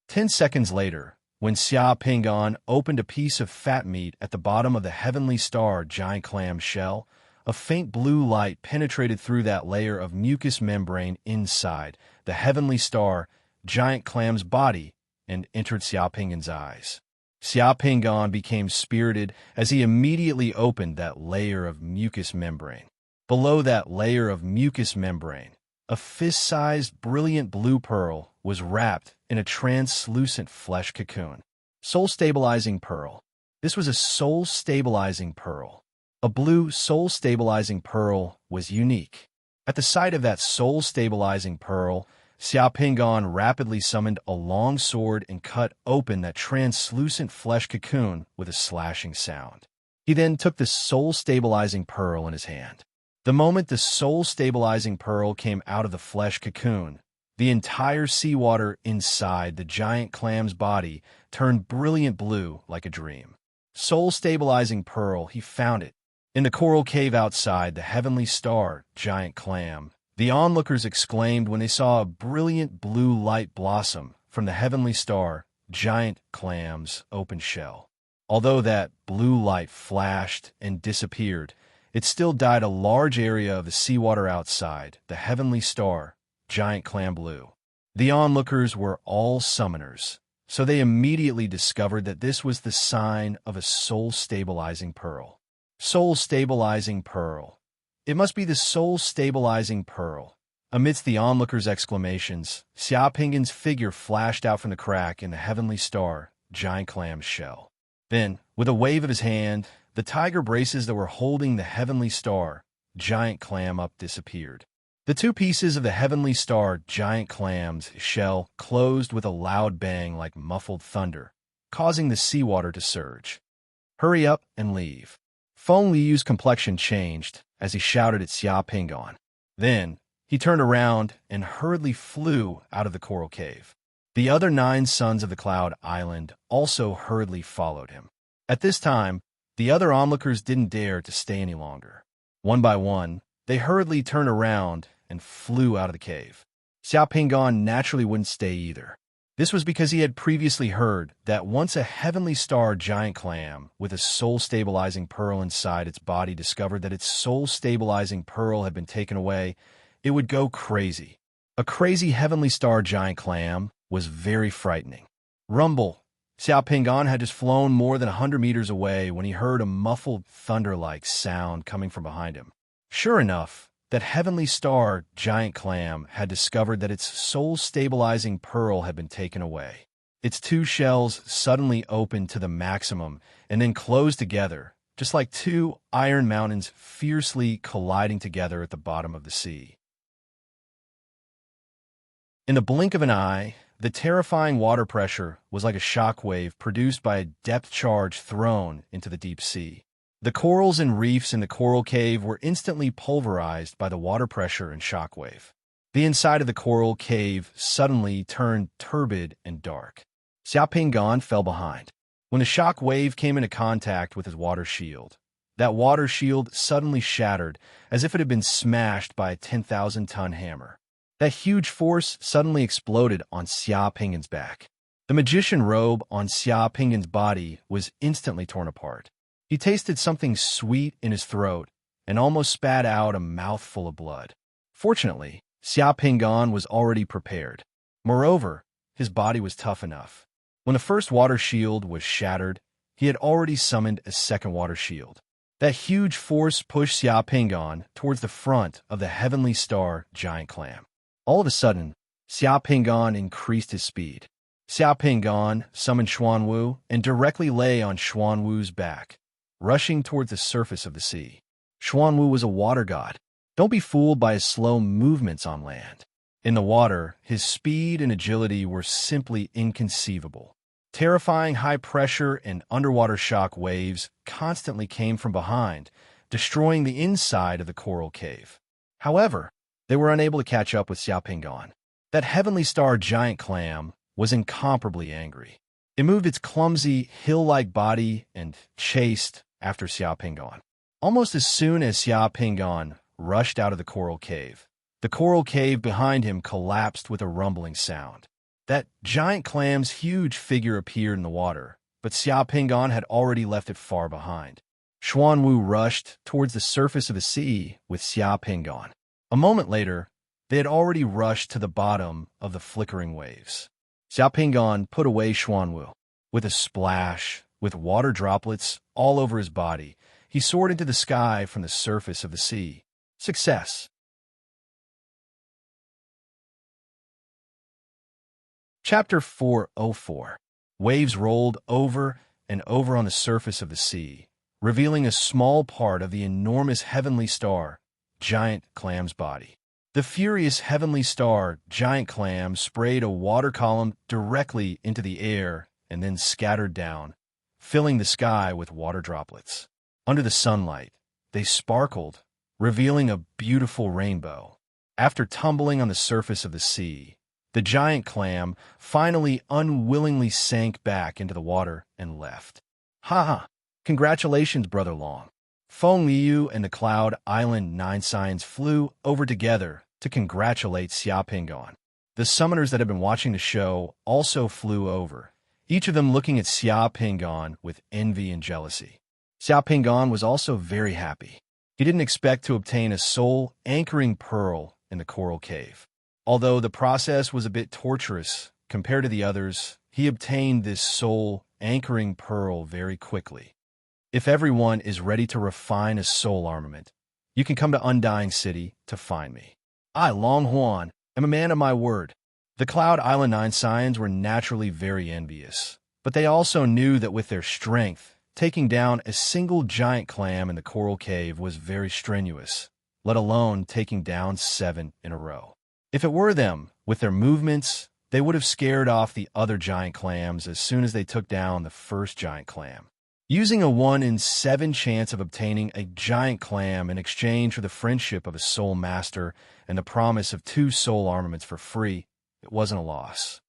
10 seconds later, when Xia Pingan opened a piece of fat meat at the bottom of the heavenly star giant clam's shell, a faint blue light penetrated through that layer of mucous membrane inside the heavenly star giant clam's body and entered Xia Pingan's eyes. Xia Pingan became spirited as he immediately opened that layer of mucous membrane. Below that layer of mucous membrane, a fist-sized brilliant blue pearl was wrapped in a translucent flesh cocoon. Soul-stabilizing pearl. This was a soul-stabilizing pearl. A blue soul-stabilizing pearl was unique. At the sight of that soul-stabilizing pearl, Xia Pingan rapidly summoned a long sword and cut open that translucent flesh cocoon with a slashing sound. He then took the soul-stabilizing pearl in his hand. The moment the soul-stabilizing pearl came out of the flesh cocoon, the entire seawater inside the giant clam's body turned brilliant blue like a dream. Soul-stabilizing pearl, he found it in the coral cave outside the heavenly star giant clam. The onlookers exclaimed when they saw a brilliant blue light blossom from the heavenly star giant clam's open shell. Although that blue light flashed and disappeared, it still dyed a large area of the seawater outside the heavenly star giant clam blue. The onlookers were all summoners, so they immediately discovered that this was the sign of a soul-stabilizing pearl. Soul-stabilizing pearl. It must be the soul-stabilizing pearl. Amidst the onlookers' exclamations, Xia Pingan's figure flashed out from the crack in the heavenly star giant clam's shell. Then, with a wave of his hand, the tiger braces that were holding the heavenly star giant clam up disappeared. The two pieces of the heavenly star giant clam's shell closed with a loud bang like muffled thunder, causing the seawater to surge. Hurry up and leave. Feng Liyu's complexion changed as he shouted at Xia Pingon. Then, he turned around and hurriedly flew out of the coral cave. The other 9 sons of the Cloud Island also hurriedly followed him. At this time, the other onlookers didn't dare to stay any longer. One by one, they hurriedly turned around and flew out of the cave. Xia Pingon naturally wouldn't stay either. This was because he had previously heard that once a heavenly star giant clam with a soul-stabilizing pearl inside its body discovered that its soul-stabilizing pearl had been taken away, it would go crazy. A crazy heavenly star giant clam was very frightening. Rumble! Xia Pingon had just flown more than 100 meters away when he heard a muffled thunder-like sound coming from behind him. Sure enough, that heavenly star giant clam had discovered that its soul-stabilizing pearl had been taken away. Its 2 shells suddenly opened to the maximum and then closed together, just like 2 iron mountains fiercely colliding together at the bottom of the sea. In the blink of an eye, the terrifying water pressure was like a shock wave produced by a depth charge thrown into the deep sea. The corals and reefs in the coral cave were instantly pulverized by the water pressure and shock wave. The inside of the coral cave suddenly turned turbid and dark. Xia Pingon fell behind. When the shock wave came into contact with his water shield, that water shield suddenly shattered as if it had been smashed by a 10,000-ton hammer. That huge force suddenly exploded on Xia Pingon's back. The magician robe on Xia Pingon's body was instantly torn apart. He tasted something sweet in his throat and almost spat out a mouthful of blood. Fortunately, Xia Pingon was already prepared. Moreover, his body was tough enough. When the first water shield was shattered, he had already summoned a second water shield. That huge force pushed Xia Pingon towards the front of the heavenly star giant clam. All of a sudden, Xia Pingon increased his speed. Xia Pingon summoned Xuanwu and directly lay on Xuanwu's back, rushing towards the surface of the sea. Xuanwu was a water god. Don't be fooled by his slow movements on land. In the water, his speed and agility were simply inconceivable. Terrifying high-pressure and underwater shock waves constantly came from behind, destroying the inside of the coral cave. However, they were unable to catch up with Xia Pingon. That heavenly star giant clam was incomparably angry. It moved its clumsy, hill-like body and chased after Xia Pingon. Almost as soon as Xia Pingon rushed out of the coral cave behind him collapsed with a rumbling sound. That giant clam's huge figure appeared in the water, but Xia Pingon had already left it far behind. Xuanwu rushed towards the surface of the sea with Xia Pingon. A moment later, they had already rushed to the bottom of the flickering waves. Xia Pingon put away Xuanwu. With a splash, with water droplets all over his body, he soared into the sky from the surface of the sea. Success! Chapter 404. Waves rolled over and over on the surface of the sea, revealing a small part of the enormous heavenly star, giant clam's body. The furious heavenly star, giant clam, sprayed a water column directly into the air and then scattered down, filling the sky with water droplets. Under the sunlight, they sparkled, revealing a beautiful rainbow. After tumbling on the surface of the sea, the giant clam finally unwillingly sank back into the water and left. Ha ha! Congratulations, Brother Long. Feng Liu and the Cloud Island 9 Scions flew over together to congratulate Xia Pingon. The summoners that had been watching the show also flew over, each of them looking at Xia Pingon with envy and jealousy. Xia Pingon was also very happy. He didn't expect to obtain a soul-anchoring pearl in the coral cave. Although the process was a bit torturous compared to the others, he obtained this soul-anchoring pearl very quickly. If everyone is ready to refine a soul armament, you can come to Undying City to find me. I, Long Huan, am a man of my word. The Cloud Island 9 Scions were naturally very envious, but they also knew that with their strength, taking down a single giant clam in the coral cave was very strenuous, let alone taking down 7 in a row. If it were them, with their movements, they would have scared off the other giant clams as soon as they took down the first giant clam. Using a 1 in 7 chance of obtaining a giant clam in exchange for the friendship of a soul master and the promise of 2 soul armaments for free, it wasn't a loss.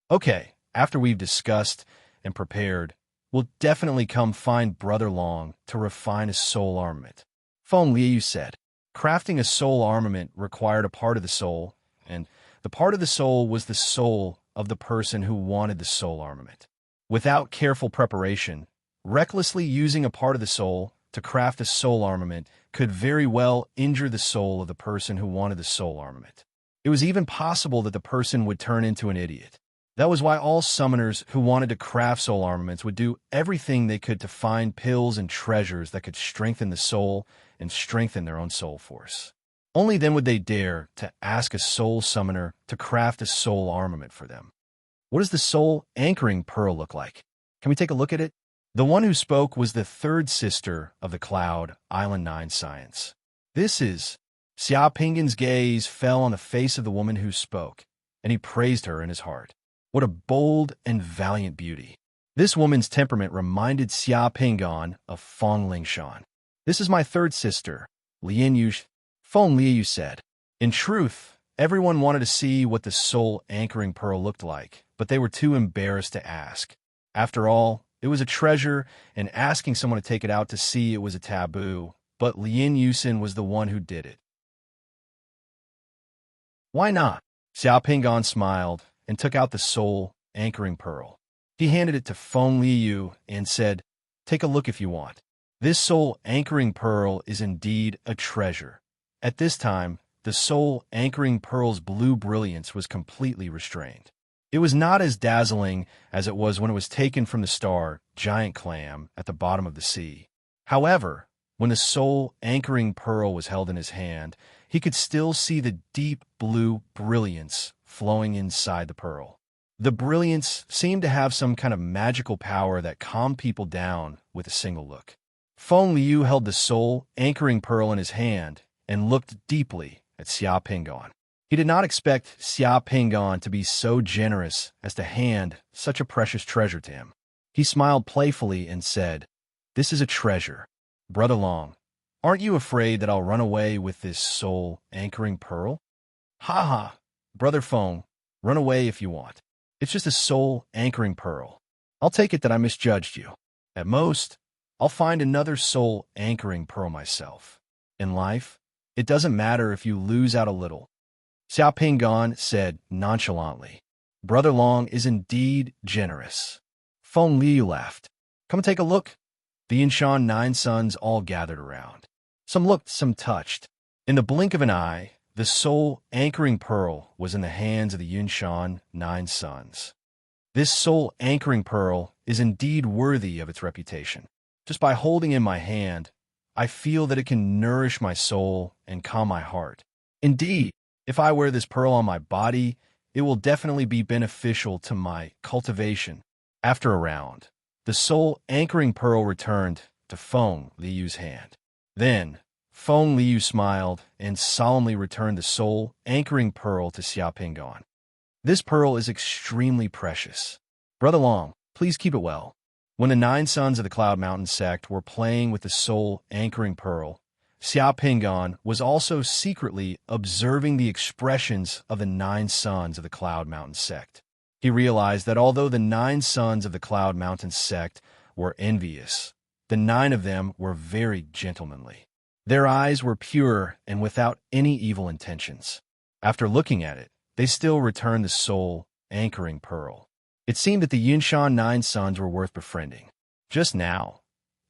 Okay, after we've discussed and prepared, we'll definitely come find Brother Long to refine a soul armament. Feng Liu said, crafting a soul armament required a part of the soul, and the part of the soul was the soul of the person who wanted the soul armament. Without careful preparation, recklessly using a part of the soul to craft a soul armament could very well injure the soul of the person who wanted the soul armament. It was even possible that the person would turn into an idiot. That was why all summoners who wanted to craft soul armaments would do everything they could to find pills and treasures that could strengthen the soul and strengthen their own soul force. Only then would they dare to ask a soul summoner to craft a soul armament for them. What does the soul anchoring pearl look like? Can we take a look at it? The one who spoke was the third sister of the Cloud, Island 9 Science. This is... Xia Pingan's gaze fell on the face of the woman who spoke, and he praised her in his heart. What a bold and valiant beauty. This woman's temperament reminded Xia Pingan of Feng Lingshan. This is my third sister, Lian Yu. Feng Liu said. In truth, everyone wanted to see what the soul anchoring pearl looked like, but they were too embarrassed to ask. After all, it was a treasure, and asking someone to take it out to see it was a taboo, but Lian Yusin was the one who did it. Why not? Xiao Pingan smiled and took out the soul anchoring pearl. He handed it to Feng Liu and said, take a look if you want. This soul anchoring pearl is indeed a treasure. At this time, the soul anchoring pearl's blue brilliance was completely restrained. It was not as dazzling as it was when it was taken from the star, giant clam, at the bottom of the sea. However, when the soul anchoring pearl was held in his hand, he could still see the deep blue brilliance flowing inside the pearl. The brilliance seemed to have some kind of magical power that calmed people down with a single look. Feng Liu held the soul anchoring pearl in his hand and looked deeply at Xia Pingan. He did not expect Xia Pingan to be so generous as to hand such a precious treasure to him. He smiled playfully and said, this is a treasure. Brother Long, aren't you afraid that I'll run away with this soul anchoring pearl? Ha ha, Brother Feng, run away if you want. It's just a soul anchoring pearl. I'll take it that I misjudged you. At most, I'll find another soul anchoring pearl myself. In life, it doesn't matter if you lose out a little. Xiao Pingan said nonchalantly. Brother Long is indeed generous. Feng Liu laughed. Come take a look. The Yinshan 9 sons all gathered around. Some looked, some touched. In the blink of an eye, the soul anchoring pearl was in the hands of the Yinshan 9 sons. This soul anchoring pearl is indeed worthy of its reputation. Just by holding in my hand, I feel that it can nourish my soul and calm my heart. Indeed, if I wear this pearl on my body, it will definitely be beneficial to my cultivation. After a round, the soul anchoring pearl returned to Feng Liu's hand. Then, Feng Liu smiled and solemnly returned the soul anchoring pearl to Xia Pingan. This pearl is extremely precious. Brother Long, please keep it well. When the 9 sons of the Cloud Mountain sect were playing with the soul anchoring pearl, Xia Pingan was also secretly observing the expressions of the 9 sons of the Cloud Mountain sect. He realized that although the 9 sons of the Cloud Mountain sect were envious, the 9 of them were very gentlemanly. Their eyes were pure and without any evil intentions. After looking at it, they still returned the soul anchoring pearl. It seemed that the Yinshan 9 sons were worth befriending. Just now,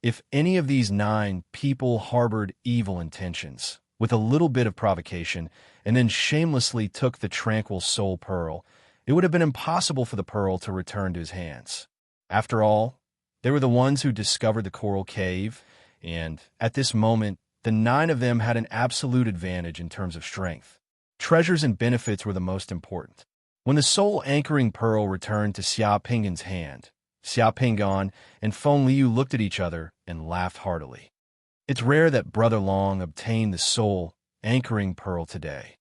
if any of these 9 people harbored evil intentions, with a little bit of provocation, and then shamelessly took the tranquil soul pearl, it would have been impossible for the pearl to return to his hands. After all, they were the ones who discovered the coral cave, and at this moment, the 9 of them had an absolute advantage in terms of strength. Treasures and benefits were the most important. When the soul anchoring pearl returned to Xia Pingan's hand, Xia Pingan and Feng Liu looked at each other and laughed heartily. It's rare that Brother Long obtained the soul anchoring pearl today.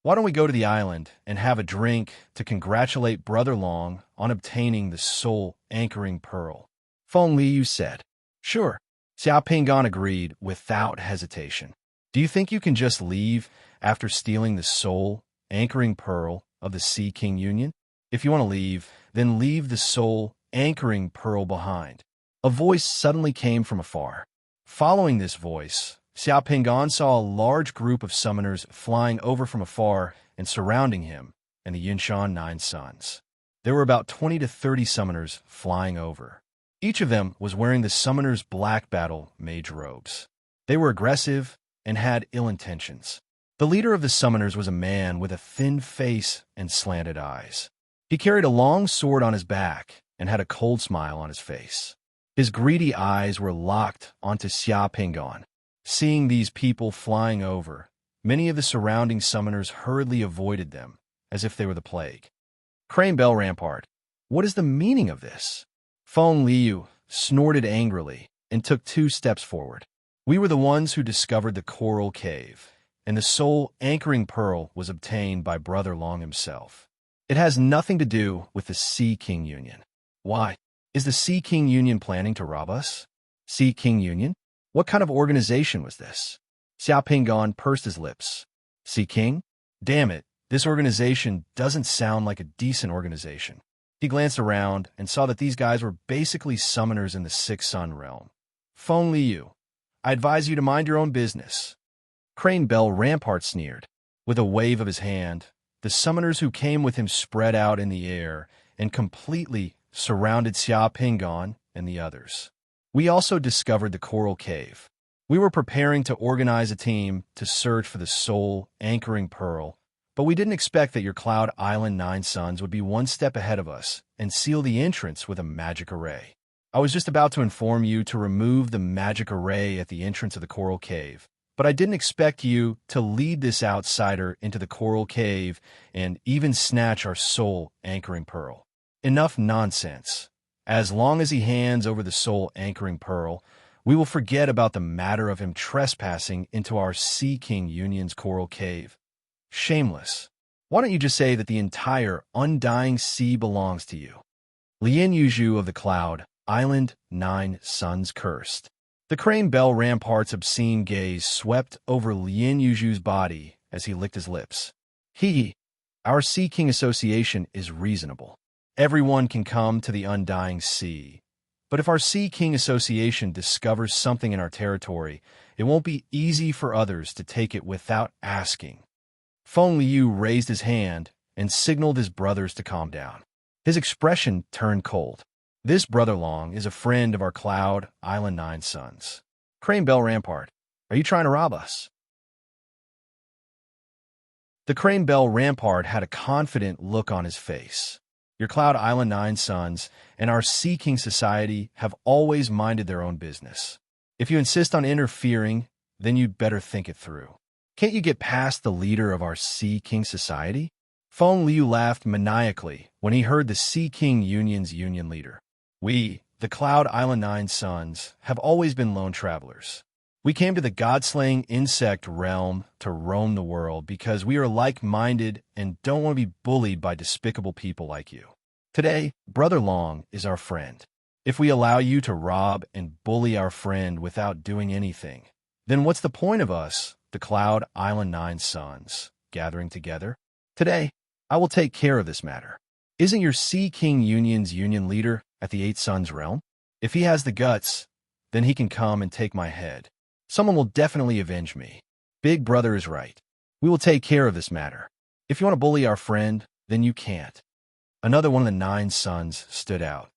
Why don't we go to the island and have a drink to congratulate Brother Long on obtaining the soul anchoring pearl? Feng Liu said. Sure. Xiao Pingan agreed without hesitation. Do you think you can just leave after stealing the soul anchoring pearl of the Sea King Union? If you want to leave, then leave the soul anchoring pearl behind. A voice suddenly came from afar. Following this voice, Xiao Pingan saw a large group of summoners flying over from afar and surrounding him and the Yinshan Nine Sons. There were about 20 to 30 summoners flying over. Each of them was wearing the summoner's black battle mage robes. They were aggressive and had ill intentions. The leader of the summoners was a man with a thin face and slanted eyes. He carried a long sword on his back and had a cold smile on his face. His greedy eyes were locked onto Xia Pingan. Seeing these people flying over, many of the surrounding summoners hurriedly avoided them, as if they were the plague. Crane Bell Rampart, what is the meaning of this? Feng Liu snorted angrily and took 2 steps forward. We were the ones who discovered the coral cave, and the soul anchoring pearl was obtained by Brother Long himself. It has nothing to do with the Sea King Union. Why? Is the Sea King Union planning to rob us? Sea King Union? What kind of organization was this? Xiao Pingan pursed his lips. Sea King? Damn it, this organization doesn't sound like a decent organization. He glanced around and saw that these guys were basically summoners in the Six Sun realm. Feng Liu, I advise you to mind your own business. Crane Bell Rampart sneered. With a wave of his hand, the summoners who came with him spread out in the air and completely surrounded Xia Pingan and the others. We also discovered the coral cave. We were preparing to organize a team to search for the soul anchoring pearl, but we didn't expect that your Cloud Island Nine Sons would be one step ahead of us and seal the entrance with a magic array. I was just about to inform you to remove the magic array at the entrance of the coral cave, but I didn't expect you to lead this outsider into the coral cave and even snatch our soul anchoring pearl. Enough nonsense. As long as he hands over the soul anchoring pearl, we will forget about the matter of him trespassing into our Sea King Union's coral cave. Shameless. Why don't you just say that the entire undying sea belongs to you? Lien Yuzhu of the Cloud Island Nine Sons cursed. The Crane Bell Rampart's obscene gaze swept over Lien Yuzhu's body as he licked his lips. Our Sea King Association is reasonable. Everyone can come to the undying sea. But if our Sea King Association discovers something in our territory, it won't be easy for others to take it without asking. Feng Liu raised his hand and signaled his brothers to calm down. His expression turned cold. This Brother Long is a friend of our Cloud Island Nine Sons. Crane Bell Rampart, are you trying to rob us? The Crane Bell Rampart had a confident look on his face. Your Cloud Island Nine Sons and our Sea King Society have always minded their own business. If you insist on interfering, then you'd better think it through. Can't you get past the leader of our Sea King Society? Feng Liu laughed maniacally when he heard the Sea King Union's union leader. We, the Cloud Island Nine Sons, have always been lone travelers. We came to the god-slaying insect realm to roam the world because we are like-minded and don't want to be bullied by despicable people like you. Today, Brother Long is our friend. If we allow you to rob and bully our friend without doing anything, then what's the point of us, the Cloud Island Nine Sons, gathering together? Today, I will take care of this matter. Isn't your Sea King Union's union leader at the Eight Suns realm? If he has the guts, then he can come and take my head. Someone will definitely avenge me. Big Brother is right. We will take care of this matter. If you want to bully our friend, then you can't. Another one of the Nine Sons stood out.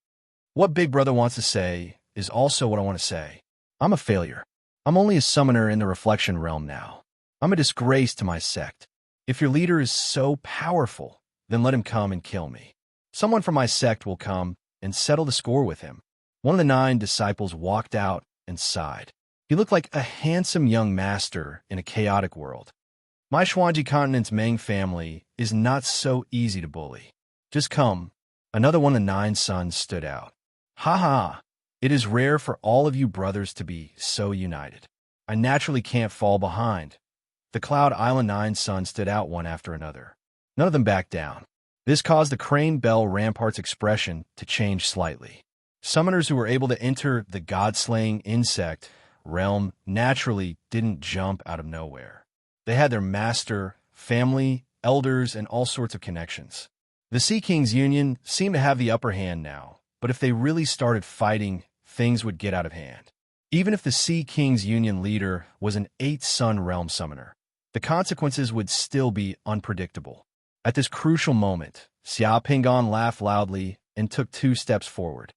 What Big Brother wants to say is also what I want to say. I'm a failure. I'm only a summoner in the Reflection Realm now. I'm a disgrace to my sect. If your leader is so powerful, then let him come and kill me. Someone from my sect will come and settle the score with him. One of the 9 disciples walked out and sighed. He looked like a handsome young master in a chaotic world. My Xuanji Continent's Meng family is not so easy to bully. Just come. Another one of the 9 Sons stood out. Ha ha! It is rare for all of you brothers to be so united. I naturally can't fall behind. The Cloud Island 9 sons stood out one after another. None of them backed down. This caused the Crane Bell Rampart's expression to change slightly. Summoners who were able to enter the god-slaying insect realm naturally didn't jump out of nowhere. They had their master, family, elders, and all sorts of connections. The Sea Kings Union seemed to have the upper hand now, but if they really started fighting, things would get out of hand. Even if the Sea Kings Union leader was an 8-son realm summoner, the consequences would still be unpredictable. At this crucial moment, Xia Pingon laughed loudly and took 2 steps forward.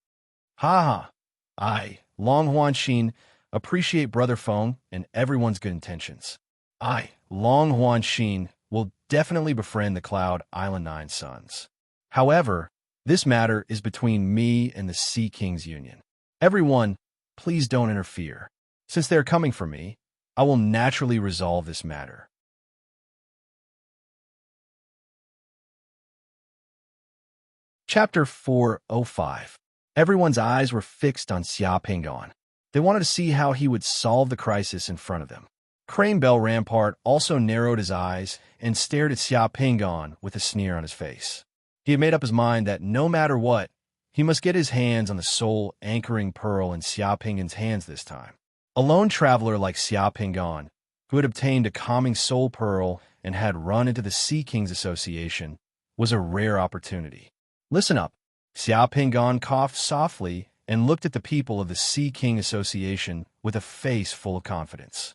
Ha ha! I, Long Huanxin, appreciate Brother Feng and everyone's good intentions. I, Long Huanxin, will definitely befriend the Cloud Island 9 sons. However, this matter is between me and the Sea Kings Union. Everyone, please don't interfere. Since they are coming for me, I will naturally resolve this matter. Chapter 405. Everyone's eyes were fixed on Xia Pingon. They wanted to see how he would solve the crisis in front of them. Crane Bell Rampart also narrowed his eyes and stared at Xia Pingon with a sneer on his face. He had made up his mind that no matter what, he must get his hands on the soul-anchoring pearl in Xia Pingon's hands this time. A lone traveler like Xia Pingon, who had obtained a calming soul pearl and had run into the Sea Kings Association, was a rare opportunity. Listen up. Xia Pingon coughed softly and looked at the people of the Sea King Association with a face full of confidence.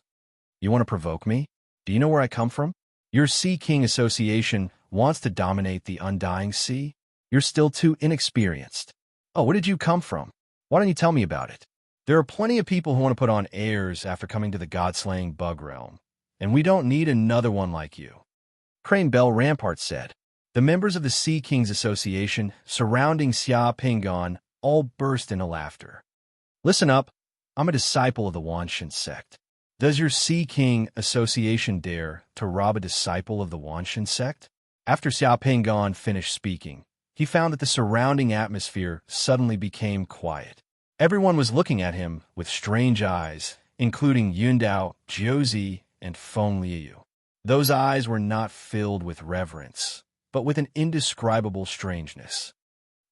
You want to provoke me? Do you know where I come from? Your Sea King Association wants to dominate the Undying Sea? You're still too inexperienced. Oh, where did you come from? Why don't you tell me about it? There are plenty of people who want to put on airs after coming to the god-slaying bug realm, and we don't need another one like you. Crane Bell Rampart said. The members of the Sea Kings Association surrounding Xia Pingon all burst into laughter. Listen up, I'm a disciple of the Wanshan sect. Does your Sea King Association dare to rob a disciple of the Wanshan sect? After Xia Pingon finished speaking, he found that the surrounding atmosphere suddenly became quiet. Everyone was looking at him with strange eyes, including Yundao, Jiuzi, and Feng Liu. Those eyes were not filled with reverence, but with an indescribable strangeness.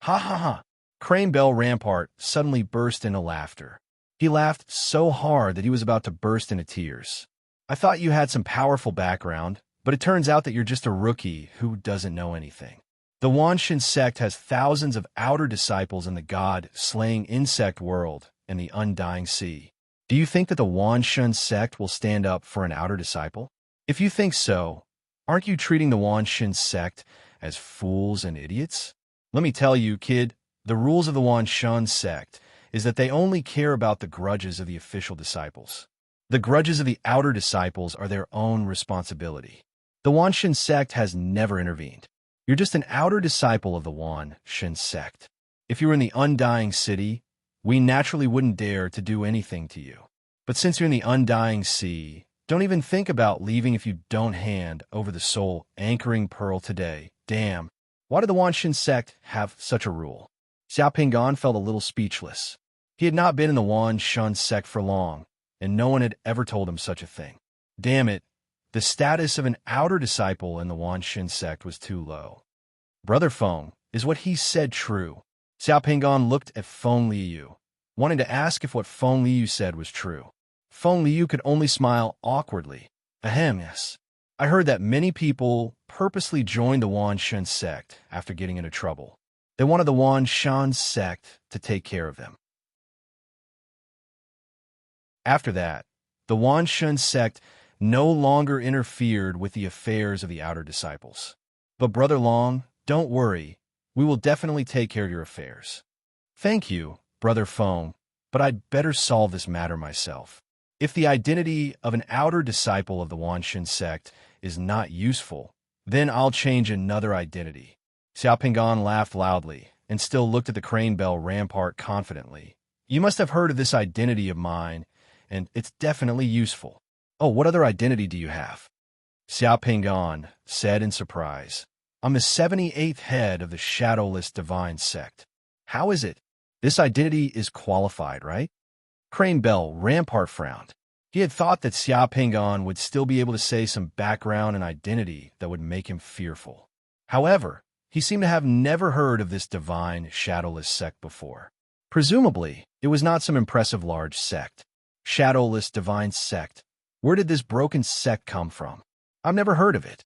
Ha ha ha! Crane Bell Rampart suddenly burst into laughter. He laughed so hard that he was about to burst into tears. I thought you had some powerful background, but it turns out that you're just a rookie who doesn't know anything. The Wanshan sect has thousands of outer disciples in the god-slaying insect world and the Undying Sea. Do you think that the Wanshan sect will stand up for an outer disciple? If you think so, aren't you treating the Wanshan sect as fools and idiots? Let me tell you, kid, the rules of the Wanshan sect is that they only care about the grudges of the official disciples. The grudges of the outer disciples are their own responsibility. The Wanshan sect has never intervened. You're just an outer disciple of the Wanshan sect. If you were in the Undying City, we naturally wouldn't dare to do anything to you. But since you're in the Undying Sea, don't even think about leaving if you don't hand over the soul-anchoring pearl today. Damn, why did the Wanshan sect have such a rule? Xia Pingon felt a little speechless. He had not been in the Wanshan sect for long, and no one had ever told him such a thing. Damn it, the status of an outer disciple in the Wanshan sect was too low. Brother Feng, is what he said true? Xia Pingon looked at Feng Liu, wanting to ask if what Feng Liu said was true. Feng Liu could only smile awkwardly. Ahem, yes. I heard that many people purposely joined the Wanshan sect after getting into trouble. They wanted the Wanshan sect to take care of them. After that, the Wanshan sect no longer interfered with the affairs of the outer disciples. But Brother Long, don't worry, we will definitely take care of your affairs. Thank you, Brother Feng, but I'd better solve this matter myself. If the identity of an outer disciple of the Wanshan sect is not useful, then I'll change another identity. Xia Pingon laughed loudly and still looked at the Crane Bell Rampart confidently. You must have heard of this identity of mine, and it's definitely useful. Oh, what other identity do you have? Xia Pingon said in surprise. I'm the 78th head of the Shadowless Divine Sect. How is it? This identity is qualified, right? Crane Bell Rampart frowned. He had thought that Xia Pingon would still be able to say some background and identity that would make him fearful. However, he seemed to have never heard of this divine, shadowless sect before. Presumably, it was not some impressive large sect. Shadowless divine sect. Where did this broken sect come from? I've never heard of it.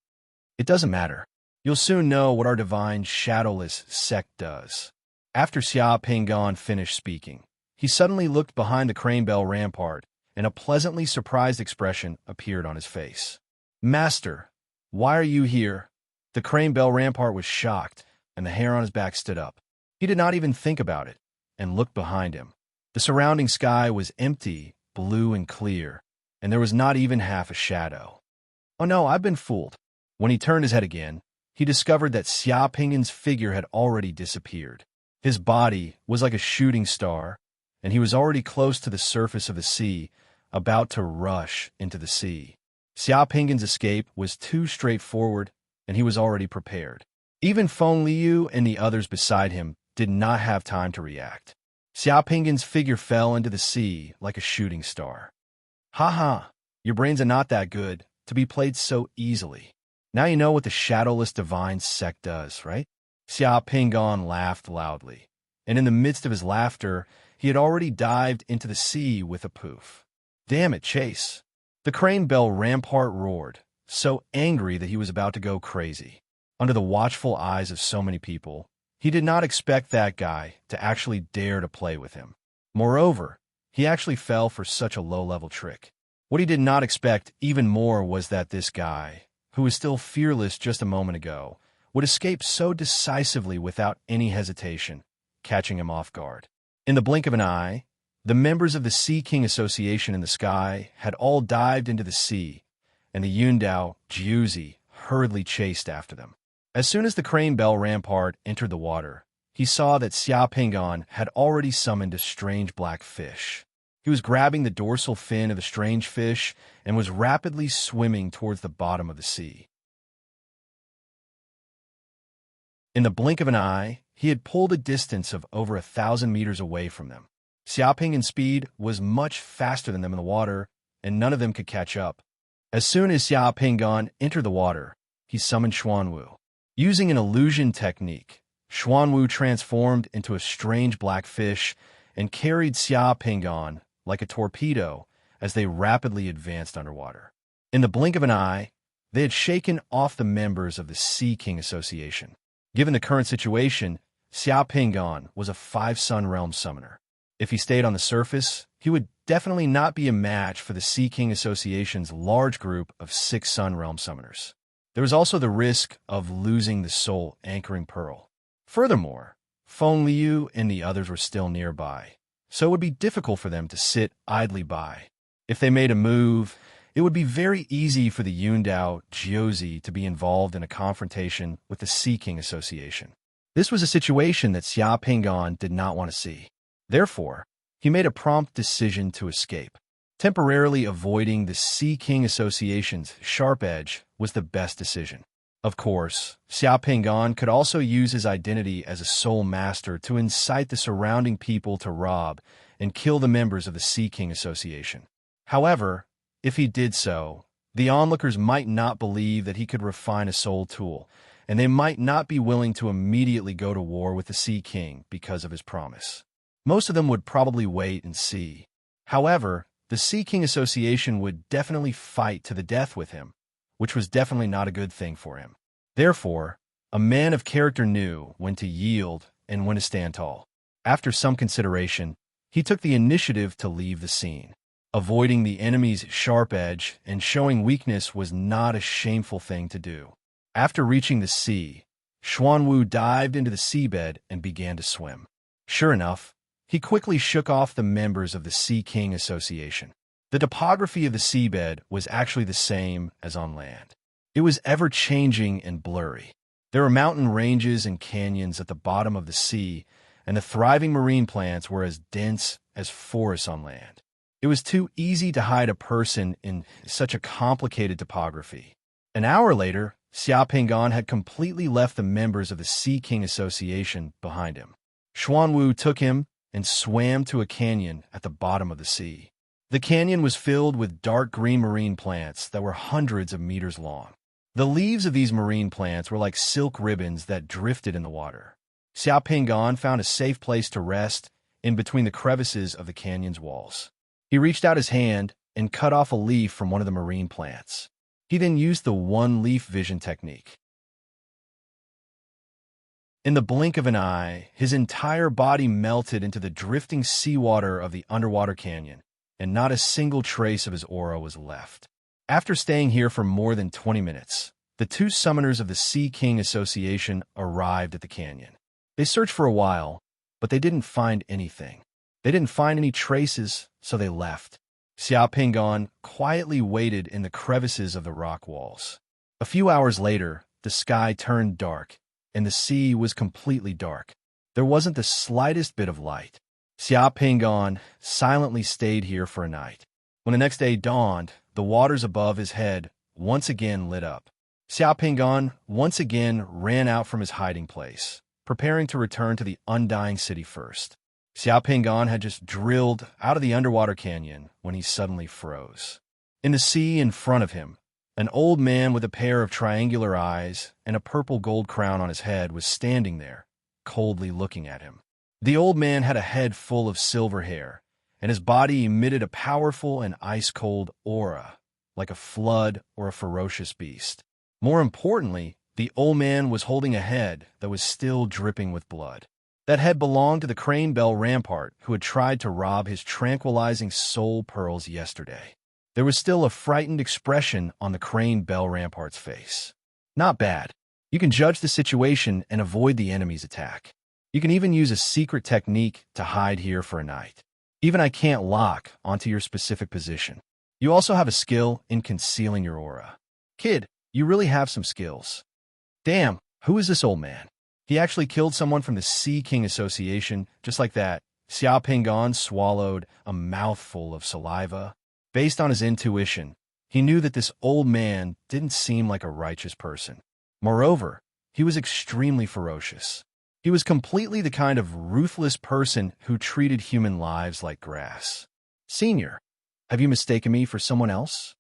It doesn't matter. You'll soon know what our divine, shadowless sect does. After Xia Pingon finished speaking, he suddenly looked behind the Crane Bell rampart, and a pleasantly surprised expression appeared on his face. Master, why are you here? The Crane Bell rampart was shocked, and the hair on his back stood up. He did not even think about it, and looked behind him. The surrounding sky was empty, blue and clear, and there was not even half a shadow. Oh no, I've been fooled. When he turned his head again, he discovered that Xia Pingon's figure had already disappeared. His body was like a shooting star, and he was already close to the surface of the sea, about to rush into the sea. Xia Pingon's escape was too straightforward, and he was already prepared. Even Feng Liu and the others beside him did not have time to react. Xia Pingon's figure fell into the sea like a shooting star. Ha ha, your brains are not that good to be played so easily. Now you know what the shadowless divine sect does, right? Xia Pingon laughed loudly, and in the midst of his laughter, he had already dived into the sea with a poof. Damn it, Chase. The Crane Bell rampart roared, so angry that he was about to go crazy. Under the watchful eyes of so many people, he did not expect that guy to actually dare to play with him. Moreover, he actually fell for such a low-level trick. What he did not expect even more was that this guy, who was still fearless just a moment ago, would escape so decisively without any hesitation, catching him off guard. In the blink of an eye, the members of the Sea King Association in the sky had all dived into the sea, and the Yundao Jiuzi hurriedly chased after them. As soon as the Crane Bell rampart entered the water, he saw that Xia Pingon had already summoned a strange black fish. He was grabbing the dorsal fin of the strange fish and was rapidly swimming towards the bottom of the sea. In the blink of an eye, he had pulled a distance of over 1,000 meters away from them. Xia Pingon's speed was much faster than them in the water, and none of them could catch up. As soon as Xia Pingon entered the water, he summoned Xuanwu. Using an illusion technique, Xuanwu transformed into a strange black fish and carried Xia Pingon like a torpedo as they rapidly advanced underwater. In the blink of an eye, they had shaken off the members of the Sea King Association. Given the current situation, Xia Pingon was a 5-Sun Realm summoner. If he stayed on the surface, he would definitely not be a match for the Sea King Association's large group of 6 Sun Realm summoners. There was also the risk of losing the soul anchoring pearl. Furthermore, Feng Liu and the others were still nearby, so it would be difficult for them to sit idly by. If they made a move, it would be very easy for the Yundao Jiuzi to be involved in a confrontation with the Sea King Association. This was a situation that Xia Pingon did not want to see. Therefore, he made a prompt decision to escape. Temporarily avoiding the Sea King Association's sharp edge was the best decision. Of course, Xia Pingon could also use his identity as a soul master to incite the surrounding people to rob and kill the members of the Sea King Association. However, if he did so, the onlookers might not believe that he could refine a soul tool, and they might not be willing to immediately go to war with the Sea King because of his promise. Most of them would probably wait and see. However, the Sea King Association would definitely fight to the death with him, which was definitely not a good thing for him. Therefore, a man of character knew when to yield and when to stand tall. After some consideration, he took the initiative to leave the scene. Avoiding the enemy's sharp edge and showing weakness was not a shameful thing to do. After reaching the sea, Xuanwu dived into the seabed and began to swim. Sure enough, he quickly shook off the members of the Sea King Association. The topography of the seabed was actually the same as on land. It was ever-changing and blurry. There were mountain ranges and canyons at the bottom of the sea, and the thriving marine plants were as dense as forests on land. It was too easy to hide a person in such a complicated topography. An hour later, Xia Pingon had completely left the members of the Sea King Association behind him. Xuanwu took him and swam to a canyon at the bottom of the sea. The canyon was filled with dark green marine plants that were hundreds of meters long. The leaves of these marine plants were like silk ribbons that drifted in the water. Xiao Pingan found a safe place to rest in between the crevices of the canyon's walls. He reached out his hand and cut off a leaf from one of the marine plants. He then used the one-leaf vision technique. In the blink of an eye, his entire body melted into the drifting seawater of the underwater canyon, and not a single trace of his aura was left. After staying here for more than 20 minutes, the two summoners of the Sea King Association arrived at the canyon. They searched for a while, but they didn't find anything. They didn't find any traces, so they left. Xiao Pingan quietly waited in the crevices of the rock walls. A few hours later, the sky turned dark, and the sea was completely dark. There wasn't the slightest bit of light. Xiao Pingan silently stayed here for a night. When the next day dawned, the waters above his head once again lit up. Xiao Pingan once again ran out from his hiding place, preparing to return to the Undying City first. Xiao Pingan had just drilled out of the underwater canyon when he suddenly froze. In the sea in front of him, an old man with a pair of triangular eyes and a purple gold crown on his head was standing there, coldly looking at him. The old man had a head full of silver hair, and his body emitted a powerful and ice-cold aura, like a flood or a ferocious beast. More importantly, the old man was holding a head that was still dripping with blood. That head belonged to the Crane Bell Rampart, who had tried to rob his tranquilizing soul pearls yesterday. There was still a frightened expression on the Crane Bell Rampart's face. Not bad. You can judge the situation and avoid the enemy's attack. You can even use a secret technique to hide here for a night. Even I can't lock onto your specific position. You also have a skill in concealing your aura. Kid, you really have some skills. Damn, who is this old man? He actually killed someone from the Sea King Association, just like that. Xiao Pingan swallowed a mouthful of saliva. Based on his intuition, he knew that this old man didn't seem like a righteous person. Moreover, he was extremely ferocious. He was completely the kind of ruthless person who treated human lives like grass. Senior, have you mistaken me for someone else?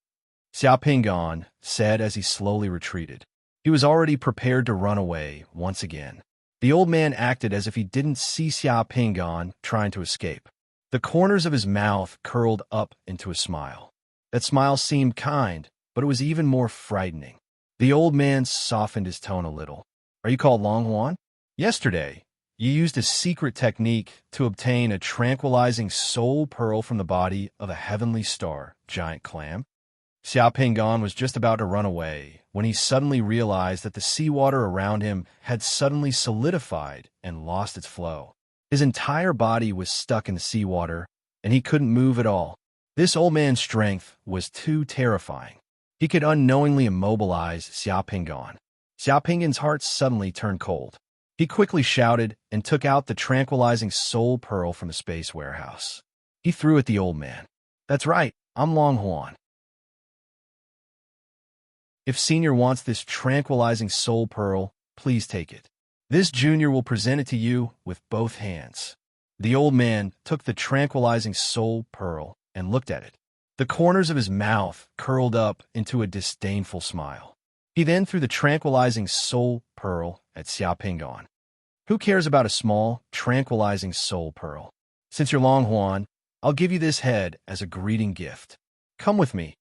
Xiao Pingan said as he slowly retreated. He was already prepared to run away once again. The old man acted as if he didn't see Xiao Pingan trying to escape. The corners of his mouth curled up into a smile. That smile seemed kind, but it was even more frightening. The old man softened his tone a little. Are you called Long Huan? Yesterday, you used a secret technique to obtain a tranquilizing soul pearl from the body of a heavenly star, giant clam. Xiao Pingan was just about to run away when he suddenly realized that the seawater around him had suddenly solidified and lost its flow. His entire body was stuck in the seawater, and he couldn't move at all. This old man's strength was too terrifying. He could unknowingly immobilize Xiao Pingan. Xiao Pingan's heart suddenly turned cold. He quickly shouted and took out the tranquilizing soul pearl from the space warehouse. He threw at the old man. That's right, I'm Long Huan. If Senior wants this tranquilizing soul pearl, please take it. This Junior will present it to you with both hands. The old man took the tranquilizing soul pearl and looked at it. The corners of his mouth curled up into a disdainful smile. He then threw the tranquilizing soul pearl at Xiao Pingan. Who cares about a small, tranquilizing soul pearl? Since you're Long Huan, I'll give you this head as a greeting gift. Come with me.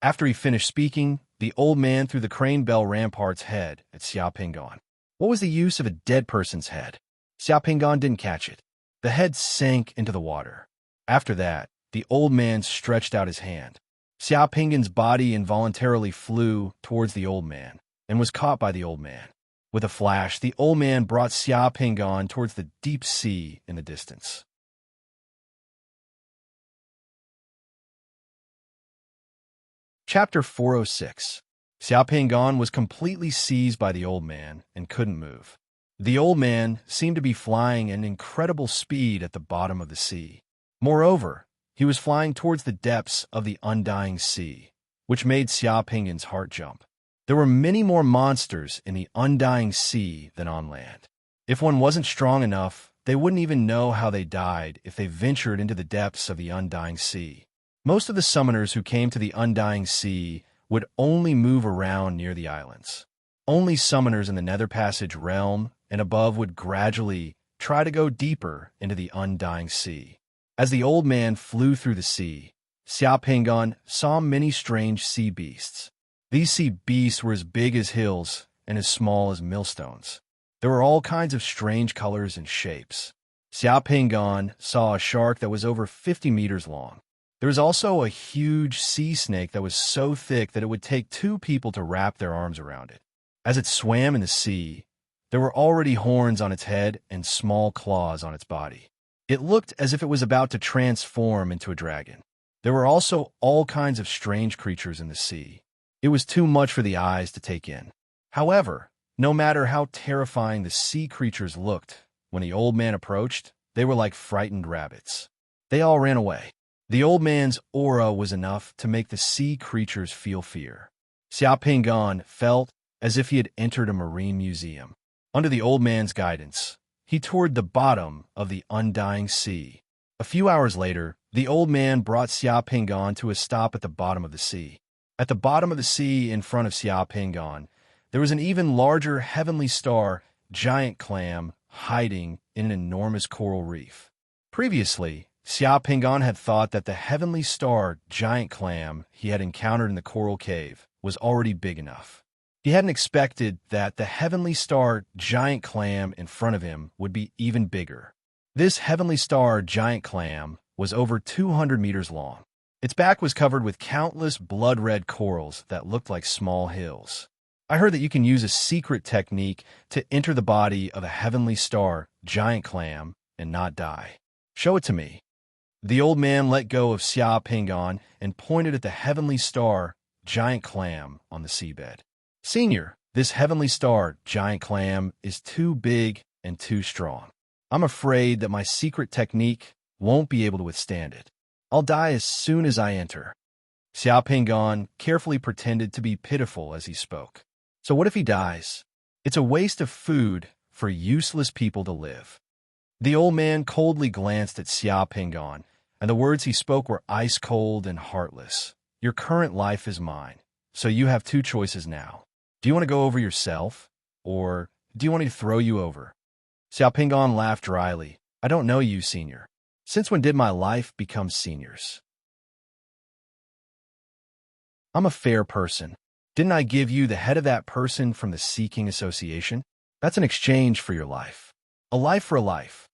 After he finished speaking, the old man threw the Crane Bell Rampart's head at Xiao Pingan. What was the use of a dead person's head? Xiao Pingan didn't catch it. The head sank into the water. After that, the old man stretched out his hand. Xiao Pingan's body involuntarily flew towards the old man and was caught by the old man. With a flash, the old man brought Xiao Pingan towards the deep sea in the distance. Chapter 406. Xiao Pingan was completely seized by the old man and couldn't move. The old man seemed to be flying at incredible speed at the bottom of the sea. Moreover, he was flying towards the depths of the Undying Sea, which made Xiao Pingan's heart jump. There were many more monsters in the Undying Sea than on land. If one wasn't strong enough, they wouldn't even know how they died if they ventured into the depths of the Undying Sea. Most of the summoners who came to the Undying Sea would only move around near the islands. Only summoners in the Nether Passage realm and above would gradually try to go deeper into the Undying Sea. As the old man flew through the sea, Xiao Pingon saw many strange sea beasts. These sea beasts were as big as hills and as small as millstones. There were all kinds of strange colors and shapes. Xiao Pingon saw a shark that was over 50 meters long. There was also a huge sea snake that was so thick that it would take 2 people to wrap their arms around it. As it swam in the sea, there were already horns on its head and small claws on its body. It looked as if it was about to transform into a dragon. There were also all kinds of strange creatures in the sea. It was too much for the eyes to take in. However, no matter how terrifying the sea creatures looked, when the old man approached, they were like frightened rabbits. They all ran away. The old man's aura was enough to make the sea creatures feel fear. Xiao Pingon felt as if he had entered a marine museum. Under the old man's guidance, he toured the bottom of the Undying Sea. A few hours later, the old man brought Xiao Pingon to a stop at the bottom of the sea. At the bottom of the sea in front of Xiao Pingon, there was an even larger heavenly star, giant clam, hiding in an enormous coral reef. Previously, Xiao Pingon had thought that the heavenly star, giant clam, he had encountered in the coral cave was already big enough. He hadn't expected that the heavenly star, giant clam, in front of him would be even bigger. This heavenly star, giant clam, was over 200 meters long. Its back was covered with countless blood-red corals that looked like small hills. I heard that you can use a secret technique to enter the body of a heavenly star, giant clam, and not die. Show it to me. The old man let go of Xiao Pingon and pointed at the heavenly star, giant clam, on the seabed. Senior, this heavenly star, giant clam, is too big and too strong. I'm afraid that my secret technique won't be able to withstand it. I'll die as soon as I enter. Xiao Pingon carefully pretended to be pitiful as he spoke. So what if he dies? It's a waste of food for useless people to live. The old man coldly glanced at Xiao Pingon, and the words he spoke were ice cold and heartless. Your current life is mine, so you have 2 choices now. Do you want to go over yourself, or do you want me to throw you over? Xiao Pingon laughed dryly. I don't know you, senior. Since when did my life become senior's? I'm a fair person. Didn't I give you the head of that person from the Seeking Association? That's an exchange for your life. A life for a life.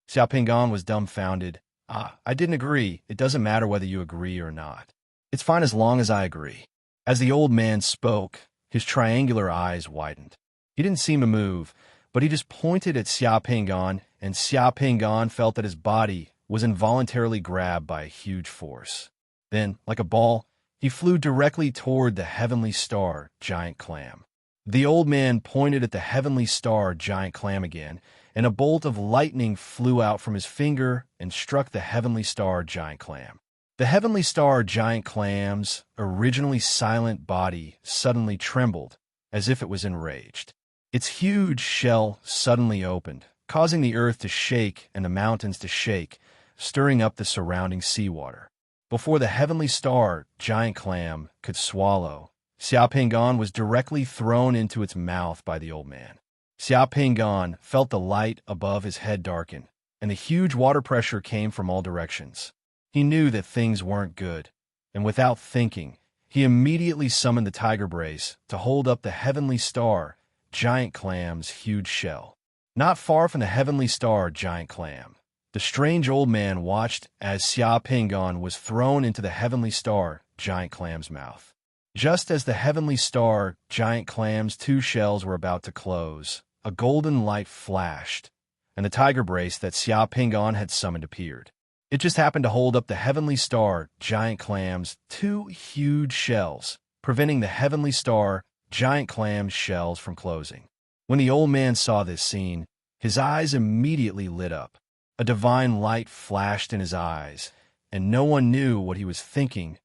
Xiao Pingon was dumbfounded. I didn't agree. It doesn't matter whether you agree or not. It's fine as long as I agree. As the old man spoke, his triangular eyes widened. He didn't seem to move, but he just pointed at Xiao Pingon, and Xiao Pingon felt that his body was involuntarily grabbed by a huge force. Then, like a ball, he flew directly toward the heavenly star, giant clam. The old man pointed at the heavenly star, giant clam again, and a bolt of lightning flew out from his finger and struck the heavenly star, giant clam. The heavenly star, giant clam's originally silent body suddenly trembled as if it was enraged. Its huge shell suddenly opened, causing the earth to shake and the mountains to shake, stirring up the surrounding seawater. Before the heavenly star, giant clam, could swallow, Xiao Pingon was directly thrown into its mouth by the old man. Xiao Pingon felt the light above his head darken, and the huge water pressure came from all directions. He knew that things weren't good, and without thinking, he immediately summoned the tiger brace to hold up the heavenly star, giant clam's huge shell. Not far from the heavenly star, giant clam, the strange old man watched as Xiao Pingon was thrown into the heavenly star, giant clam's mouth. Just as the heavenly star, giant clam's 2 shells were about to close, a golden light flashed, and the tiger brace that Xiao Pingon had summoned appeared. It just happened to hold up the heavenly star, giant clam's 2 huge shells, preventing the heavenly star, giant clam's shells from closing. When the old man saw this scene, his eyes immediately lit up. A divine light flashed in his eyes, and no one knew what he was thinking.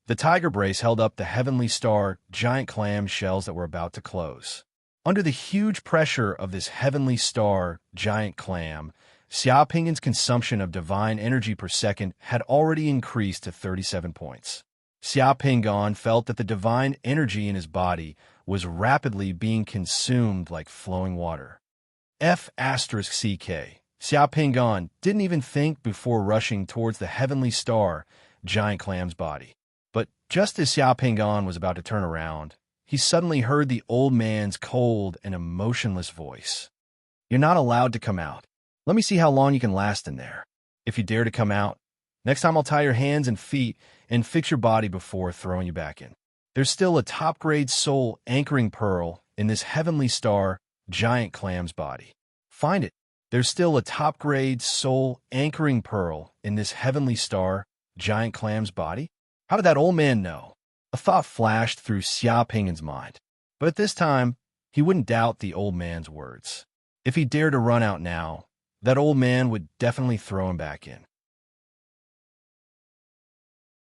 The tiger brace held up the heavenly star, giant clam shells that were about to close. Under the huge pressure of this heavenly star, giant clam, Xiaoping's consumption of divine energy per second had already increased to 37 points. Xiaoping felt that the divine energy in his body was rapidly being consumed like flowing water. F***CK. Xiaoping didn't even think before rushing towards the heavenly star, Giant Clam's body. But just as Xiaoping was about to turn around, he suddenly heard the old man's cold and emotionless voice. "You're not allowed to come out. Let me see how long you can last in there. If you dare to come out, next time I'll tie your hands and feet and fix your body before throwing you back in. There's still a top-grade soul anchoring pearl in this heavenly star, Giant Clam's body. Find it. There's still a top-grade soul anchoring pearl in this heavenly star, Giant Clam's body." How did that old man know? A thought flashed through Xiaoping's mind. But at this time, he wouldn't doubt the old man's words. If he dared to run out now, that old man would definitely throw him back in.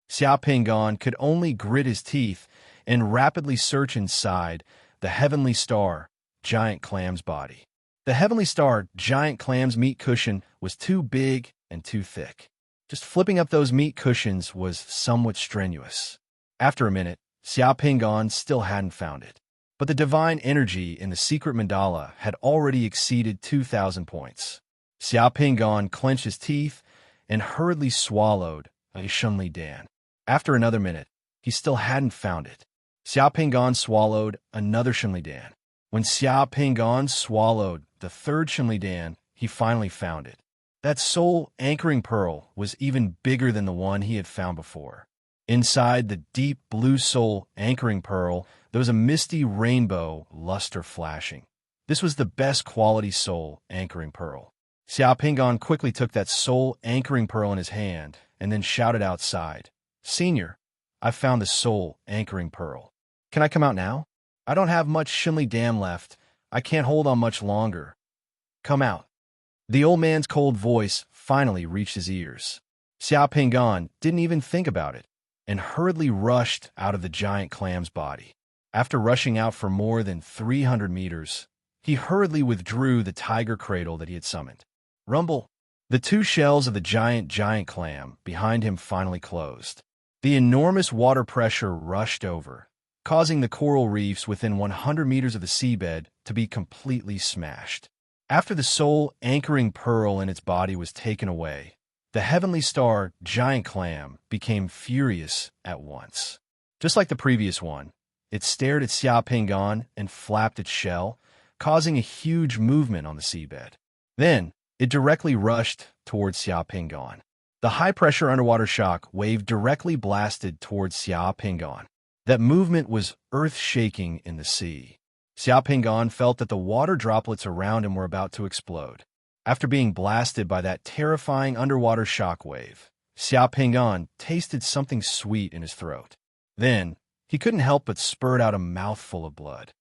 Xiaoping could only grit his teeth and rapidly search inside the heavenly star, Giant Clam's body. The heavenly star, Giant Clam's meat cushion, was too big and too thick. Just flipping up those meat cushions was somewhat strenuous. After a minute, Xiaoping still hadn't found it. But the divine energy in the secret mandala had already exceeded 2,000 points. Xiaoping clenched his teeth and hurriedly swallowed a Shunli Dan. After another minute, he still hadn't found it. Xiaoping swallowed another Shunli Dan. When Xiaoping swallowed the third Shunli Dan, he finally found it. That soul anchoring pearl was even bigger than the one he had found before. Inside the deep blue soul anchoring pearl, there was a misty rainbow luster flashing. This was the best quality soul anchoring pearl. Xiaoping quickly took that soul anchoring pearl in his hand and then shouted outside, "Senior, I found the soul anchoring pearl. Can I come out now? I don't have much Shunli Dam left. I can't hold on much longer. Come out." The old man's cold voice finally reached his ears. Xiaoping didn't even think about it and hurriedly rushed out of the Giant Clam's body. After rushing out for more than 300 meters, he hurriedly withdrew the tiger cradle that he had summoned. Rumble! The two shells of the giant clam behind him finally closed. The enormous water pressure rushed over, causing the coral reefs within 100 meters of the seabed to be completely smashed. After the soul anchoring pearl in its body was taken away, the heavenly star, Giant Clam, became furious at once. Just like the previous one, it stared at Xiaoping and flapped its shell, causing a huge movement on the seabed. Then, it directly rushed towards Xiaoping. The high-pressure underwater shock wave directly blasted towards Xiaoping. That movement was earth-shaking in the sea. Xiaoping felt that the water droplets around him were about to explode. After being blasted by that terrifying underwater shock wave, Xiaoping tasted something sweet in his throat. Then, he couldn't help but spurt out a mouthful of blood.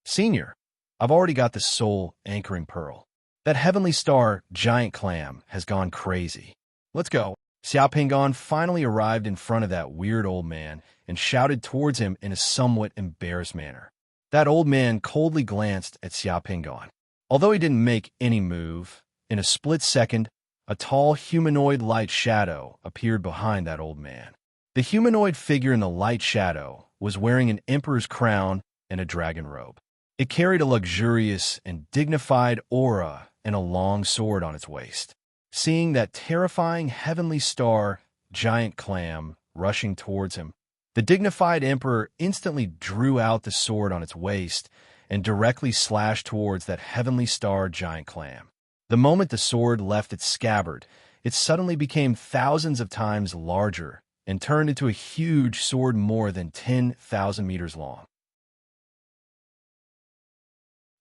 "Senior, I've already got the soul anchoring pearl. That heavenly star, Giant Clam, has gone crazy. Let's go." Xiaoping finally arrived in front of that weird old man and shouted towards him in a somewhat embarrassed manner. That old man coldly glanced at Xiaoping. Although he didn't make any move, in a split second, a tall humanoid light shadow appeared behind that old man. The humanoid figure in the light shadow was wearing an emperor's crown and a dragon robe. It carried a luxurious and dignified aura and a long sword on its waist. Seeing that terrifying heavenly star, Giant Clam, rushing towards him, the dignified emperor instantly drew out the sword on its waist and directly slashed towards that heavenly star, Giant Clam. The moment the sword left its scabbard, it suddenly became thousands of times larger and turned into a huge sword more than 10,000 meters long.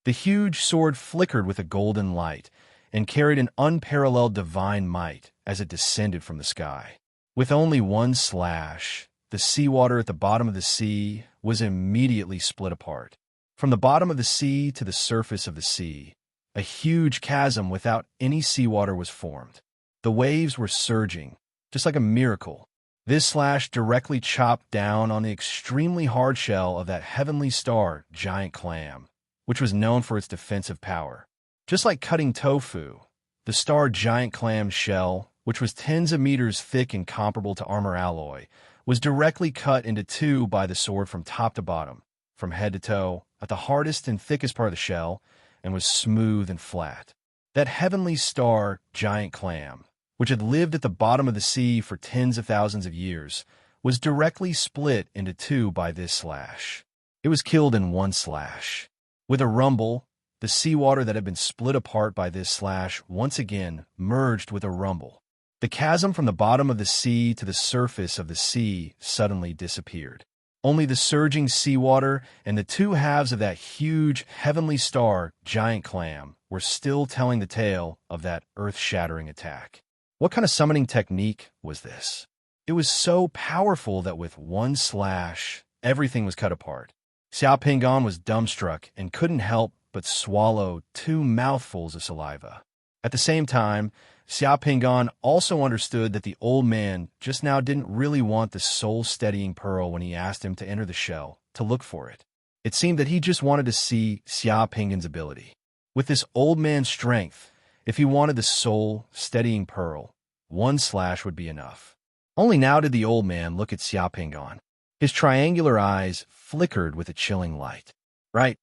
The huge sword flickered with a golden light and carried an unparalleled divine might as it descended from the sky. With only one slash, the seawater at the bottom of the sea was immediately split apart. From the bottom of the sea to the surface of the sea, a huge chasm without any seawater was formed. The waves were surging, just like a miracle. This slash directly chopped down on the extremely hard shell of that heavenly star, Giant Clam, which was known for its defensive power. Just like cutting tofu, The star giant clam's shell, which was tens of meters thick and comparable to armor alloy, was directly cut into two by the sword from top to bottom, from head to toe, at the hardest and thickest part of the shell, and was smooth and flat. That heavenly star giant clam, which had lived at the bottom of the sea for tens of thousands of years, was directly split into two by this slash. It was killed in one slash. With a rumble, the seawater that had been split apart by this slash once again merged with a rumble. The chasm from the bottom of the sea to the surface of the sea suddenly disappeared. Only the surging seawater and the two halves of that huge heavenly star giant clam were still telling the tale of that earth-shattering attack. What kind of summoning technique was this? It was so powerful that with one slash, everything was cut apart. Xiao Pingon was dumbstruck and couldn't help but swallow 2 mouthfuls of saliva. At the same time, Xiao Pingon also understood that the old man just now didn't really want the soul-steadying pearl when he asked him to enter the shell to look for it. It seemed that he just wanted to see Xiao Pingon's ability. With this old man's strength, if he wanted the soul-steadying pearl, one slash would be enough. Only now did the old man look at Xiao Pingon. His triangular eyes flickered with a chilling light. "Right.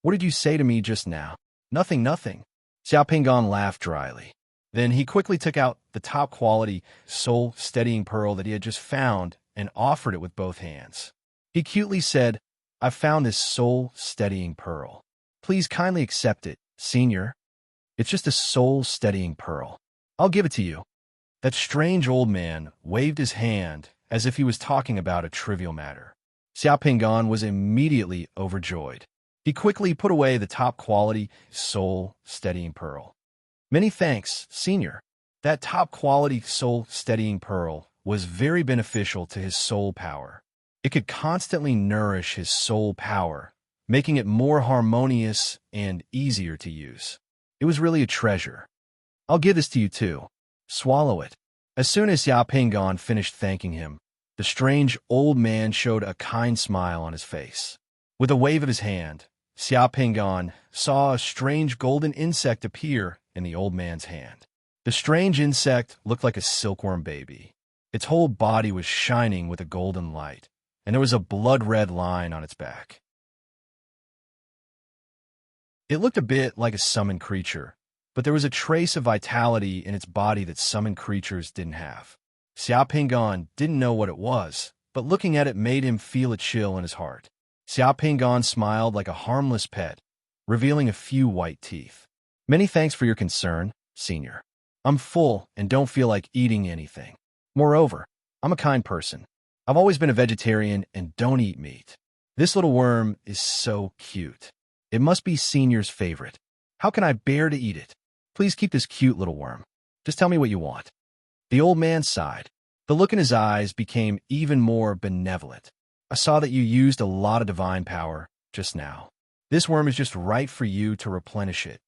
What did you say to me just now?" "Nothing, nothing." Xiao Pingon laughed dryly. Then he quickly took out the top-quality, soul-steadying pearl that he had just found and offered it with both hands. He cutely said, "I've found this soul-steadying pearl. Please kindly accept it, Senior. It's just a soul-steadying pearl. I'll give it to you." That strange old man waved his hand as if he was talking about a trivial matter. Xiao Pingon was immediately overjoyed. He quickly put away the top-quality, soul-steadying pearl. "Many thanks, Senior." That top-quality, soul-steadying pearl was very beneficial to his soul power. It could constantly nourish his soul power, making it more harmonious and easier to use. It was really a treasure. "I'll give this to you too. Swallow it." As soon as Xiao Pingon finished thanking him, the strange old man showed a kind smile on his face. With a wave of his hand, Xiao Pingon saw a strange golden insect appear in the old man's hand. The strange insect looked like a silkworm baby. Its whole body was shining with a golden light, and there was a blood-red line on its back. It looked a bit like a summoned creature, but there was a trace of vitality in its body that summoned creatures didn't have. Xiao Pingon didn't know what it was, but looking at it made him feel a chill in his heart. Xiao Pingon smiled like a harmless pet, revealing a few white teeth. "Many thanks for your concern, Senior. I'm full and don't feel like eating anything. Moreover, I'm a kind person. I've always been a vegetarian and don't eat meat. This little worm is so cute. It must be Senior's favorite. How can I bear to eat it? Please keep this cute little worm. Just tell me what you want." The old man sighed. The look in his eyes became even more benevolent. "I saw that you used a lot of divine power just now. This worm is just right for you to replenish it."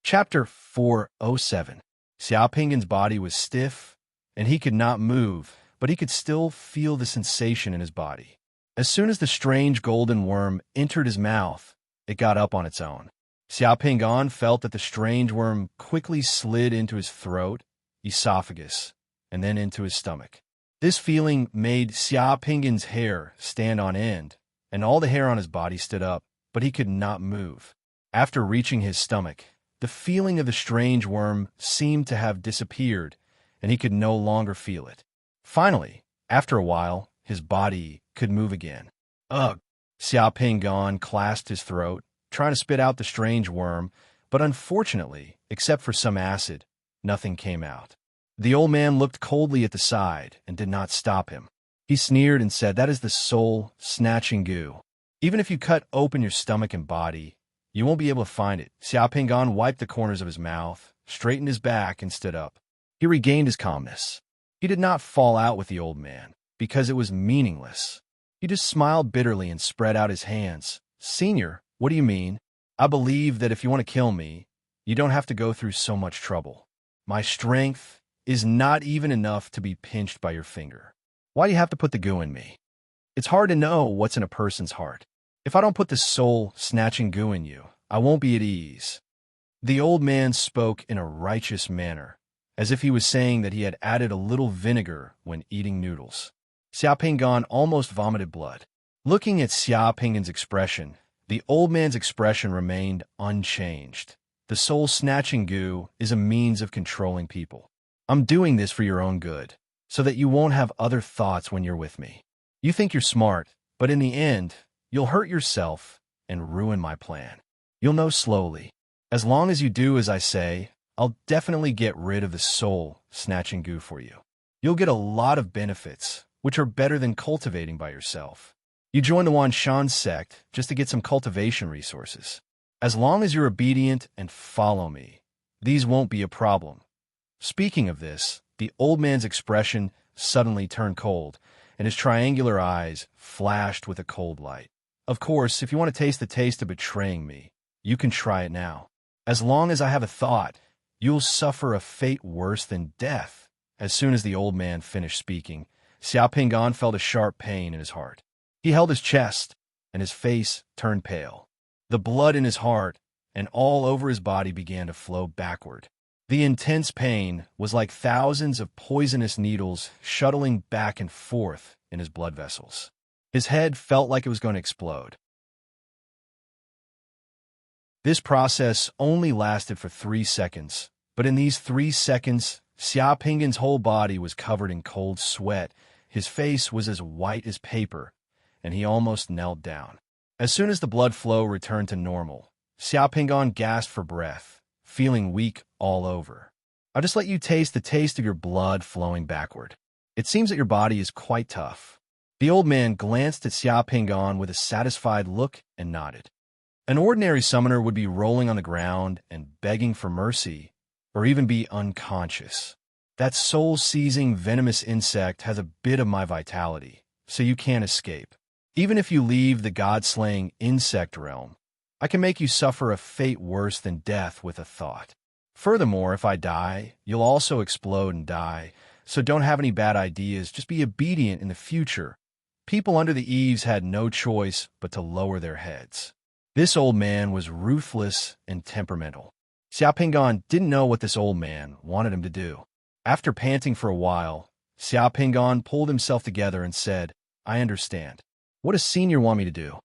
Chapter 407. Xiao Pingon's body was stiff, and he could not move, but he could still feel the sensation in his body. As soon as the strange golden worm entered his mouth, it got up on its own. Xiao Pingon felt that the strange worm quickly slid into his throat, esophagus, and then into his stomach. This feeling made Xiao Pingon's hair stand on end, and all the hair on his body stood up, but he could not move. After reaching his stomach, the feeling of the strange worm seemed to have disappeared, and he could no longer feel it. Finally, after a while, his body could move again. "Ugh!" Xiao Pingon clasped his throat, trying to spit out the strange worm, but unfortunately, except for some acid, nothing came out. The old man looked coldly at the side and did not stop him. He sneered and said, "That is the soul-snatching goo. Even if you cut open your stomach and body, you won't be able to find it." Xiao Pingon wiped the corners of his mouth, straightened his back, and stood up. He regained his calmness. He did not fall out with the old man, because it was meaningless. He just smiled bitterly and spread out his hands. "Senior, what do you mean? I believe that if you want to kill me, you don't have to go through so much trouble. My strength is not even enough to be pinched by your finger. Why do you have to put the goo in me? It's hard to know what's in a person's heart. If I don't put this soul-snatching goo in you, I won't be at ease." The old man spoke in a righteous manner, as if he was saying that he had added a little vinegar when eating noodles. Xiao Pingan almost vomited blood. Looking at Xiao Pingan's expression, the old man's expression remained unchanged. The soul-snatching goo is a means of controlling people. I'm doing this for your own good, so that you won't have other thoughts when you're with me. You think you're smart, but in the end, you'll hurt yourself and ruin my plan. You'll know slowly. As long as you do as I say, I'll definitely get rid of the soul-snatching goo for you. You'll get a lot of benefits, which are better than cultivating by yourself. You join the Wan Shan sect just to get some cultivation resources. As long as you're obedient and follow me, these won't be a problem. Speaking of this, the old man's expression suddenly turned cold, and his triangular eyes flashed with a cold light. Of course, if you want to taste the taste of betraying me, you can try it now. As long as I have a thought, you'll suffer a fate worse than death. As soon as the old man finished speaking, Xiao Pingan felt a sharp pain in his heart. He held his chest, and his face turned pale. The blood in his heart and all over his body began to flow backward. The intense pain was like thousands of poisonous needles shuttling back and forth in his blood vessels. His head felt like it was going to explode. This process only lasted for 3 seconds, but in these 3 seconds, Xiao Pingan's whole body was covered in cold sweat. His face was as white as paper, and he almost knelt down. As soon as the blood flow returned to normal, Xiao Pingan gasped for breath, feeling weak all over. "I'll just let you taste the taste of your blood flowing backward. It seems that your body is quite tough." The old man glanced at Xiao Pingan with a satisfied look and nodded. An ordinary summoner would be rolling on the ground and begging for mercy, or even be unconscious. That soul-seizing venomous insect has a bit of my vitality, so you can't escape. Even if you leave the god-slaying insect realm, I can make you suffer a fate worse than death with a thought. Furthermore, if I die, you'll also explode and die, so don't have any bad ideas, just be obedient in the future. People under the eaves had no choice but to lower their heads. This old man was ruthless and temperamental. Xiao Pingan didn't know what this old man wanted him to do. After panting for a while, Xiao Pingan pulled himself together and said, "I understand. What does Senior want me to do?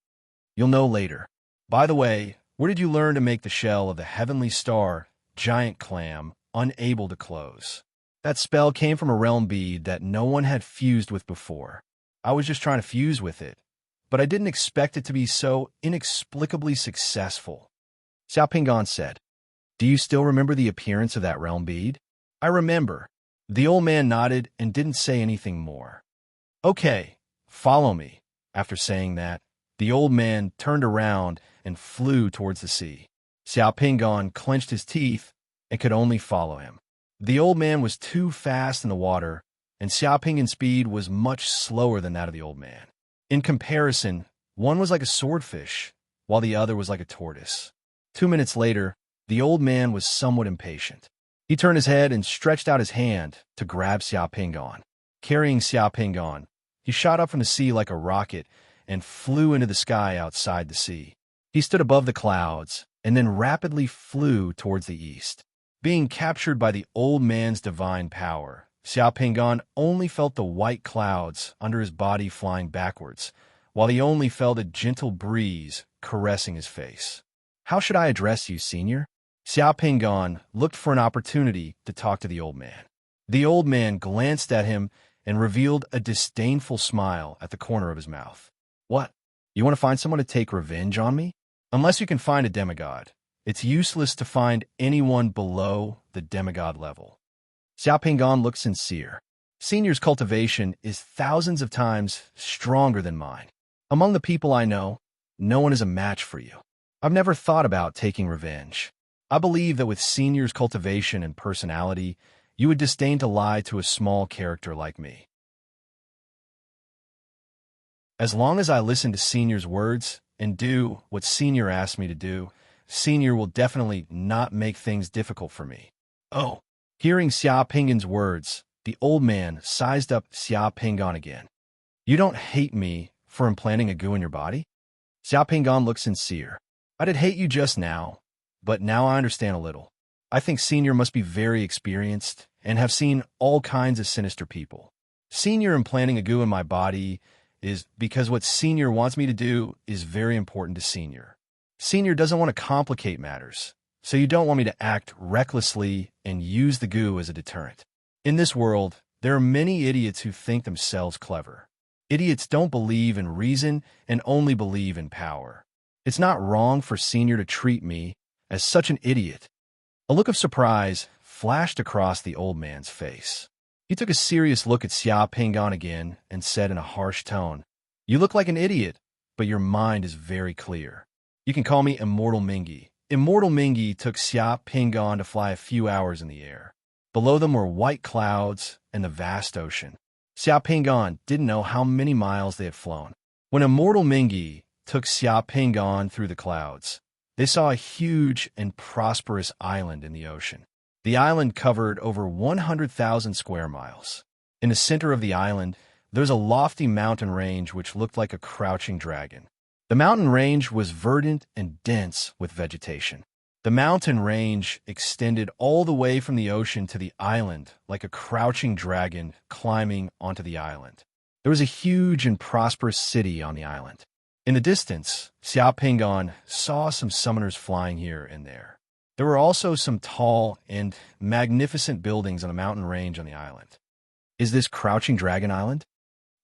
You'll know later. By the way, where did you learn to make the shell of the heavenly star, giant clam, unable to close? That spell came from a realm bead that no one had fused with before. I was just trying to fuse with it, but I didn't expect it to be so inexplicably successful." Xiao Pingan said, "Do you still remember the appearance of that realm bead?" "I remember." The old man nodded and didn't say anything more. "Okay, follow me." After saying that, the old man turned around and flew towards the sea. Xiao Pingan clenched his teeth and could only follow him. The old man was too fast in the water, and Xiao Pingan's speed was much slower than that of the old man. In comparison, one was like a swordfish, while the other was like a tortoise. 2 minutes later, the old man was somewhat impatient. He turned his head and stretched out his hand to grab Xiao Pingan. Carrying Xiao Pingan, he shot up from the sea like a rocket and flew into the sky outside the sea. He stood above the clouds and then rapidly flew towards the east. Being captured by the old man's divine power, Xiao Pingan only felt the white clouds under his body flying backwards, while he only felt a gentle breeze caressing his face. "How should I address you, Senior?" Xiao Pingan looked for an opportunity to talk to the old man. The old man glanced at him and revealed a disdainful smile at the corner of his mouth. "What? You want to find someone to take revenge on me? Unless you can find a demigod, it's useless to find anyone below the demigod level." Xiao Pingan looked sincere. "Senior's cultivation is thousands of times stronger than mine. Among the people I know, no one is a match for you. I've never thought about taking revenge. I believe that with Senior's cultivation and personality, you would disdain to lie to a small character like me. As long as I listen to Senior's words and do what Senior asked me to do, Senior will definitely not make things difficult for me." "Oh." Hearing Xiao Pingan's words, the old man sized up Xiao Pingan again. "You don't hate me for implanting a goo in your body?" Xiao Pingon looked sincere. I did hate you just now, but now I understand a little. I think Senior must be very experienced and have seen all kinds of sinister people. Senior implanting a goo in my body is because what Senior wants me to do is very important to Senior. Senior doesn't want to complicate matters, so you don't want me to act recklessly and use the goo as a deterrent. In this world, there are many idiots who think themselves clever. Idiots don't believe in reason and only believe in power. It's not wrong for Senior to treat me as such an idiot. A look of surprise flashed across the old man's face. He took a serious look at Xiao Pingon again and said in a harsh tone, "You look like an idiot, but your mind is very clear. You can call me Immortal Mingy." Immortal Mingy took Xiao Pingon to fly a few hours in the air. Below them were white clouds and the vast ocean. Xiao Pingon didn't know how many miles they had flown. When Immortal Mingy took Xiao Pingon through the clouds, they saw a huge and prosperous island in the ocean. The island covered over 100,000 square miles. In the center of the island, there was a lofty mountain range which looked like a crouching dragon. The mountain range was verdant and dense with vegetation. The mountain range extended all the way from the ocean to the island like a crouching dragon climbing onto the island. There was a huge and prosperous city on the island. In the distance, Xiao Pingon saw some summoners flying here and there. There were also some tall and magnificent buildings on a mountain range on the island. Is this Crouching Dragon Island?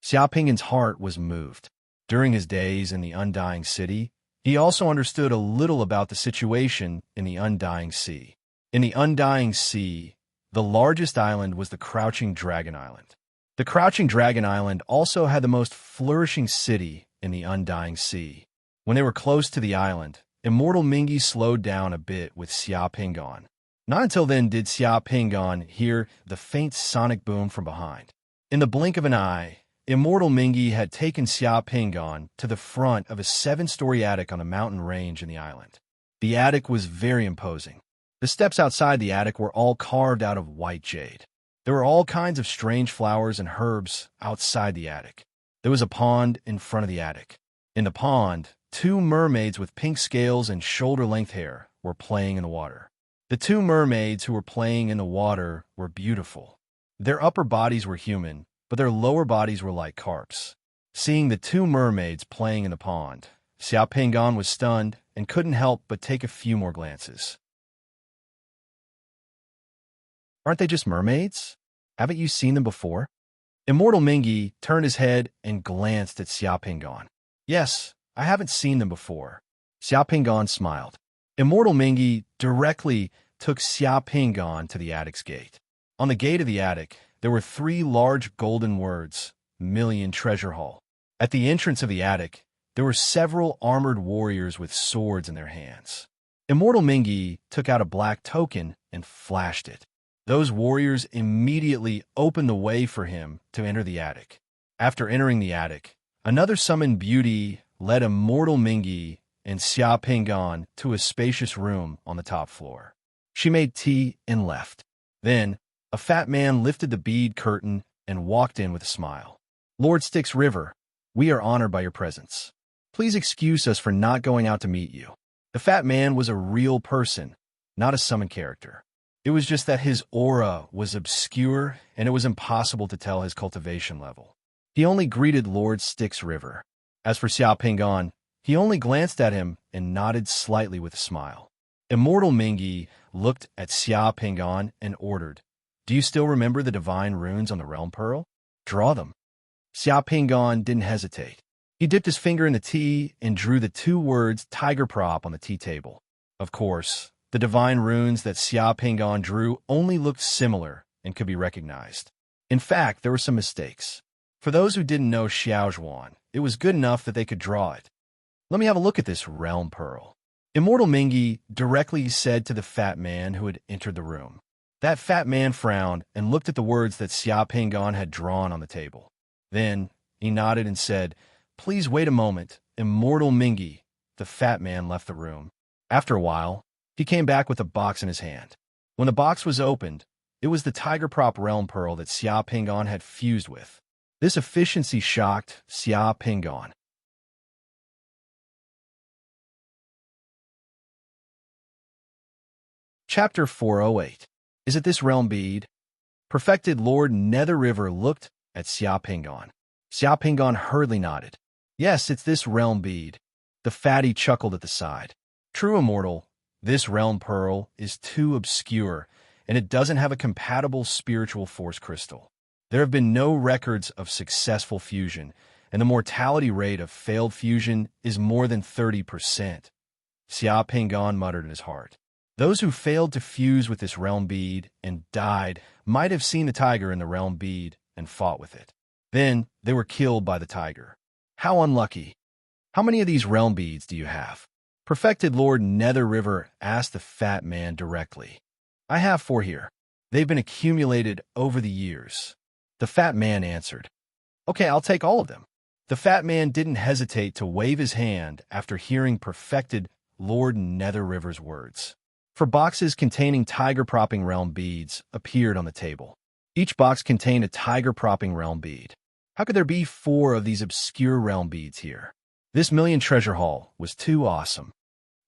Xiao Pingon's heart was moved. During his days in the Undying City, he also understood a little about the situation in the Undying Sea. In the Undying Sea, the largest island was the Crouching Dragon Island. The Crouching Dragon Island also had the most flourishing city in the Undying Sea. When they were close to the island, Immortal Mingy slowed down a bit with Xiao Pingon. Not until then did Xiao Pingon hear the faint sonic boom from behind. In the blink of an eye, Immortal Mingy had taken Xiao Pingon to the front of a 7-story attic on a mountain range in the island. The attic was very imposing. The steps outside the attic were all carved out of white jade. There were all kinds of strange flowers and herbs outside the attic. There was a pond in front of the attic. In the pond, 2 mermaids with pink scales and shoulder-length hair were playing in the water. The 2 mermaids who were playing in the water were beautiful. Their upper bodies were human, but their lower bodies were like carps. Seeing the 2 mermaids playing in the pond, Xiao Pingon was stunned and couldn't help but take a few more glances. Aren't they just mermaids? Haven't you seen them before? Immortal Mingy turned his head and glanced at Xiao Pingon. Yes, I haven't seen them before. Xiao Pingon smiled. Immortal Mingy directly took Xiao Pingon to the attic's gate. On the gate of the attic, there were 3 large golden words, Million Treasure Hall. At the entrance of the attic, there were several armored warriors with swords in their hands. Immortal Mingy took out a black token and flashed it. Those warriors immediately opened the way for him to enter the attic. After entering the attic, another summoned beauty led Immortal Mingy and Xiao Pingon to a spacious room on the top floor. She made tea and left. Then, a fat man lifted the bead curtain and walked in with a smile. Lord Styx River, we are honored by your presence. Please excuse us for not going out to meet you. The fat man was a real person, not a summoned character. It was just that his aura was obscure and it was impossible to tell his cultivation level. He only greeted Lord Styx River. As for Xiao Pingon, he only glanced at him and nodded slightly with a smile. Immortal Mingy looked at Xiao Pingon and ordered, "Do you still remember the divine runes on the realm pearl? Draw them." Xiao Pingon didn't hesitate. He dipped his finger in the tea and drew the 2 words Tiger Prop on the tea table. Of course, the divine runes that Xiao Pingon drew only looked similar and could be recognized. In fact, there were some mistakes. For those who didn't know Xiaozhuan, it was good enough that they could draw it. Let me have a look at this realm pearl. Immortal Mingy directly said to the fat man who had entered the room. That fat man frowned and looked at the words that Xiao Pingon had drawn on the table. Then he nodded and said, "Please wait a moment, Immortal Mingy." The fat man left the room. After a while, he came back with a box in his hand. When the box was opened, it was the Tiger Prop realm pearl that Xiao Pingon had fused with. This efficiency shocked Xiao Pingon. Chapter 408. Is it this realm bead? Perfected Lord Nether River looked at Xia Pingon. Xia Pingon hurriedly nodded. Yes, it's this realm bead. The fatty chuckled at the side. True immortal, this realm pearl is too obscure, and it doesn't have a compatible spiritual force crystal. There have been no records of successful fusion, and the mortality rate of failed fusion is more than 30%. Xia Pingon muttered in his heart. Those who failed to fuse with this realm bead and died might have seen the tiger in the realm bead and fought with it. Then they were killed by the tiger. How unlucky. How many of these realm beads do you have? Perfected Lord Nether River asked the fat man directly. I have 4 here. They've been accumulated over the years. The fat man answered. Okay, I'll take all of them. The fat man didn't hesitate to wave his hand after hearing Perfected Lord Nether River's words. 4 boxes containing tiger-propping realm beads appeared on the table. Each box contained a tiger-propping realm bead. How could there be 4 of these obscure realm beads here? This million treasure haul was too awesome.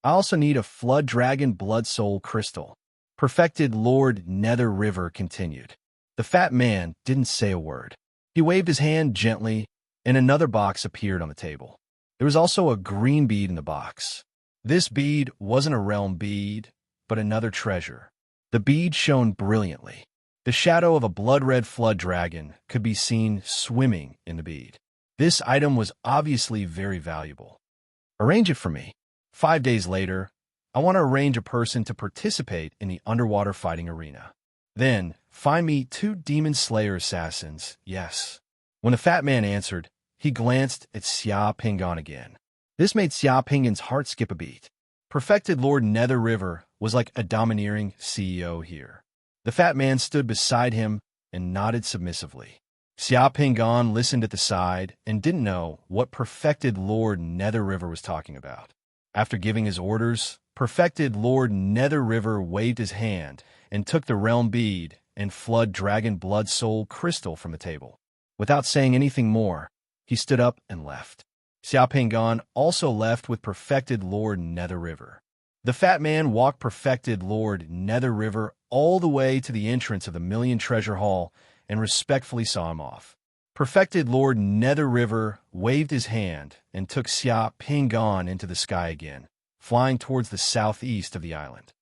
I also need a Flood Dragon Blood Soul crystal. Perfected Lord Nether River continued. The fat man didn't say a word. He waved his hand gently, and another box appeared on the table. There was also a green bead in the box. This bead wasn't a realm bead, but another treasure. The bead shone brilliantly. The shadow of a blood-red flood dragon could be seen swimming in the bead. This item was obviously very valuable. Arrange it for me. 5 days later, I want to arrange a person to participate in the underwater fighting arena. Then, find me 2 demon slayer assassins, yes. When the fat man answered, he glanced at Xia Pingon again. This made Xia Pingon's heart skip a beat. Perfected Lord Nether River was like a domineering CEO here. The fat man stood beside him and nodded submissively. Xia Pingon listened at the side and didn't know what Perfected Lord Nether River was talking about. After giving his orders, Perfected Lord Nether River waved his hand and took the realm bead and Flood Dragon Blood Soul crystal from the table. Without saying anything more, he stood up and left. Xia Pingon also left with Perfected Lord Nether River. The fat man walked Perfected Lord Nether River all the way to the entrance of the Million Treasure Hall and respectfully saw him off. Perfected Lord Nether River waved his hand and took Xia Pingon into the sky again, flying towards the southeast of the island.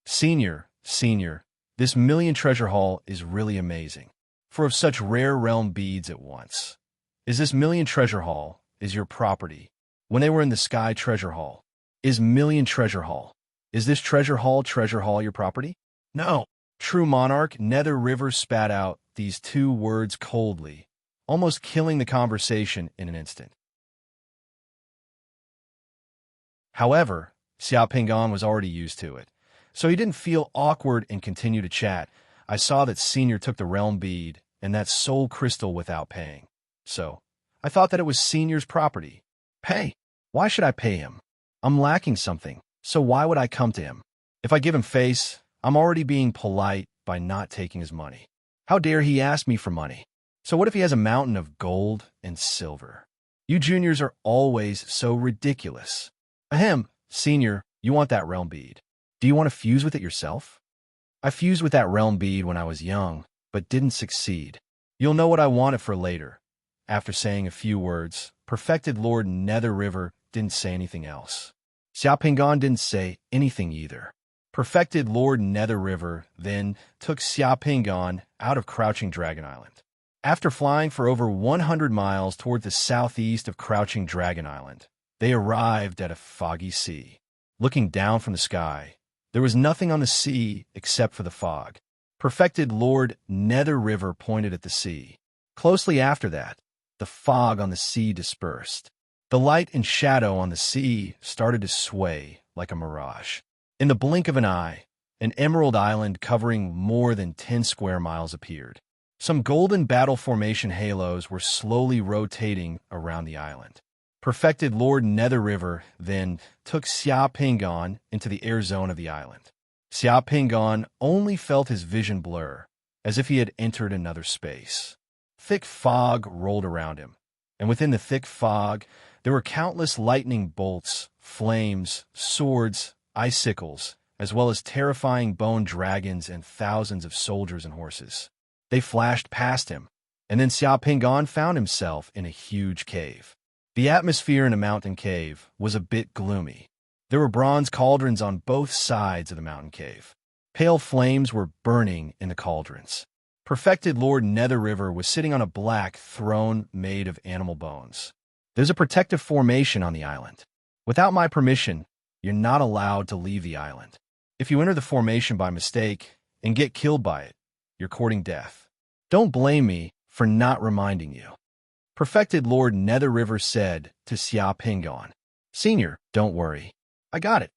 Senior, this Million Treasure Hall is really amazing. For of such rare realm beads at once. Is this Million Treasure Hall is your property? When they were in the Sky Treasure Hall. Is Million Treasure Hall. Is this Treasure Hall your property? No. True monarch, Nether River spat out these 2 words coldly, almost killing the conversation in an instant. However, Xia Pingon was already used to it, so he didn't feel awkward and continued to chat. I saw that Senior took the realm bead and that soul crystal without paying. So, I thought that it was Senior's property. Pay? Why should I pay him? I'm lacking something, so why would I come to him? If I give him face, I'm already being polite by not taking his money. How dare he ask me for money? So what if he has a mountain of gold and silver? You juniors are always so ridiculous. Ahem, Senior, you want that realm bead. Do you want to fuse with it yourself? I fused with that realm bead when I was young, but didn't succeed. You'll know what I want it for later. After saying a few words, Perfected Lord Nether River didn't say anything else. Xia Pingon didn't say anything either. Perfected Lord Nether River then took Xia Pingon out of Crouching Dragon Island. After flying for over 100 miles toward the southeast of Crouching Dragon Island, they arrived at a foggy sea. Looking down from the sky, there was nothing on the sea except for the fog. Perfected Lord Nether River pointed at the sea. Closely after that, the fog on the sea dispersed. The light and shadow on the sea started to sway like a mirage. In the blink of an eye, an emerald island covering more than 10 square miles appeared. Some golden battle formation halos were slowly rotating around the island. Perfected Lord Nether River then took Xia Pingon into the air zone of the island. Xia Pingon only felt his vision blur, as if he had entered another space. Thick fog rolled around him, and within the thick fog, there were countless lightning bolts, flames, swords, icicles, as well as terrifying bone dragons and thousands of soldiers and horses. They flashed past him, and then Xia Pingan found himself in a huge cave. The atmosphere in a mountain cave was a bit gloomy. There were bronze cauldrons on both sides of the mountain cave. Pale flames were burning in the cauldrons. Perfected Lord Nether River was sitting on a black throne made of animal bones. There's a protective formation on the island. Without my permission, you're not allowed to leave the island. If you enter the formation by mistake and get killed by it, you're courting death. Don't blame me for not reminding you. Perfected Lord Nether River said to Xia Pingan. Senior, don't worry. I got it.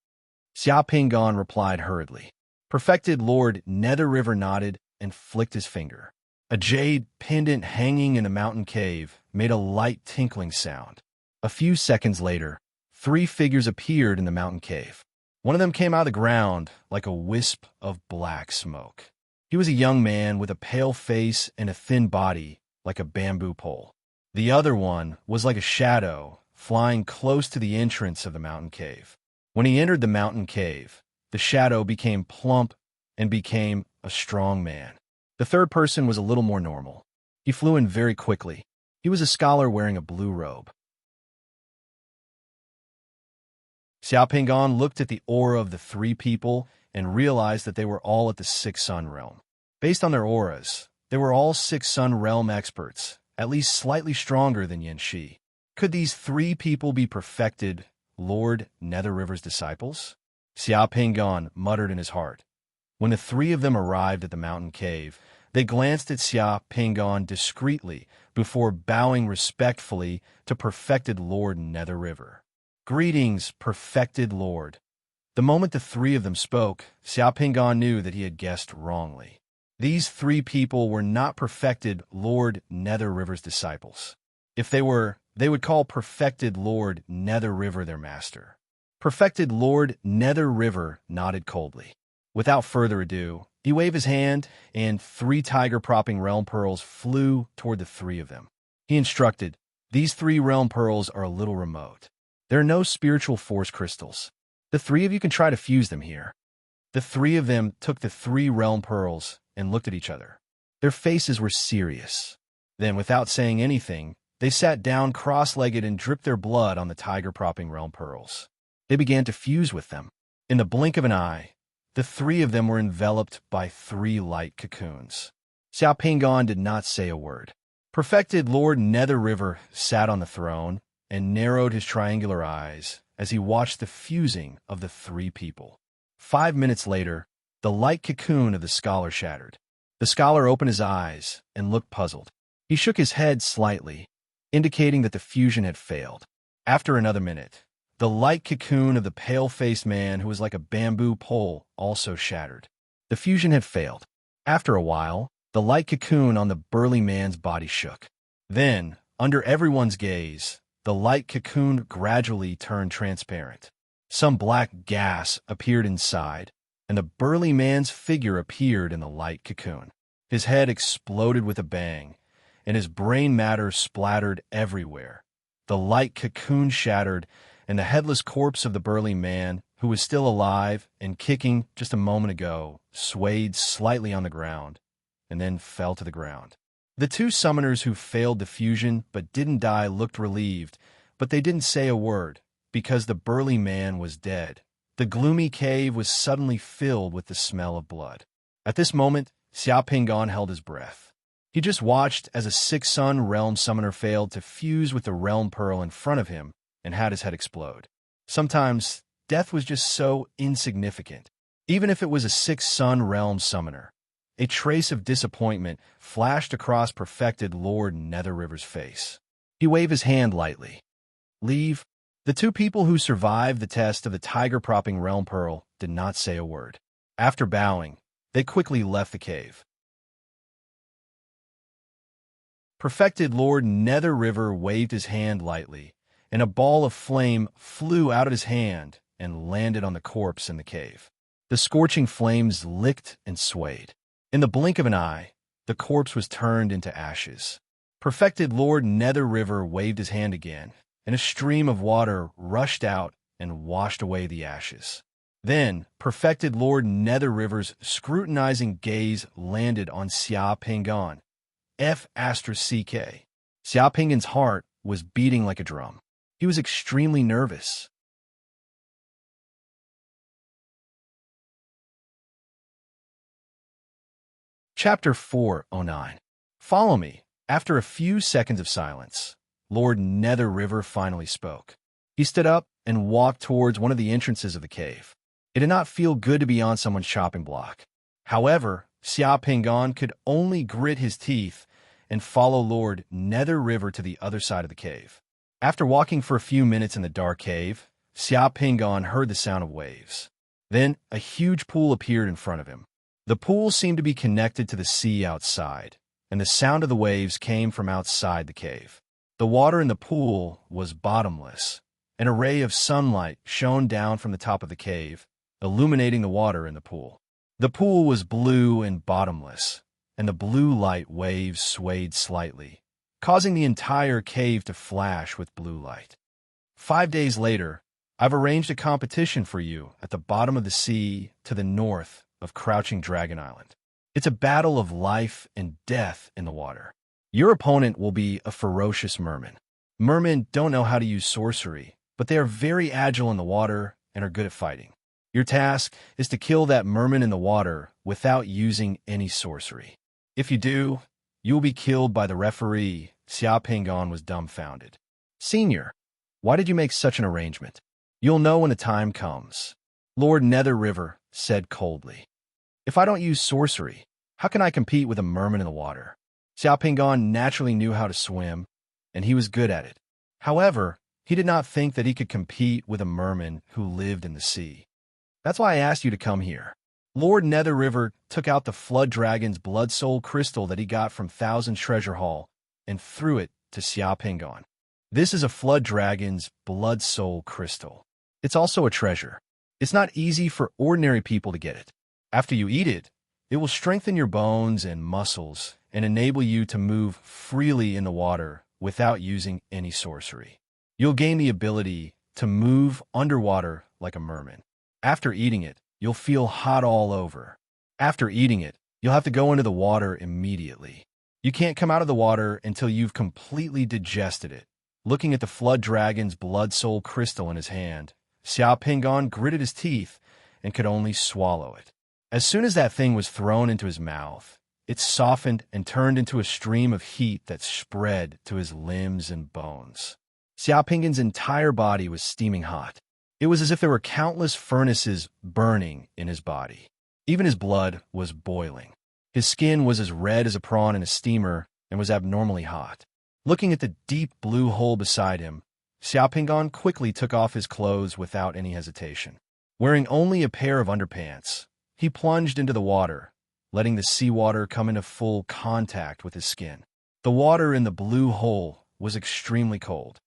Xia Pingan replied hurriedly. Perfected Lord Nether River nodded and flicked his finger. A jade pendant hanging in a mountain cave made a light tinkling sound. A few seconds later, 3 figures appeared in the mountain cave. One of them came out of the ground like a wisp of black smoke. He was a young man with a pale face and a thin body like a bamboo pole. The other one was like a shadow flying close to the entrance of the mountain cave. When he entered the mountain cave, the shadow became plump and became a strong man. The third person was a little more normal. He flew in very quickly. He was a scholar wearing a blue robe. Xia Pingan looked at the aura of the 3 people and realized that they were all at the 6th Sun Realm. Based on their auras, they were all 6th Sun Realm experts, at least slightly stronger than Yin Shi. Could these 3 people be perfected Lord Nether River's disciples? Xia Pingan muttered in his heart. When the 3 of them arrived at the mountain cave, they glanced at Xia Pingan discreetly before bowing respectfully to perfected Lord Nether River. Greetings, perfected Lord. The moment the 3 of them spoke, Xia Pingan knew that he had guessed wrongly. These 3 people were not perfected Lord Nether River's disciples. If they were, they would call perfected Lord Nether River their master. Perfected Lord Nether River nodded coldly. Without further ado, he waved his hand, and 3 tiger-propping realm pearls flew toward the 3 of them. He instructed, "These 3 realm pearls are a little remote. There are no spiritual force crystals. The 3 of you can try to fuse them here." The 3 of them took the 3 realm pearls and looked at each other. Their faces were serious. Then, without saying anything, they sat down cross-legged and dripped their blood on the tiger-propping realm pearls. They began to fuse with them. In the blink of an eye, the 3 of them were enveloped by 3 light cocoons. Xia Pingan did not say a word. Perfected Lord Nether River sat on the throne and narrowed his triangular eyes as he watched the fusing of the 3 people. 5 minutes later, the light cocoon of the scholar shattered. The scholar opened his eyes and looked puzzled. He shook his head slightly, indicating that the fusion had failed. After another minute, the light cocoon of the pale-faced man who was like a bamboo pole also shattered. The fusion had failed. After a while, the light cocoon on the burly man's body shook. Then, under everyone's gaze, the light cocoon gradually turned transparent. Some black gas appeared inside, and the burly man's figure appeared in the light cocoon. His head exploded with a bang, and his brain matter splattered everywhere. The light cocoon shattered, and the headless corpse of the burly man, who was still alive and kicking just a moment ago, swayed slightly on the ground, and then fell to the ground. The 2 summoners who failed the fusion but didn't die looked relieved, but they didn't say a word, because the burly man was dead. The gloomy cave was suddenly filled with the smell of blood. At this moment, Xia Pingan held his breath. He just watched as a 6th Sun Realm summoner failed to fuse with the Realm Pearl in front of him and had his head explode. Sometimes, death was just so insignificant. Even if it was a 6th Sun Realm summoner, a trace of disappointment flashed across perfected Lord Nether River's face. He waved his hand lightly. "Leave." The 2 people who survived the test of the tiger-propping realm pearl did not say a word. After bowing, they quickly left the cave. Perfected Lord Nether River waved his hand lightly, and a ball of flame flew out of his hand and landed on the corpse in the cave. The scorching flames licked and swayed. In the blink of an eye, the corpse was turned into ashes. Perfected Lord Nether River waved his hand again, and a stream of water rushed out and washed away the ashes. Then, perfected Lord Nether River's scrutinizing gaze landed on Xia Pingan, F***. Xia Pingan's heart was beating like a drum. He was extremely nervous. Chapter 409. Follow me. After a few seconds of silence, Lord Nether River finally spoke. He stood up and walked towards one of the entrances of the cave. It did not feel good to be on someone's chopping block. However, Xia Pingan could only grit his teeth and follow Lord Nether River to the other side of the cave. After walking for a few minutes in the dark cave, Xia Pingan heard the sound of waves. Then, a huge pool appeared in front of him. The pool seemed to be connected to the sea outside, and the sound of the waves came from outside the cave. The water in the pool was bottomless. An array of sunlight shone down from the top of the cave, illuminating the water in the pool. The pool was blue and bottomless, and the blue light waves swayed slightly, causing the entire cave to flash with blue light. 5 days later, I've arranged a competition for you at the bottom of the sea to the north of Crouching Dragon Island. It's a battle of life and death in the water. Your opponent will be a ferocious merman. Mermen don't know how to use sorcery, but they are very agile in the water and are good at fighting. Your task is to kill that merman in the water without using any sorcery. If you do, you will be killed by the referee. Xia Pingan was dumbfounded. Senior, why did you make such an arrangement? You'll know when the time comes. Lord Nether River said coldly. If I don't use sorcery, how can I compete with a merman in the water? Xia Pingan naturally knew how to swim, and he was good at it. However, he did not think that he could compete with a merman who lived in the sea. That's why I asked you to come here. Lord Nether River took out the Flood Dragon's Blood Soul crystal that he got from Thousand Treasure Hall and threw it to Xia Pingan. This is a Flood Dragon's Blood Soul crystal. It's also a treasure. It's not easy for ordinary people to get it. After you eat it, it will strengthen your bones and muscles and enable you to move freely in the water without using any sorcery. You'll gain the ability to move underwater like a merman. After eating it, you'll feel hot all over. After eating it, you'll have to go into the water immediately. You can't come out of the water until you've completely digested it. Looking at the Flood Dragon's Blood Soul crystal in his hand, Xia Pingan gritted his teeth and could only swallow it. As soon as that thing was thrown into his mouth, it softened and turned into a stream of heat that spread to his limbs and bones. Xia Pingan's entire body was steaming hot. It was as if there were countless furnaces burning in his body. Even his blood was boiling. His skin was as red as a prawn in a steamer and was abnormally hot. Looking at the deep blue hole beside him, Xia Pingan quickly took off his clothes without any hesitation. Wearing only a pair of underpants, he plunged into the water, letting the seawater come into full contact with his skin. The water in the blue hole was extremely cold.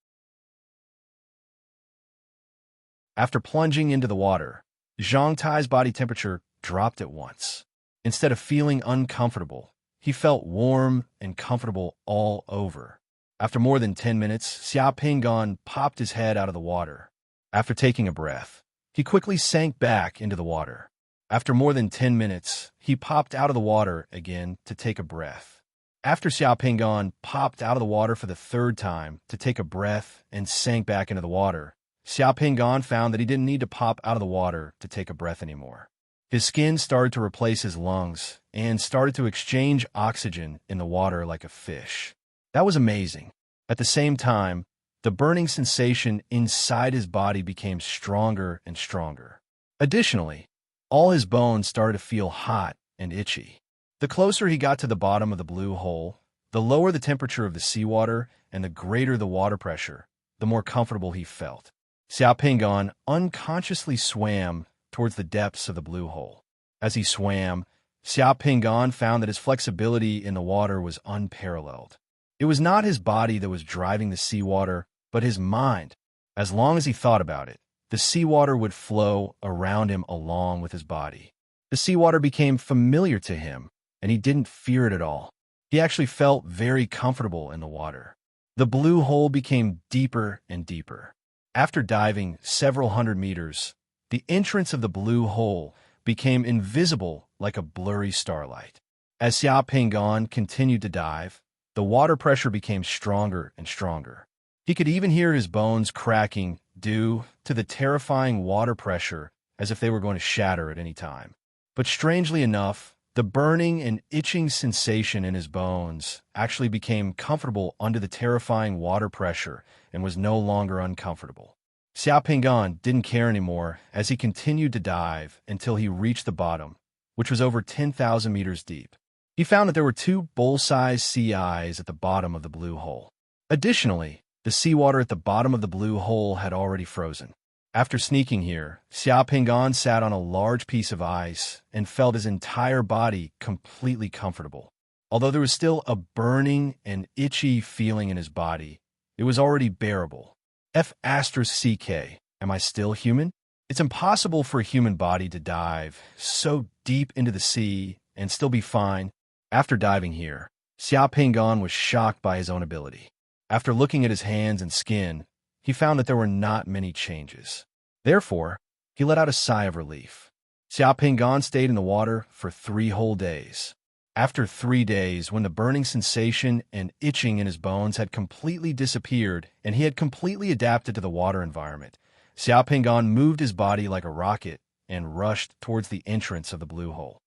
After plunging into the water, Zhang Tai's body temperature dropped at once. Instead of feeling uncomfortable, he felt warm and comfortable all over. After more than 10 minutes, Xia Pingan popped his head out of the water. After taking a breath, he quickly sank back into the water. After more than 10 minutes, he popped out of the water again to take a breath. After Xia Pingan popped out of the water for the third time to take a breath and sank back into the water, Xia Pingan found that he didn't need to pop out of the water to take a breath anymore. His skin started to replace his lungs and started to exchange oxygen in the water like a fish. That was amazing. At the same time, the burning sensation inside his body became stronger and stronger. Additionally, all his bones started to feel hot and itchy. The closer he got to the bottom of the blue hole, the lower the temperature of the seawater and the greater the water pressure, the more comfortable he felt. Xia Pingan unconsciously swam towards the depths of the blue hole. As he swam, Xia Pingan found that his flexibility in the water was unparalleled. It was not his body that was driving the seawater, but his mind. As long as he thought about it, the seawater would flow around him along with his body. The seawater became familiar to him, and he didn't fear it at all. He actually felt very comfortable in the water. The blue hole became deeper and deeper. After diving several hundred meters, The entrance of the blue hole became invisible like a blurry starlight. As Xiao Pingon continued to dive, the water pressure became stronger and stronger. He could even hear his bones cracking due to the terrifying water pressure, as if they were going to shatter at any time. But strangely enough, the burning and itching sensation in his bones actually became comfortable under the terrifying water pressure and was no longer uncomfortable. Xiao Pingon didn't care anymore as he continued to dive until he reached the bottom, which was over 10,000 meters deep. He found that there were 2 bowl-sized sea eyes at the bottom of the blue hole. Additionally, the seawater at the bottom of the blue hole had already frozen. After sneaking here, Xiao Pingon sat on a large piece of ice and felt his entire body completely comfortable. Although there was still a burning and itchy feeling in his body, it was already bearable. F***, am I still human? It's impossible for a human body to dive so deep into the sea and still be fine. After diving here, Xiao Pingon was shocked by his own ability. After looking at his hands and skin, he found that there were not many changes. Therefore, he let out a sigh of relief. Xiao Pingon stayed in the water for 3 whole days. After 3 days, when the burning sensation and itching in his bones had completely disappeared and he had completely adapted to the water environment, Xiao Pingon moved his body like a rocket and rushed towards the entrance of the blue hole.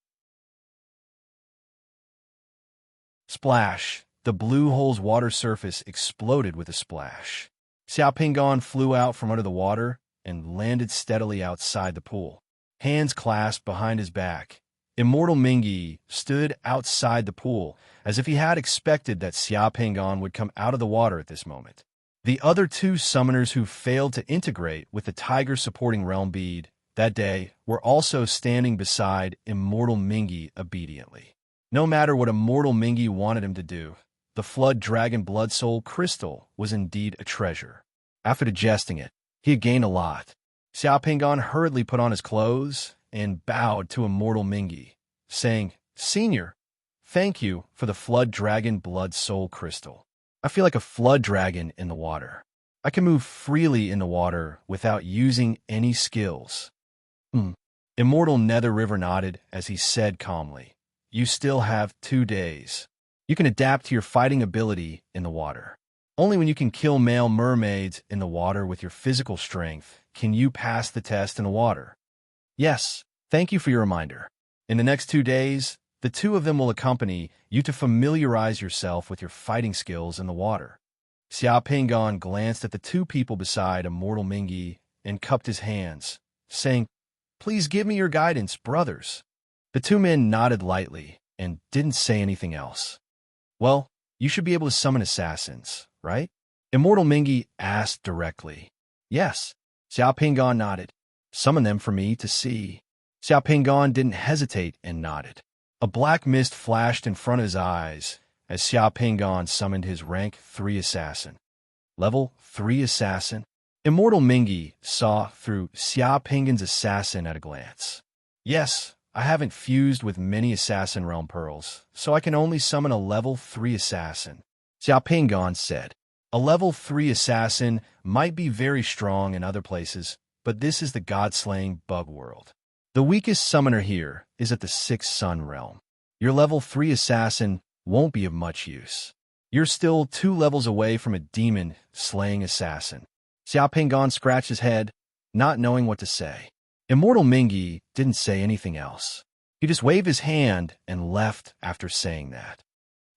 Splash! The blue hole's water surface exploded with a splash. Xiao Pingon flew out from under the water and landed steadily outside the pool. Hands clasped behind his back, Immortal Mingi stood outside the pool as if he had expected that Xiao Pingon would come out of the water at this moment. The other 2 summoners who failed to integrate with the tiger supporting realm bead that day were also standing beside Immortal Mingi obediently. No matter what Immortal Mingi wanted him to do, the Flood Dragon Blood Soul Crystal was indeed a treasure. After digesting it, he had gained a lot. Xiao Pingon hurriedly put on his clothes and bowed to Immortal Mingi, saying, "Senior, thank you for the Flood Dragon Blood Soul Crystal. I feel like a flood dragon in the water. I can move freely in the water without using any skills." Immortal Nether River nodded as he said calmly, "You still have 2 days. You can adapt to your fighting ability in the water. Only when you can kill male mermaids in the water with your physical strength can you pass the test in the water. Yes, thank you for your reminder. In the next 2 days, the 2 of them will accompany you to familiarize yourself with your fighting skills in the water." Xiao Pingon glanced at the 2 people beside Immortal Mingi and cupped his hands, saying, "Please give me your guidance, brothers." The 2 men nodded lightly and didn't say anything else. "Well, you should be able to summon assassins, right?" Immortal Mingi asked directly. "Yes." Xiao Pingon nodded. "Summon them for me to see." Xiao Pingon didn't hesitate and nodded. A black mist flashed in front of his eyes as Xiao Pingon summoned his rank 3 assassin. Level 3 assassin? Immortal Mingi saw through Xiao Pingon's assassin at a glance. "Yes, I haven't fused with many assassin realm pearls, so I can only summon a level 3 assassin," Xiao Pingon said. A level 3 assassin might be very strong in other places, but this is the god-slaying bug world. The weakest summoner here is at the 6th Sun realm. Your level 3 assassin won't be of much use. You're still 2 levels away from a demon-slaying assassin. Xiao Pingon scratched his head, not knowing what to say. Immortal Mingi didn't say anything else. He just waved his hand and left after saying that.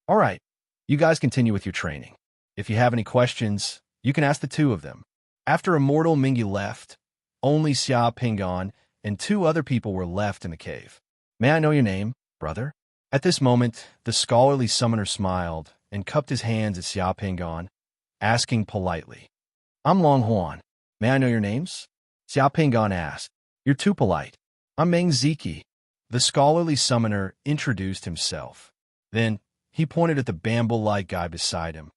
"All right, you guys continue with your training. If you have any questions, you can ask the 2 of them." After Immortal Mingi left, only Xiao Pingon and 2 other people were left in the cave. "May I know your name, brother?" At this moment, the scholarly summoner smiled and cupped his hands at Xiao Pingon, asking politely, "I'm Long Huan. May I know your names?" Xiao Pingon asked, "You're too polite. I'm Meng Ziki." The scholarly summoner introduced himself. Then, he pointed at the bamboo-like guy beside him.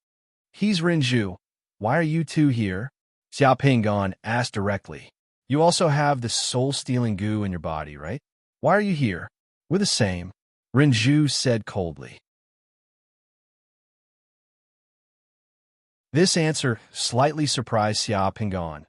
"He's Rinju. Why are you 2 here?" Xiao Pingon asked directly. "You also have the soul-stealing goo in your body, right? Why are you here?" "We're the same," Rinju said coldly. This answer slightly surprised Xiao Pingon.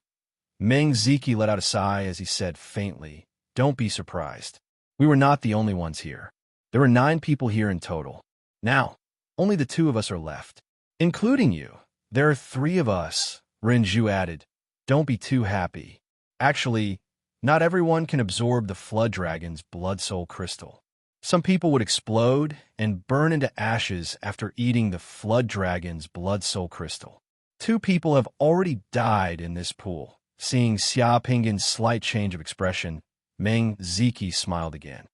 Meng Ziki let out a sigh as he said faintly, "Don't be surprised. We were not the only ones here. There were 9 people here in total. Now, only the 2 of us are left. Including you. There are 3 of us," Renju added. "Don't be too happy. Actually, not everyone can absorb the Flood Dragon's Blood Soul Crystal. Some people would explode and burn into ashes after eating the Flood Dragon's Blood Soul Crystal. 2 people have already died in this pool." Seeing Xia Pingan's slight change of expression, Meng Ziki smiled again.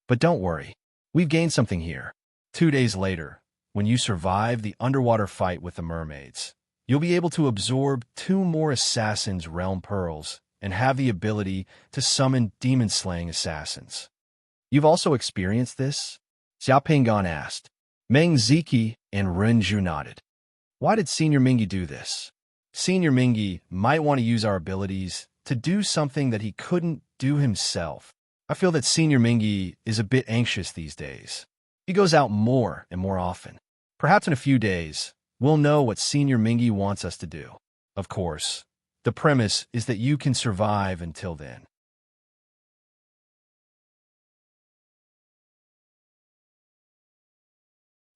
"But don't worry. We've gained something here. 2 days later, when you survive the underwater fight with the mermaids, you'll be able to absorb 2 more assassins' realm pearls and have the ability to summon demon-slaying assassins." "You've also experienced this?" Xia Pingan asked. Meng Ziki and Renju nodded. "Why did Senior Mingi do this?" "Senior Mingi might want to use our abilities to do something that he couldn't do himself. I feel that Senior Mingi is a bit anxious these days. He goes out more and more often. Perhaps in a few days, we'll know what Senior Mingi wants us to do. Of course, the premise is that you can survive until then."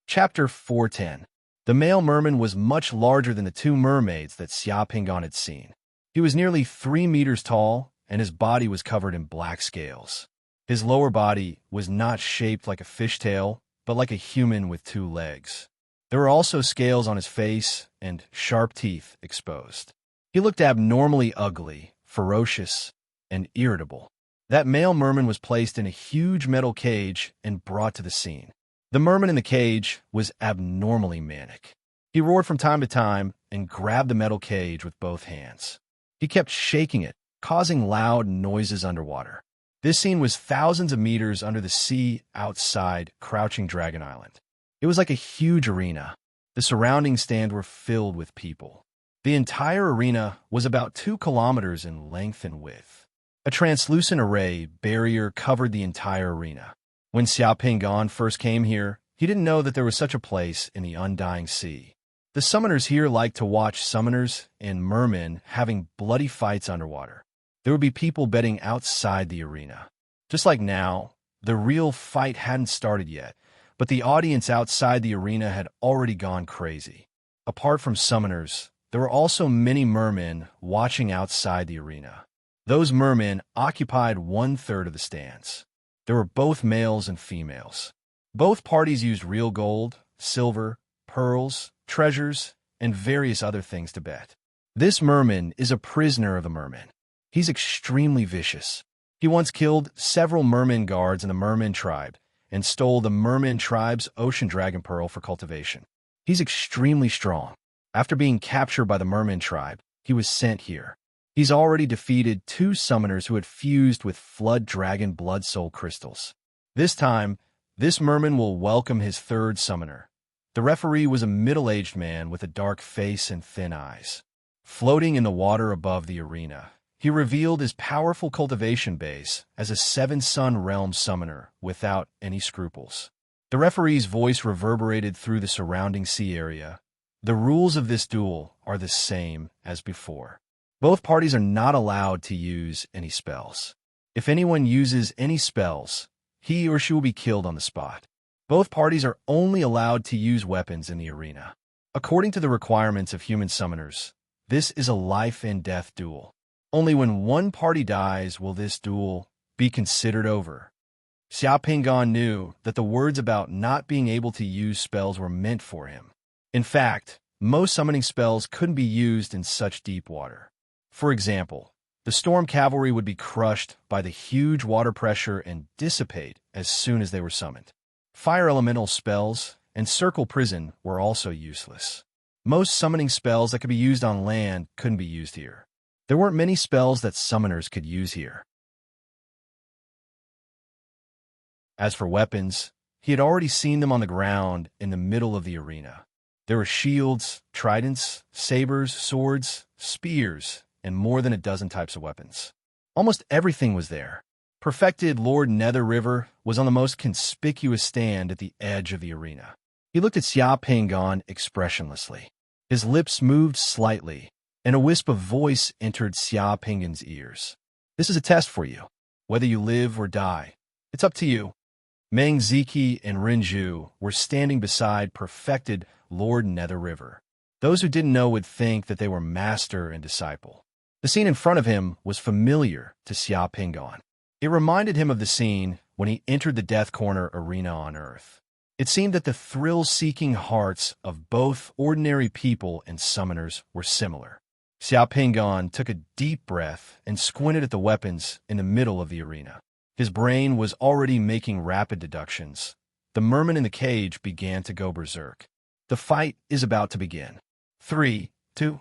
Chapter 410. The male merman was much larger than the 2 mermaids that Xia Pingan had seen. He was nearly 3 meters tall, and his body was covered in black scales. His lower body was not shaped like a fishtail, but like a human with 2 legs. There were also scales on his face and sharp teeth exposed. He looked abnormally ugly, ferocious, and irritable. That male merman was placed in a huge metal cage and brought to the scene. The merman in the cage was abnormally manic. He roared from time to time and grabbed the metal cage with both hands. He kept shaking it, causing loud noises underwater. This scene was thousands of meters under the sea outside Crouching Dragon Island. It was like a huge arena. The surrounding stands were filled with people. The entire arena was about 2 kilometers in length and width. A translucent array barrier covered the entire arena. When Xia Pingan first came here, he didn't know that there was such a place in the Undying Sea. The summoners here liked to watch summoners and mermen having bloody fights underwater. There would be people betting outside the arena. Just like now, the real fight hadn't started yet, but the audience outside the arena had already gone crazy. Apart from summoners, there were also many mermen watching outside the arena. Those mermen occupied 1/3 of the stands. There were both males and females. Both parties used real gold, silver, pearls, treasures, and various other things to bet. This merman is a prisoner of the mermen. He's extremely vicious. He once killed several merman guards in the merman tribe and stole the merman tribe's ocean dragon pearl for cultivation. He's extremely strong. After being captured by the merman tribe, he was sent here. He's already defeated 2 summoners who had fused with Flood Dragon Blood Soul Crystals. This time, this merman will welcome his 3rd summoner. The referee was a middle-aged man with a dark face and thin eyes. Floating in the water above the arena, he revealed his powerful cultivation base as a 7-Sun Realm summoner without any scruples. The referee's voice reverberated through the surrounding sea area. The rules of this duel are the same as before. Both parties are not allowed to use any spells. If anyone uses any spells, he or she will be killed on the spot. Both parties are only allowed to use weapons in the arena. According to the requirements of human summoners, this is a life and death duel. Only when one party dies will this duel be considered over. Xia Pingan knew that the words about not being able to use spells were meant for him. In fact, most summoning spells couldn't be used in such deep water. For example, the storm cavalry would be crushed by the huge water pressure and dissipate as soon as they were summoned. Fire elemental spells and circle prison were also useless. Most summoning spells that could be used on land couldn't be used here. There weren't many spells that summoners could use here. As for weapons, he had already seen them on the ground in the middle of the arena. There were shields, tridents, sabers, swords, spears, and more than a dozen types of weapons. Almost everything was there. Perfected Lord Nether River was on the most conspicuous stand at the edge of the arena. He looked at Xia Pingan expressionlessly. His lips moved slightly, and a wisp of voice entered Xia Pingan's ears. "This is a test for you. Whether you live or die, it's up to you." Meng Ziki and Rinju were standing beside perfected Lord Nether River. Those who didn't know would think that they were master and disciple. The scene in front of him was familiar to Xia Pingan. It reminded him of the scene when he entered the Death Corner arena on Earth. It seemed that the thrill-seeking hearts of both ordinary people and summoners were similar. Xia Pingan took a deep breath and squinted at the weapons in the middle of the arena. His brain was already making rapid deductions. The merman in the cage began to go berserk. The fight is about to begin. 3, 2,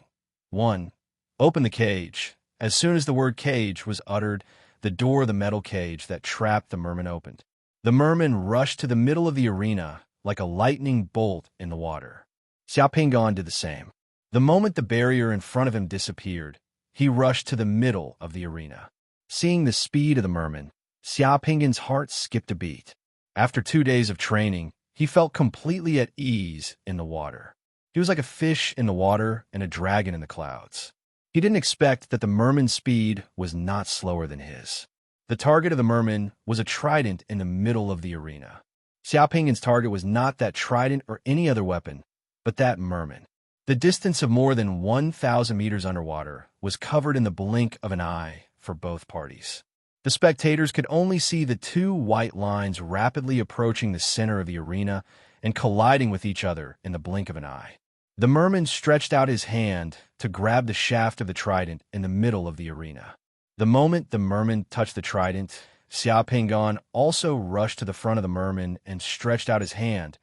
1. Open the cage. As soon as the word cage was uttered, the door of the metal cage that trapped the merman opened. The merman rushed to the middle of the arena like a lightning bolt in the water. Xia Pingan did the same. The moment the barrier in front of him disappeared, he rushed to the middle of the arena. Seeing the speed of the merman, Xia Pingan's heart skipped a beat. After 2 days of training, he felt completely at ease in the water. He was like a fish in the water and a dragon in the clouds. He didn't expect that the merman's speed was not slower than his. The target of the merman was a trident in the middle of the arena. Xia Pingan's target was not that trident or any other weapon, but that merman. The distance of more than 1,000 meters underwater was covered in the blink of an eye for both parties. The spectators could only see the two white lines rapidly approaching the center of the arena and colliding with each other in the blink of an eye. The merman stretched out his hand to grab the shaft of the trident in the middle of the arena. The moment the merman touched the trident, Xia Pingan also rushed to the front of the merman and stretched out his hand.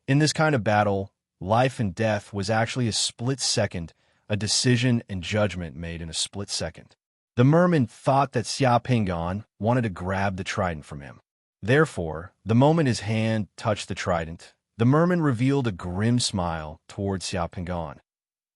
In this kind of battle, life and death was actually a split second, a decision and judgment made in a split second. The merman thought that Xia Pingan wanted to grab the trident from him. Therefore, the moment his hand touched the trident, the merman revealed a grim smile towards Xia Pingan.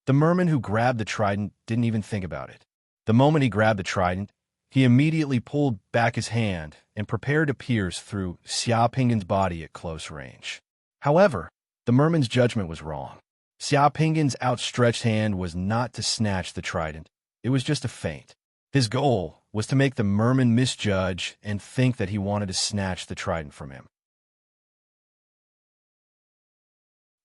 The merman who grabbed the trident didn't even think about it. The moment he grabbed the trident, he immediately pulled back his hand and prepared to pierce through Xia Pingan's body at close range. However, the merman's judgment was wrong. Xia Pingan's outstretched hand was not to snatch the trident. It was just a feint. His goal was to make the merman misjudge and think that he wanted to snatch the trident from him.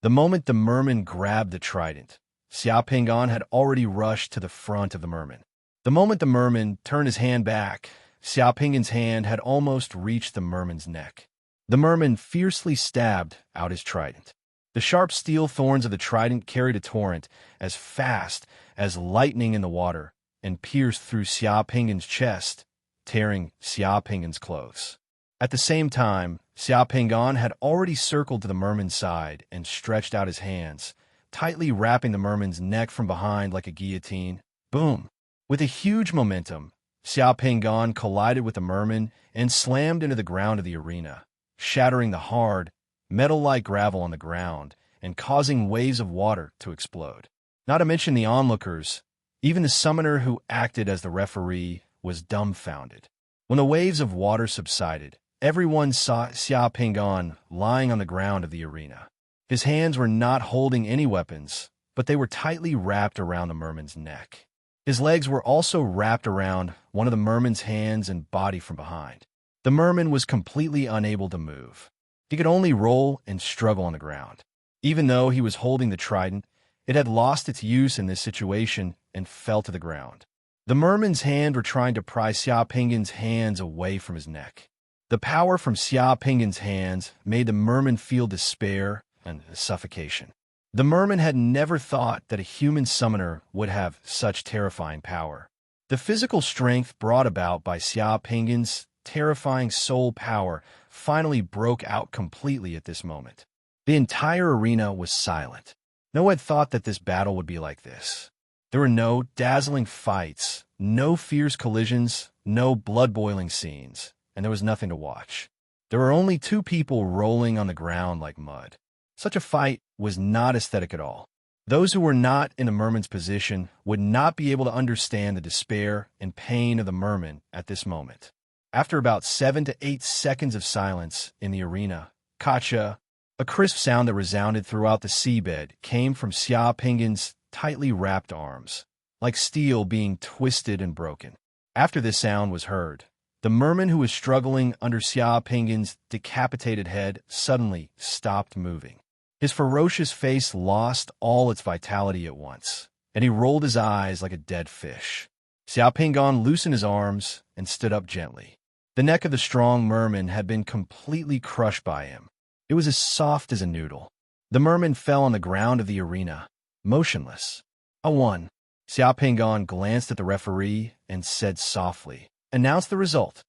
The moment the merman grabbed the trident, Xia Pingan had already rushed to the front of the merman. The moment the merman turned his hand back, Xia Pingan's hand had almost reached the merman's neck. The merman fiercely stabbed out his trident. The sharp steel thorns of the trident carried a torrent as fast as lightning in the water and pierced through Xia Pingan's chest, tearing Xia Pingan's clothes. At the same time, Xia Pingan had already circled to the merman's side and stretched out his hands, tightly wrapping the merman's neck from behind like a guillotine. Boom! With a huge momentum, Xia Pingan collided with the merman and slammed into the ground of the arena, shattering the hard, metal-like gravel on the ground and causing waves of water to explode. Not to mention the onlookers, even the summoner who acted as the referee was dumbfounded. When the waves of water subsided, everyone saw Xia Pingan lying on the ground of the arena. His hands were not holding any weapons, but they were tightly wrapped around the merman's neck. His legs were also wrapped around one of the merman's hands and body from behind. The merman was completely unable to move. He could only roll and struggle on the ground. Even though he was holding the trident, it had lost its use in this situation and fell to the ground. The merman's hands were trying to pry Xia Pingan's hands away from his neck. The power from Xia Pingan's hands made the merman feel despair and suffocation. The merman had never thought that a human summoner would have such terrifying power. The physical strength brought about by Xia Pingan's terrifying soul power finally broke out completely at this moment. The entire arena was silent. No one had thought that this battle would be like this. There were no dazzling fights, no fierce collisions, no blood-boiling scenes, and there was nothing to watch. There were only two people rolling on the ground like mud. Such a fight was not aesthetic at all. Those who were not in the merman's position would not be able to understand the despair and pain of the merman at this moment. After about 7 to 8 seconds of silence in the arena, Kacha, a crisp sound that resounded throughout the seabed, came from Xia Pingan's tightly wrapped arms. like steel being twisted and broken. After this sound was heard, the merman who was struggling under Xia Pinggan's decapitated head suddenly stopped moving. His ferocious face lost all its vitality at once, and he rolled his eyes like a dead fish. Xia Pinggan loosened his arms and stood up gently. The neck of the strong merman had been completely crushed by him. It was as soft as a noodle. The merman fell on the ground of the arena, motionless. A 1. Xia Pinggan glanced at the referee and said softly, "Announce the result."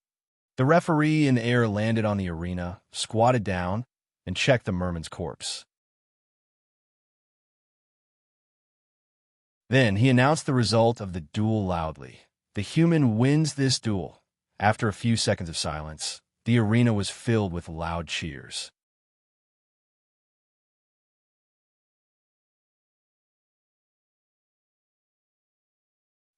The referee in the air landed on the arena, squatted down, and checked the merman's corpse. Then he announced the result of the duel loudly. The human wins this duel. After a few seconds of silence, the arena was filled with loud cheers.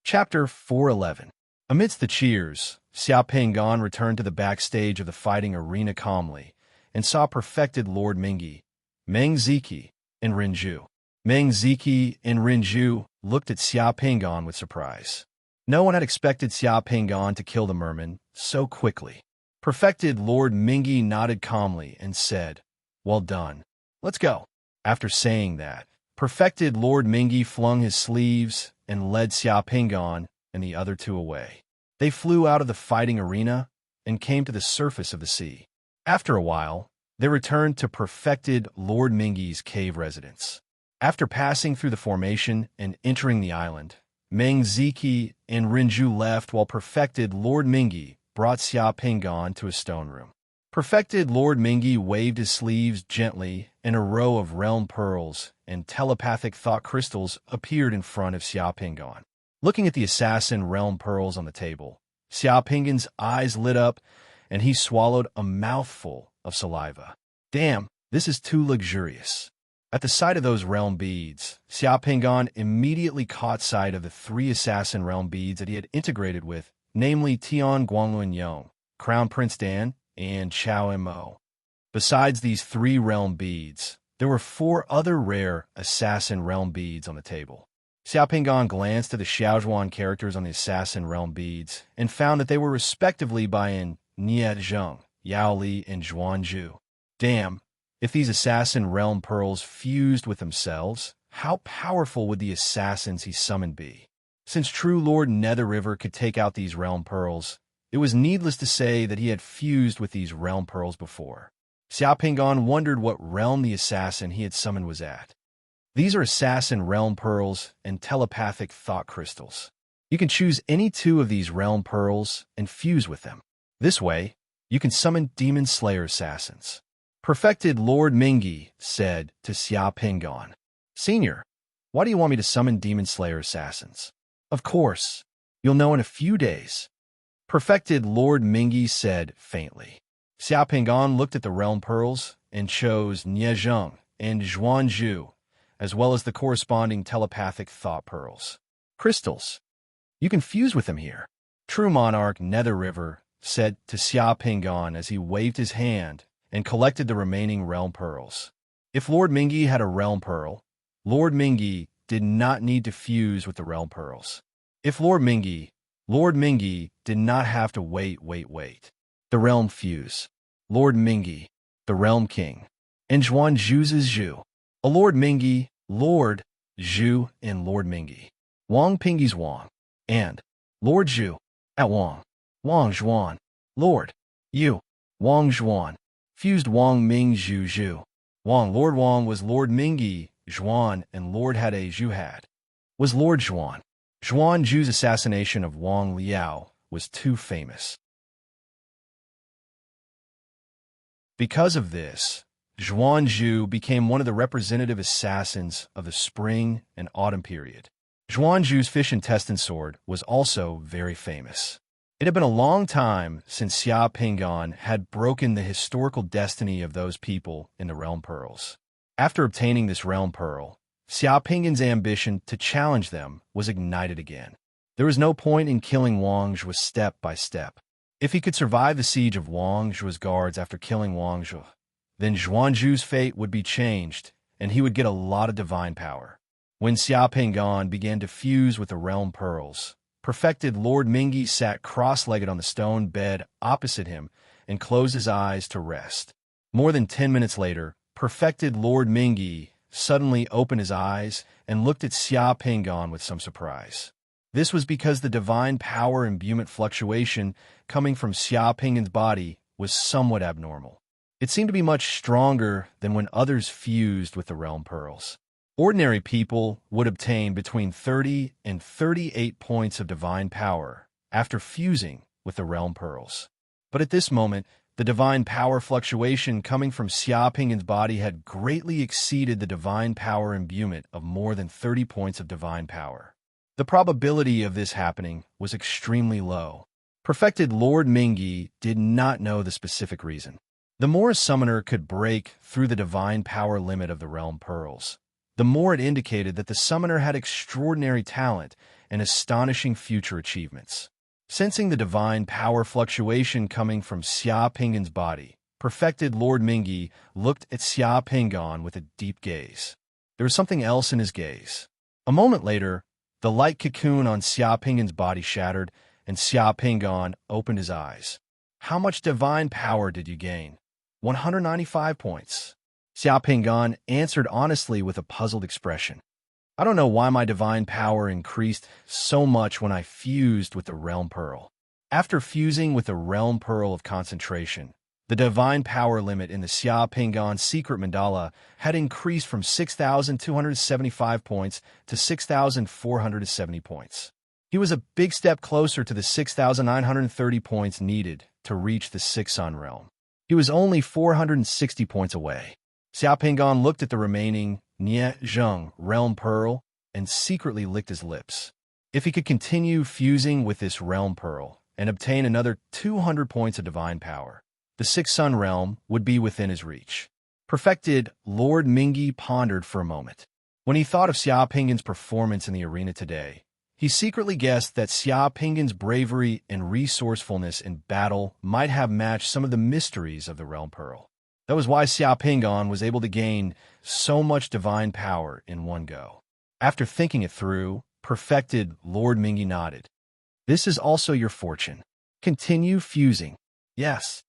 Chapter 411. Amidst the cheers, Xia Pinggan returned to the backstage of the fighting arena calmly and saw perfected Lord Mingyi, Meng Ziki, and Rinju. Meng Ziki and Rinju looked at Xia Pinggan with surprise. No one had expected Xia Pinggan to kill the merman so quickly. Perfected Lord Mingyi nodded calmly and said, "Well done. Let's go." After saying that, perfected Lord Mingyi flung his sleeves and led Xia Pinggan and the other two away. They flew out of the fighting arena and came to the surface of the sea. After a while, they returned to perfected Lord Mingyi's cave residence. After passing through the formation and entering the island, Meng Ziki and Rinju left while perfected Lord Mingyi brought Xia Pinggan to a stone room. Perfected Lord Mingyi waved his sleeves gently, and a row of realm pearls and telepathic thought crystals appeared in front of Xia Pinggan. Looking at the assassin realm pearls on the table, Xia Pinggan's eyes lit up, and he swallowed a mouthful of saliva. "Damn, this is too luxurious." At the sight of those realm beads, Xia Pinggan immediately caught sight of the 3 assassin realm beads that he had integrated with, namely Tian Guanglun Yong, Crown Prince Dan, and Chao Mo. Besides these 3 realm beads, there were 4 other rare assassin realm beads on the table. Xia Pinggan glanced at the Xiaozhuan characters on the assassin realm beads and found that they were respectively by in Nie Zheng, Yao Li, and Zhuanzhu. Damn, if these assassin realm pearls fused with themselves, how powerful would the assassins he summoned be? Since true Lord Nether River could take out these realm pearls, it was needless to say that he had fused with these realm pearls before. Xia Pinggan wondered what realm the assassin he had summoned was at. These are assassin realm pearls and telepathic thought crystals. You can choose any 2 of these realm pearls and fuse with them. This way, you can summon demon slayer assassins. Perfected Lord Mingyi said to Xia Pinggan, "Senior, why do you want me to summon demon slayer assassins?" "Of course, you'll know in a few days." Perfected Lord Mingyi said faintly. Xia Pinggan looked at the realm pearls and chose Nie Zheng and Zhuanzhu, as well as the corresponding telepathic thought pearls. "Crystals. You can fuse with them here." True Monarch Nether River said to Xia Pinggan as he waved his hand and collected the remaining realm pearls. If Lord Mingyi had a realm pearl, Lord Mingyi did not need to fuse with the realm pearls. If Lord Mingyi did not have to wait. The realm fuse. Lord Mingyi, the realm king, and Zhuanzhu's Zhu. A Lord Mingyi, Lord Zhu, and Lord Mingyi. Wang Pingyi's Wang, and Lord Zhu, at Wang. Wang Zhuan, Lord Yu, Wang Zhuan. Fused Wang Ming Zhu. Wang Lord Wang was Lord Mingyi, Zhuan, and Lord had a Zhu had. Was Lord Zhuan. Zhuanzhu's assassination of Wang Liao was too famous. Because of this, Zhuanzhu became one of the representative assassins of the spring and autumn period. Zhuanzhu's fish intestine sword was also very famous. It had been a long time since Xia Pinggan had broken the historical destiny of those people in the Realm Pearls. After obtaining this Realm Pearl, Xia Pinggan's ambition to challenge them was ignited again. There was no point in killing Wang Zhou step by step. If he could survive the siege of Wang Zhou's guards after killing Wang Zhou, then Zhuanzhu's fate would be changed, and he would get a lot of divine power. When Xia Pingan began to fuse with the realm pearls, perfected Lord Mingi sat cross-legged on the stone bed opposite him and closed his eyes to rest. More than 10 minutes later, perfected Lord Mingi suddenly opened his eyes and looked at Xia Pingan with some surprise. This was because the divine power imbuement fluctuation coming from Xia Pingan's body was somewhat abnormal. It seemed to be much stronger than when others fused with the realm pearls. Ordinary people would obtain between 30 and 38 points of divine power after fusing with the realm pearls. But at this moment, the divine power fluctuation coming from Xia Pingan's body had greatly exceeded the divine power imbuement of more than 30 points of divine power. The probability of this happening was extremely low. Perfected Lord Mingi did not know the specific reason. The more a summoner could break through the divine power limit of the realm pearls, the more it indicated that the summoner had extraordinary talent and astonishing future achievements. Sensing the divine power fluctuation coming from Xia Pingan's body, perfected Lord Mingi looked at Xia Pingan with a deep gaze. There was something else in his gaze. A moment later, the light cocoon on Xia Pingan's body shattered, and Xia Pingan opened his eyes. How much divine power did you gain? 195 points. Xia Pingan answered honestly with a puzzled expression. I don't know why my divine power increased so much when I fused with the realm pearl. After fusing with the realm pearl of concentration, the divine power limit in the Xia Pingan secret mandala had increased from 6,275 points to 6,470 points. He was a big step closer to the 6,930 points needed to reach the Sixth Sun realm. He was only 460 points away. Xia Pingan looked at the remaining Nie Zheng realm pearl and secretly licked his lips. If he could continue fusing with this realm pearl and obtain another 200 points of divine power, the Sixth Sun realm would be within his reach. Perfected Lord Mingi pondered for a moment. When he thought of Xia Pingan's performance in the arena today, he secretly guessed that Xia Pingan's bravery and resourcefulness in battle might have matched some of the mysteries of the realm pearl. That was why Xia Pingan was able to gain so much divine power in one go. After thinking it through, perfected Lord Mingi nodded. This is also your fortune. Continue fusing. Yes.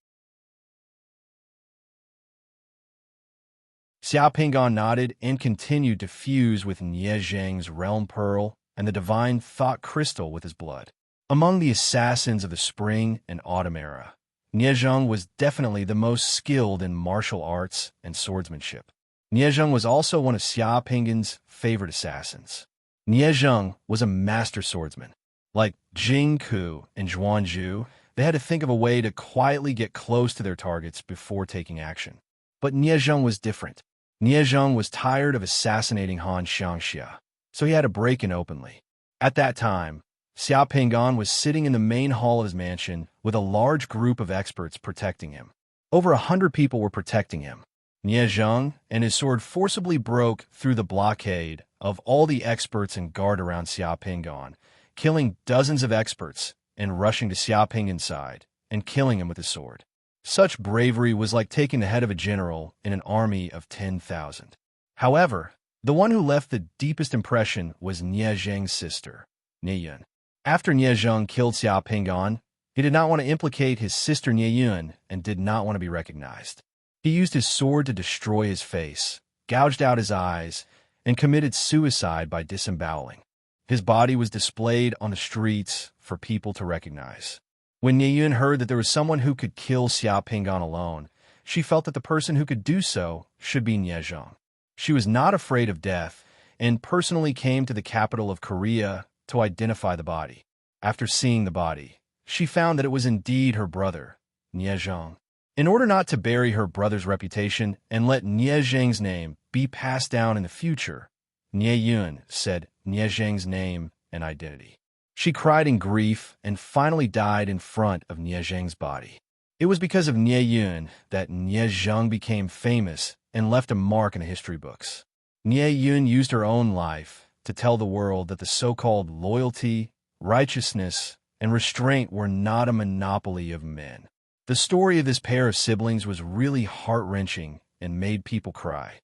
Xia Pingan nodded and continued to fuse with Nie Zheng's realm pearl and the divine thought crystal with his blood. Among the assassins of the spring and autumn era, Nie Zheng was definitely the most skilled in martial arts and swordsmanship. Nie Zheng was also one of Xia Pingan's favorite assassins. Nie Zheng was a master swordsman. Like Jing Ku and Zhuan Zhu, they had to think of a way to quietly get close to their targets before taking action. But Nie Zheng was different. Nie Zheng was tired of assassinating Han Xiangxia, so he had to break in openly. At that time, Xia Pingan was sitting in the main hall of his mansion with a large group of experts protecting him. Over 100 people were protecting him. Nie Zheng and his sword forcibly broke through the blockade of all the experts and guard around Xia Pingan, killing dozens of experts and rushing to Xia Pingan's side and killing him with his sword. Such bravery was like taking the head of a general in an army of 10,000. However, the one who left the deepest impression was Nie Zheng's sister, Nie Yun. After Nie Zheng killed Xia Pingan, he did not want to implicate his sister Nie Yun and did not want to be recognized. He used his sword to destroy his face, gouged out his eyes, and committed suicide by disemboweling. His body was displayed on the streets for people to recognize. When Nie Yun heard that there was someone who could kill Xia Pingan alone, she felt that the person who could do so should be Nie Zheng. She was not afraid of death and personally came to the capital of Korea to identify the body. After seeing the body, she found that it was indeed her brother, Nie Zheng. In order not to bury her brother's reputation and let Nie Zheng's name be passed down in the future, Nie Yun said Nie Zheng's name and identity. She cried in grief and finally died in front of Nie Zheng's body. It was because of Nie Yun that Nie Zheng became famous and left a mark in the history books. Nie Yun used her own life to tell the world that the so-called loyalty, righteousness, and restraint were not a monopoly of men. The story of this pair of siblings was really heart-wrenching and made people cry.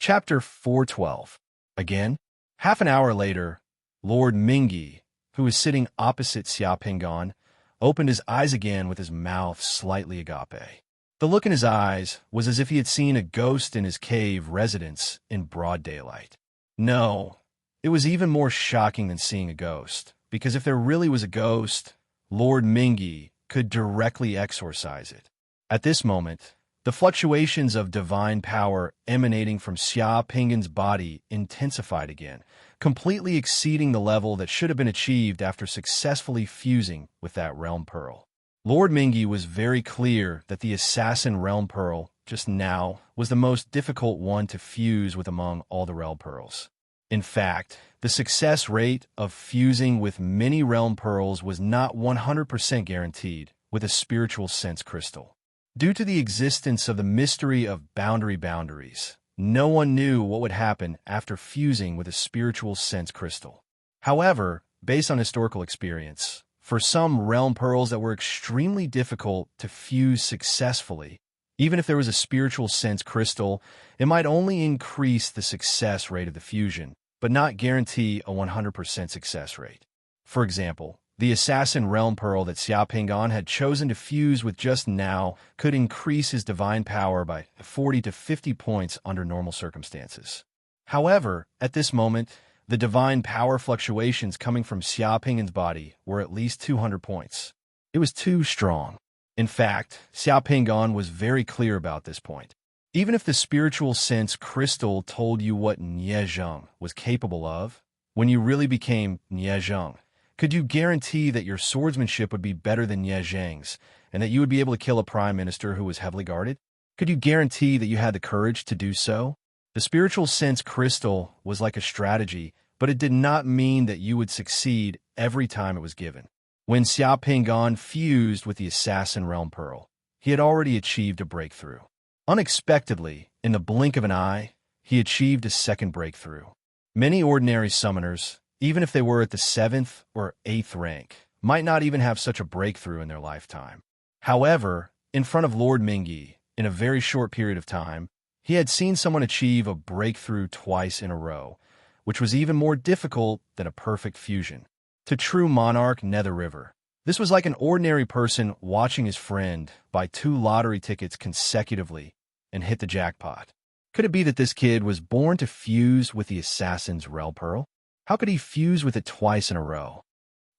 Chapter 412. Again, half an hour later, Lord Mingi, who was sitting opposite Xia Pingan, opened his eyes again with his mouth slightly agape. The look in his eyes was as if he had seen a ghost in his cave residence in broad daylight. No, it was even more shocking than seeing a ghost, because if there really was a ghost, Lord Mingi could directly exorcise it. At this moment, the fluctuations of divine power emanating from Xia Pingan's body intensified again, completely exceeding the level that should have been achieved after successfully fusing with that realm pearl. Lord Mingi was very clear that the assassin realm pearl, just now, was the most difficult one to fuse with among all the realm pearls. In fact, the success rate of fusing with many realm pearls was not 100% guaranteed with a spiritual sense crystal. Due to the existence of the mystery of boundaries, no one knew what would happen after fusing with a spiritual sense crystal. However, based on historical experience, for some realm pearls that were extremely difficult to fuse successfully, even if there was a spiritual sense crystal, it might only increase the success rate of the fusion, but not guarantee a 100% success rate. For example, the assassin realm pearl that Xia Pingan had chosen to fuse with just now could increase his divine power by 40 to 50 points under normal circumstances. However, at this moment, the divine power fluctuations coming from Xia Pingan's body were at least 200 points. It was too strong. In fact, Xia Pingan was very clear about this point. Even if the spiritual sense crystal told you what Niezheng was capable of, when you really became Niezheng, could you guarantee that your swordsmanship would be better than Niezheng's, and that you would be able to kill a prime minister who was heavily guarded? Could you guarantee that you had the courage to do so? The spiritual sense crystal was like a strategy, but it did not mean that you would succeed every time it was given. When Xia Pingan fused with the assassin realm pearl, he had already achieved a breakthrough. Unexpectedly, in the blink of an eye, he achieved a second breakthrough. Many ordinary summoners, even if they were at the 7th or 8th rank, might not even have such a breakthrough in their lifetime. However, in front of Lord Mingi, in a very short period of time, he had seen someone achieve a breakthrough twice in a row, which was even more difficult than a perfect fusion. To true monarch Nether River, this was like an ordinary person watching his friend buy 2 lottery tickets consecutively and hit the jackpot. Could it be that this kid was born to fuse with the assassin's realm pearl? How could he fuse with it twice in a row?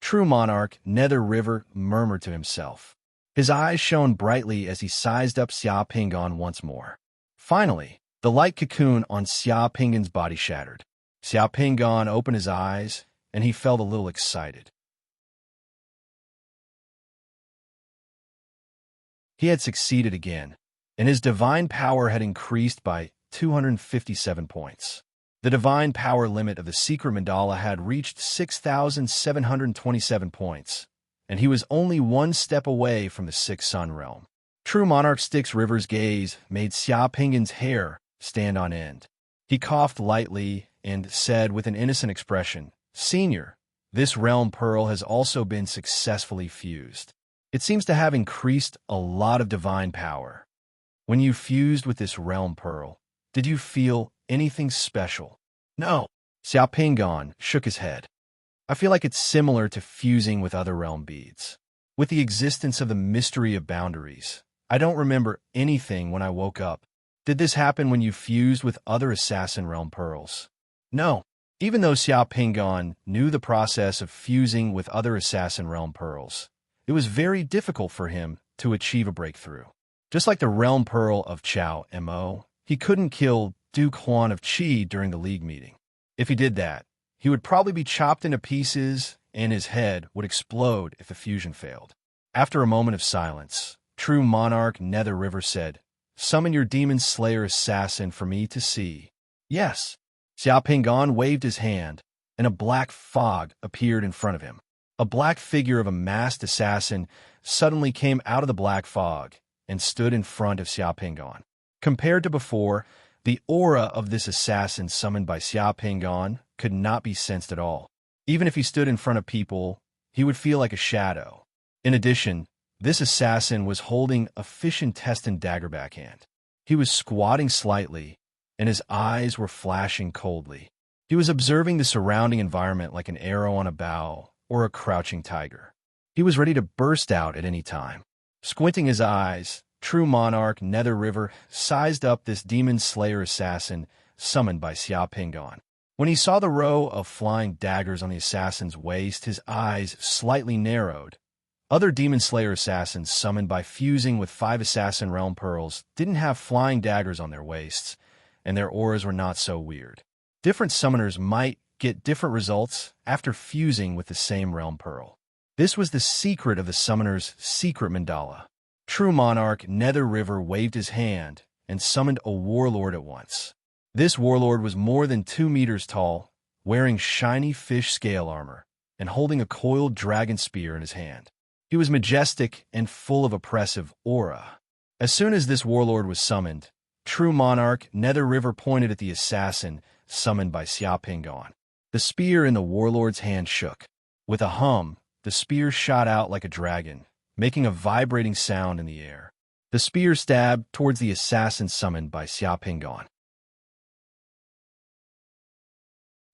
True monarch Nether River murmured to himself. His eyes shone brightly as he sized up Xia Pingan once more. Finally, the light cocoon on Xia Pingan's body shattered. Xia Pingan opened his eyes, and he felt a little excited. He had succeeded again, and his divine power had increased by 257 points. The divine power limit of the secret mandala had reached 6,727 points, and he was only one step away from the 6th sun realm. True monarch Styx River's gaze made Xia Pingan's hair stand on end. He coughed lightly and said with an innocent expression, "Senior, this realm pearl has also been successfully fused. It seems to have increased a lot of divine power. When you fused with this realm pearl, did you feel anything special?" "No." Xia Pingan shook his head. "I feel like it's similar to fusing with other realm beads. With the existence of the mystery of boundaries, I don't remember anything when I woke up. Did this happen when you fused with other assassin realm pearls?" "No." Even though Xia Pingan knew the process of fusing with other assassin realm pearls, it was very difficult for him to achieve a breakthrough. Just like the realm pearl of Chao Mo, he couldn't kill Duke Huan of Qi during the league meeting. If he did that, he would probably be chopped into pieces and his head would explode if the fusion failed. After a moment of silence, true monarch Nether River said, "Summon your demon slayer assassin for me to see." "Yes." Xia Pingan waved his hand, and a black fog appeared in front of him. A black figure of a masked assassin suddenly came out of the black fog and stood in front of Xia Pingan. Compared to before, the aura of this assassin summoned by Xia Pingan could not be sensed at all. Even if he stood in front of people, he would feel like a shadow. In addition, this assassin was holding a fish intestine dagger backhand. He was squatting slightly, and his eyes were flashing coldly. He was observing the surrounding environment like an arrow on a bow or a crouching tiger. He was ready to burst out at any time. Squinting his eyes, true monarch Nether River sized up this demon slayer assassin summoned by Xia Pingon. When he saw the row of flying daggers on the assassin's waist, his eyes slightly narrowed. Other demon slayer assassins summoned by fusing with 5 assassin realm pearls didn't have flying daggers on their waists, and their auras were not so weird. Different summoners might get different results after fusing with the same realm pearl. This was the secret of the summoner's secret mandala. True monarch Nether River waved his hand and summoned a warlord at once. This warlord was more than 2 meters tall, wearing shiny fish scale armor, and holding a coiled dragon spear in his hand. He was majestic and full of oppressive aura. As soon as this warlord was summoned, true monarch Nether River pointed at the assassin summoned by Xia Pingon. The spear in the warlord's hand shook. With a hum, the spear shot out like a dragon, making a vibrating sound in the air. The spear stabbed towards the assassin summoned by Xia Pingon.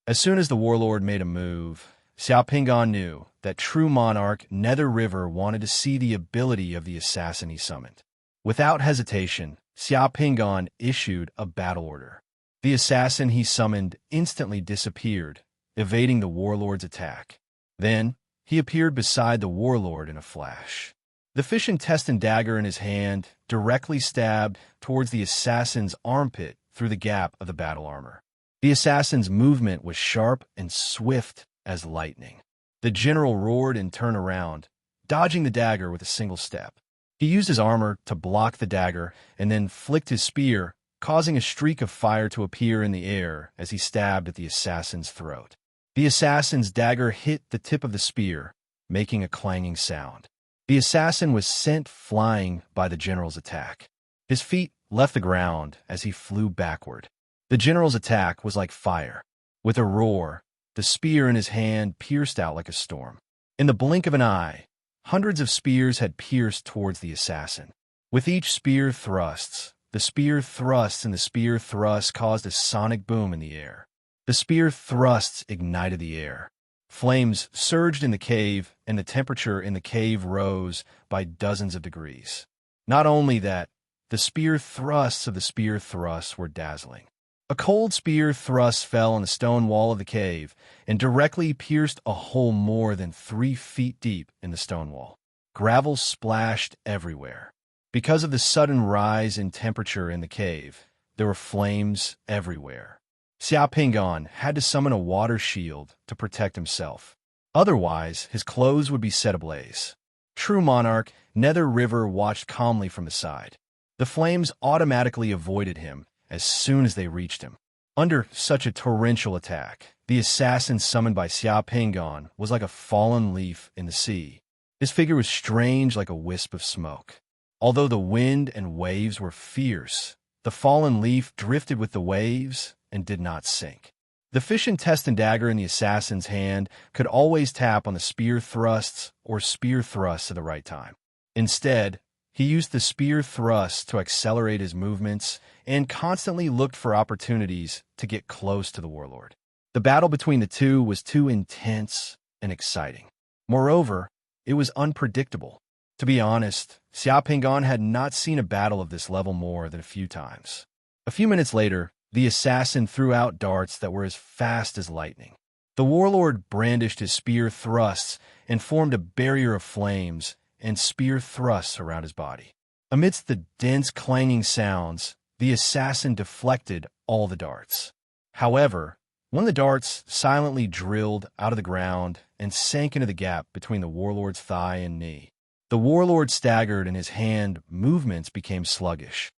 As soon as the warlord made a move, Xia Pingon knew that true monarch Nether River wanted to see the ability of the assassin he summoned. Without hesitation, Xia Pingon issued a battle order. The assassin he summoned instantly disappeared, evading the warlord's attack. Then, he appeared beside the warlord in a flash. The fish intestine dagger in his hand directly stabbed towards the assassin's armpit through the gap of the battle armor. The assassin's movement was sharp and swift as lightning. The general roared and turned around, dodging the dagger with a single step. He used his armor to block the dagger and then flicked his spear, causing a streak of fire to appear in the air as he stabbed at the assassin's throat. The assassin's dagger hit the tip of the spear, making a clanging sound. The assassin was sent flying by the general's attack. His feet left the ground as he flew backward. The general's attack was like fire. With a roar, the spear in his hand pierced out like a storm. In the blink of an eye, hundreds of spears had pierced towards the assassin. With each spear thrusts, the spear thrusts and the spear thrusts caused a sonic boom in the air. The spear thrusts ignited the air. Flames surged in the cave, and the temperature in the cave rose by dozens of degrees. Not only that, the spear thrusts of the spear thrusts were dazzling. A cold spear thrust fell on the stone wall of the cave and directly pierced a hole more than 3 feet deep in the stone wall. Gravel splashed everywhere. Because of the sudden rise in temperature in the cave, there were flames everywhere. Xia Pingon had to summon a water shield to protect himself. Otherwise, his clothes would be set ablaze. True monarch Nether River watched calmly from the side. The flames automatically avoided him as soon as they reached him. Under such a torrential attack, the assassin summoned by Xia Pingon was like a fallen leaf in the sea. His figure was strange like a wisp of smoke. Although the wind and waves were fierce, the fallen leaf drifted with the waves and did not sink. The fish intestine dagger in the assassin's hand could always tap on the spear thrusts or spear thrusts at the right time. Instead, he used the spear thrust to accelerate his movements and constantly looked for opportunities to get close to the warlord. The battle between the two was too intense and exciting. Moreover, it was unpredictable. To be honest, Xia Pingon had not seen a battle of this level more than a few times. A few minutes later, the assassin threw out darts that were as fast as lightning. The warlord brandished his spear thrusts and formed a barrier of flames and spear thrusts around his body. Amidst the dense clanging sounds, the assassin deflected all the darts. However, one of the darts silently drilled out of the ground and sank into the gap between the warlord's thigh and knee. The warlord staggered and his hand movements became sluggish.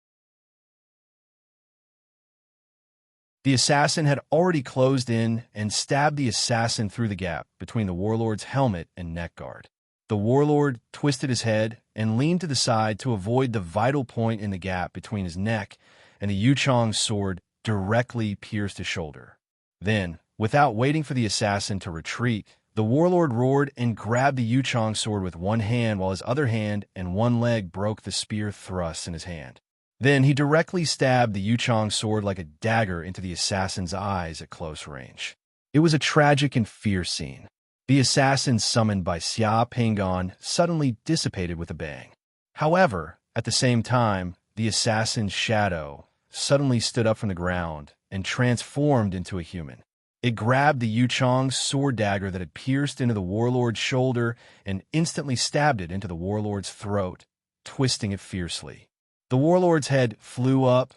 The assassin had already closed in and stabbed the assassin through the gap between the warlord's helmet and neck guard. The warlord twisted his head and leaned to the side to avoid the vital point in the gap between his neck, and the Yuchong's sword directly pierced his shoulder. Then, without waiting for the assassin to retreat, the warlord roared and grabbed the Yuchong sword with one hand while his other hand and one leg broke the spear thrust in his hand. Then he directly stabbed the Yuchong sword like a dagger into the assassin's eyes at close range. It was a tragic and fierce scene. The assassin summoned by Xia Pinggan suddenly dissipated with a bang. However, at the same time, the assassin's shadow suddenly stood up from the ground and transformed into a human. It grabbed the Yuchong's sword dagger that had pierced into the warlord's shoulder and instantly stabbed it into the warlord's throat, twisting it fiercely. The warlord's head flew up,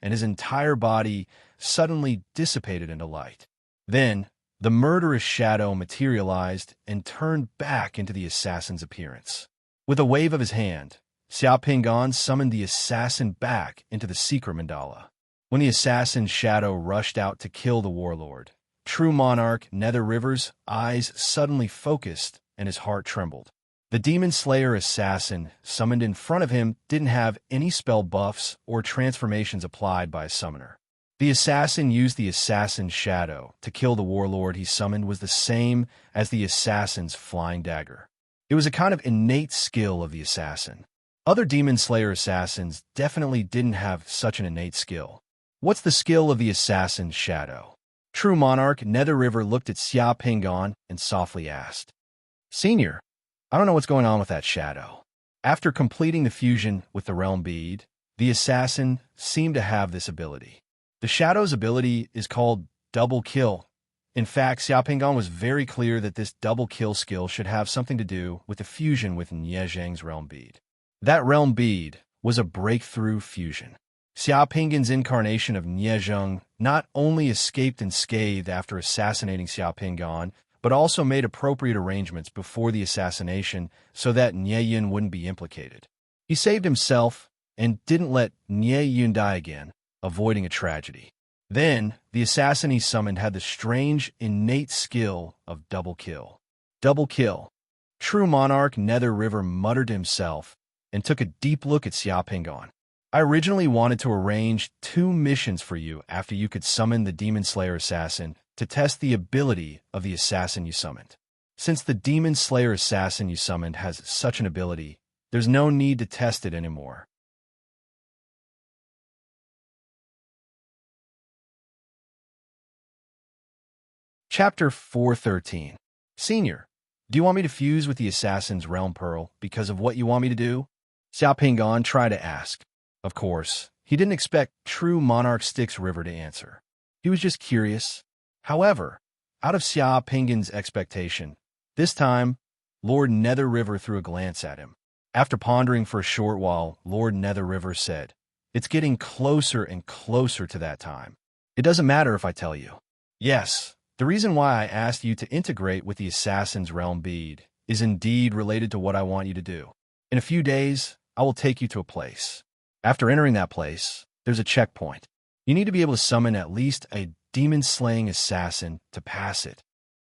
and his entire body suddenly dissipated into light. Then, the murderous shadow materialized and turned back into the assassin's appearance. With a wave of his hand, Xia Pinggan summoned the assassin back into the secret mandala. When the assassin's shadow rushed out to kill the warlord, true monarch Nether River's eyes suddenly focused and his heart trembled. The Demon Slayer assassin summoned in front of him didn't have any spell buffs or transformations applied by a summoner. The assassin used the assassin's shadow to kill the warlord he summoned was the same as the assassin's flying dagger. It was a kind of innate skill of the assassin. Other Demon Slayer assassins definitely didn't have such an innate skill. What's the skill of the assassin's shadow? True monarch Nether River looked at Xia Pinggan and softly asked, "Senior, I don't know what's going on with that shadow." After completing the fusion with the realm bead, the assassin seemed to have this ability. The shadow's ability is called double kill. In fact, Xia Pinggan was very clear that this double kill skill should have something to do with the fusion with Nie Zhang's realm bead. That realm bead was a breakthrough fusion. Xia Pinggan's incarnation of Nie Zhang not only escaped unscathed after assassinating Xia Pinggan, but also made appropriate arrangements before the assassination so that Nie Yun wouldn't be implicated. He saved himself and didn't let Nie Yun die again, avoiding a tragedy. Then, the assassin he summoned had the strange, innate skill of double kill. Double kill. True monarch Nether River muttered to himself and took a deep look at Xia Pinggan. I originally wanted to arrange 2 missions for you after you could summon the Demon Slayer assassin to test the ability of the assassin you summoned. Since the Demon Slayer assassin you summoned has such an ability, there's no need to test it anymore. Chapter 413. Senior, do you want me to fuse with the assassin's realm pearl because of what you want me to do? Xia Pinggan tried to ask. Of course, he didn't expect true Monarch Styx River to answer. He was just curious. However, out of Xia Pinggan's expectation, this time, Lord Nether River threw a glance at him. After pondering for a short while, Lord Nether River said, "It's getting closer and closer to that time. It doesn't matter if I tell you. Yes, the reason why I asked you to integrate with the Assassin's Realm bead is indeed related to what I want you to do. In a few days, I will take you to a place. After entering that place, there's a checkpoint. You need to be able to summon at least a demon-slaying assassin to pass it."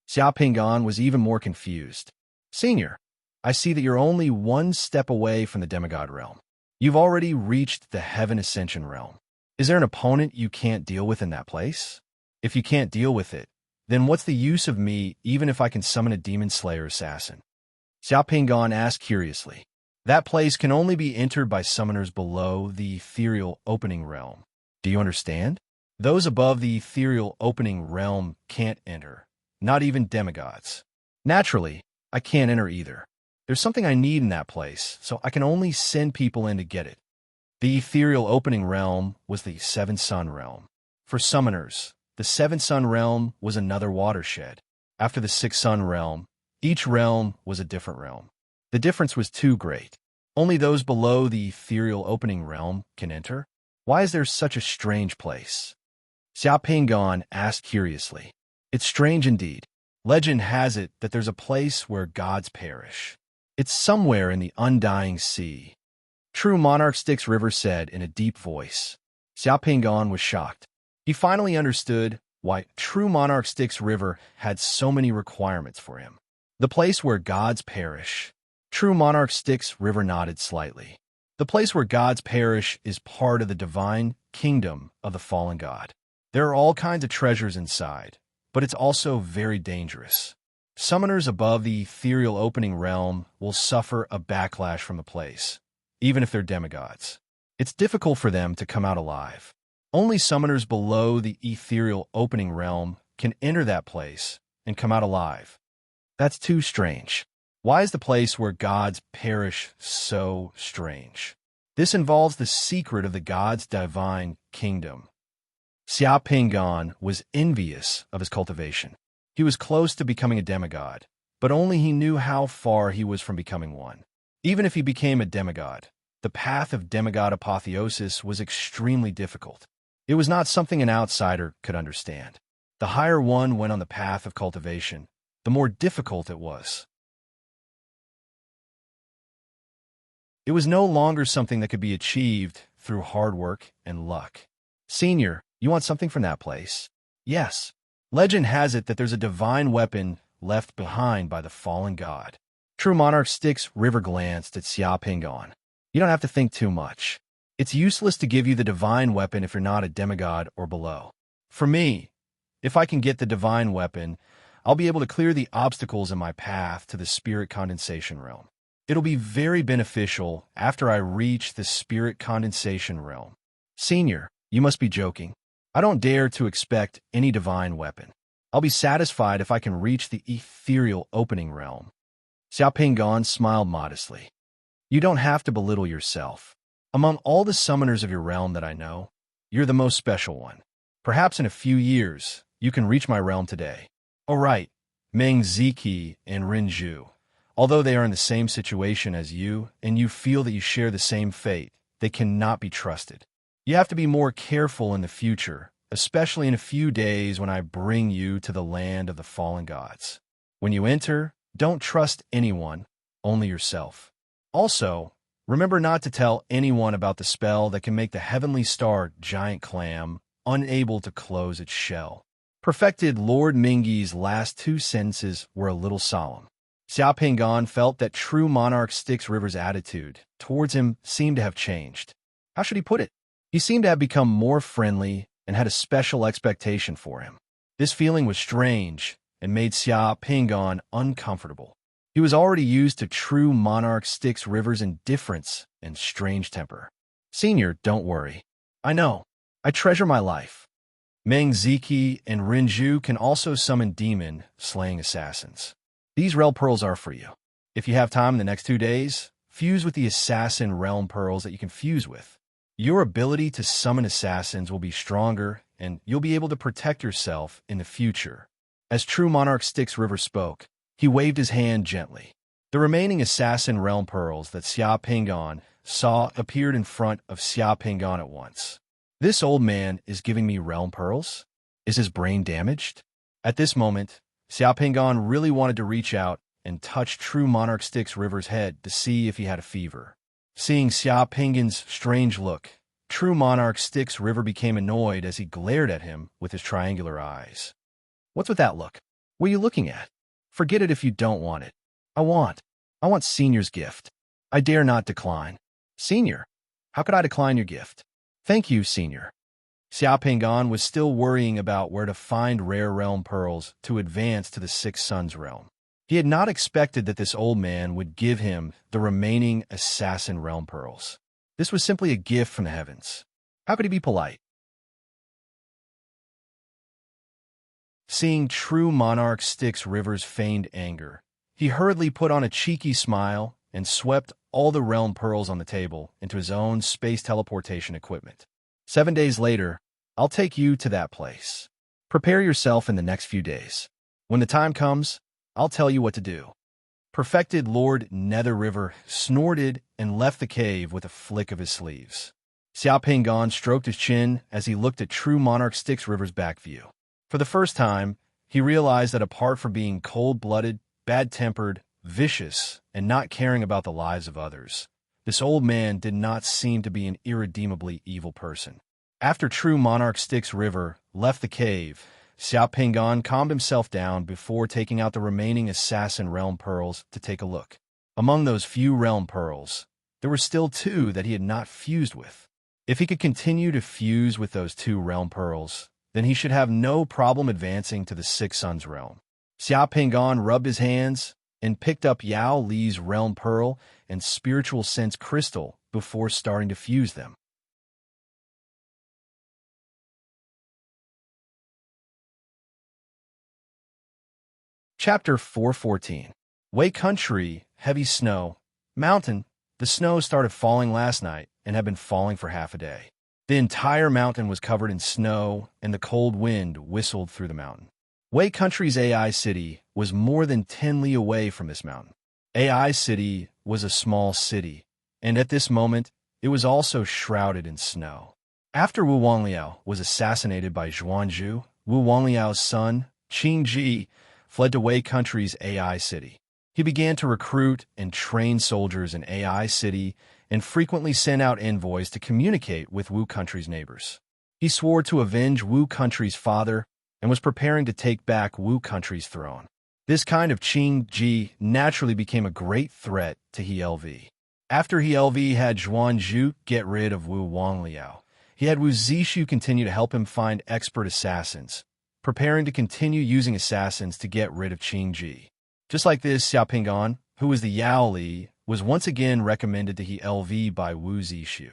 Xia Pinggan was even more confused. "Senior, I see that you're only 1 step away from the demigod realm. You've already reached the Heaven Ascension realm. Is there an opponent you can't deal with in that place? If you can't deal with it, then what's the use of me even if I can summon a demon slayer assassin?" Xia Pinggan asked curiously. "That place can only be entered by summoners below the ethereal opening realm. Do you understand? Those above the ethereal opening realm can't enter, not even demigods. Naturally, I can't enter either. There's something I need in that place, so I can only send people in to get it." The ethereal opening realm was the Seven Sun realm. For summoners, the Seven Sun realm was another watershed. After the Six Sun realm, each realm was a different realm. The difference was too great. Only those below the ethereal opening realm can enter. Why is there such a strange place? Xia Pinggan asked curiously. It's strange indeed. Legend has it that there's a place where gods perish. It's somewhere in the undying sea. True Monarch Styx River said in a deep voice. Xia Pinggan was shocked. He finally understood why True Monarch Styx River had so many requirements for him. The place where gods perish. True Monarch Styx River nodded slightly. The place where gods perish is part of the divine kingdom of the fallen god. There are all kinds of treasures inside, but it's also very dangerous. Summoners above the ethereal opening realm will suffer a backlash from the place, even if they're demigods. It's difficult for them to come out alive. Only summoners below the ethereal opening realm can enter that place and come out alive. That's too strange. Why is the place where gods perish so strange? This involves the secret of the gods' divine kingdom. Xia Pingan was envious of his cultivation. He was close to becoming a demigod, but only he knew how far he was from becoming one. Even if he became a demigod, the path of demigod apotheosis was extremely difficult. It was not something an outsider could understand. The higher one went on the path of cultivation, the more difficult it was. It was no longer something that could be achieved through hard work and luck. Senior, you want something from that place? Yes. Legend has it that there's a divine weapon left behind by the fallen god. True Monarch Styx River glanced at Xia Pingan. You don't have to think too much. It's useless to give you the divine weapon if you're not a demigod or below. For me, if I can get the divine weapon, I'll be able to clear the obstacles in my path to the spirit condensation realm. It'll be very beneficial after I reach the spirit condensation realm. Senior, you must be joking. I don't dare to expect any divine weapon. I'll be satisfied if I can reach the ethereal opening realm. Xia Pingan smiled modestly. You don't have to belittle yourself. Among all the summoners of your realm that I know, you're the most special one. Perhaps in a few years, you can reach my realm today. Oh right, Meng Ziki and Rinju. Although they are in the same situation as you, and you feel that you share the same fate, they cannot be trusted. You have to be more careful in the future, especially in a few days when I bring you to the land of the fallen gods. When you enter, don't trust anyone, only yourself. Also, remember not to tell anyone about the spell that can make the heavenly star giant clam unable to close its shell. Perfected Lord Mingi's last two sentences were a little solemn. Xia Pingan felt that true Monarch Styx River's attitude towards him seemed to have changed. How should he put it? He seemed to have become more friendly and had a special expectation for him. This feeling was strange and made Xia Pingan uncomfortable. He was already used to true Monarch Styx River's indifference and strange temper. Senior, don't worry. I know. I treasure my life. Meng Ziki and Rinju can also summon demon-slaying assassins. These Realm Pearls are for you. If you have time in the next 2 days, fuse with the Assassin Realm Pearls that you can fuse with. Your ability to summon assassins will be stronger, and you'll be able to protect yourself in the future. As true Monarch Styx River spoke, he waved his hand gently. The remaining Assassin Realm Pearls that Xia Pingan saw appeared in front of Xia Pingan at once. This old man is giving me Realm Pearls? Is his brain damaged? At this moment, Xia Pingan really wanted to reach out and touch true Monarch Styx River's head to see if he had a fever. Seeing Xia Pingan's strange look, true Monarch Styx River became annoyed as he glared at him with his triangular eyes. What's with that look? What are you looking at? Forget it if you don't want it. I want Senior's gift. I dare not decline. Senior, how could I decline your gift? Thank you, Senior. Xia Pingan was still worrying about where to find rare realm pearls to advance to the Six Suns realm. He had not expected that this old man would give him the remaining assassin realm pearls. This was simply a gift from the heavens. How could he be polite? Seeing true Monarch Styx River's feigned anger, he hurriedly put on a cheeky smile and swept all the realm pearls on the table into his own space teleportation equipment. 7 days later, I'll take you to that place. Prepare yourself in the next few days. When the time comes, I'll tell you what to do. Perfected Lord Nether River snorted and left the cave with a flick of his sleeves. Xia Pingan stroked his chin as he looked at true Monarch Styx River's back view. For the first time, he realized that apart from being cold-blooded, bad-tempered, vicious, and not caring about the lives of others, this old man did not seem to be an irredeemably evil person. After true Monarch Styx River left the cave, Xia Pingan calmed himself down before taking out the remaining Assassin Realm Pearls to take a look. Among those few Realm Pearls, there were still 2 that he had not fused with. If he could continue to fuse with those 2 Realm Pearls, then he should have no problem advancing to the Six Suns realm. Xia Pingan rubbed his hands and picked up Yao Li's Realm Pearl and Spiritual Sense Crystal before starting to fuse them. Chapter 414. Way Country, Heavy Snow. Mountain. The snow started falling last night and had been falling for half a day. The entire mountain was covered in snow, and the cold wind whistled through the mountain. Way Country's AI city was more than 10 li away from this mountain. AI city was a small city, and at this moment, it was also shrouded in snow. After Wu Wangliao was assassinated by Zhuangzhu, Wu Wangliao's son, Qing Ji, fled to Wei Country's AI city. He began to recruit and train soldiers in AI city and frequently sent out envoys to communicate with Wu Country's neighbors. He swore to avenge Wu Country's father and was preparing to take back Wu Country's throne. This kind of Qing Ji naturally became a great threat to He LV. After He LV had Zhuangzhu get rid of Wu Wangliao, he had Wu Zishu continue to help him find expert assassins, preparing to continue using assassins to get rid of Qing Ji. Just like this, Xia Pinggan, who was the Yao Li, was once again recommended to He LV by Wu Zishu.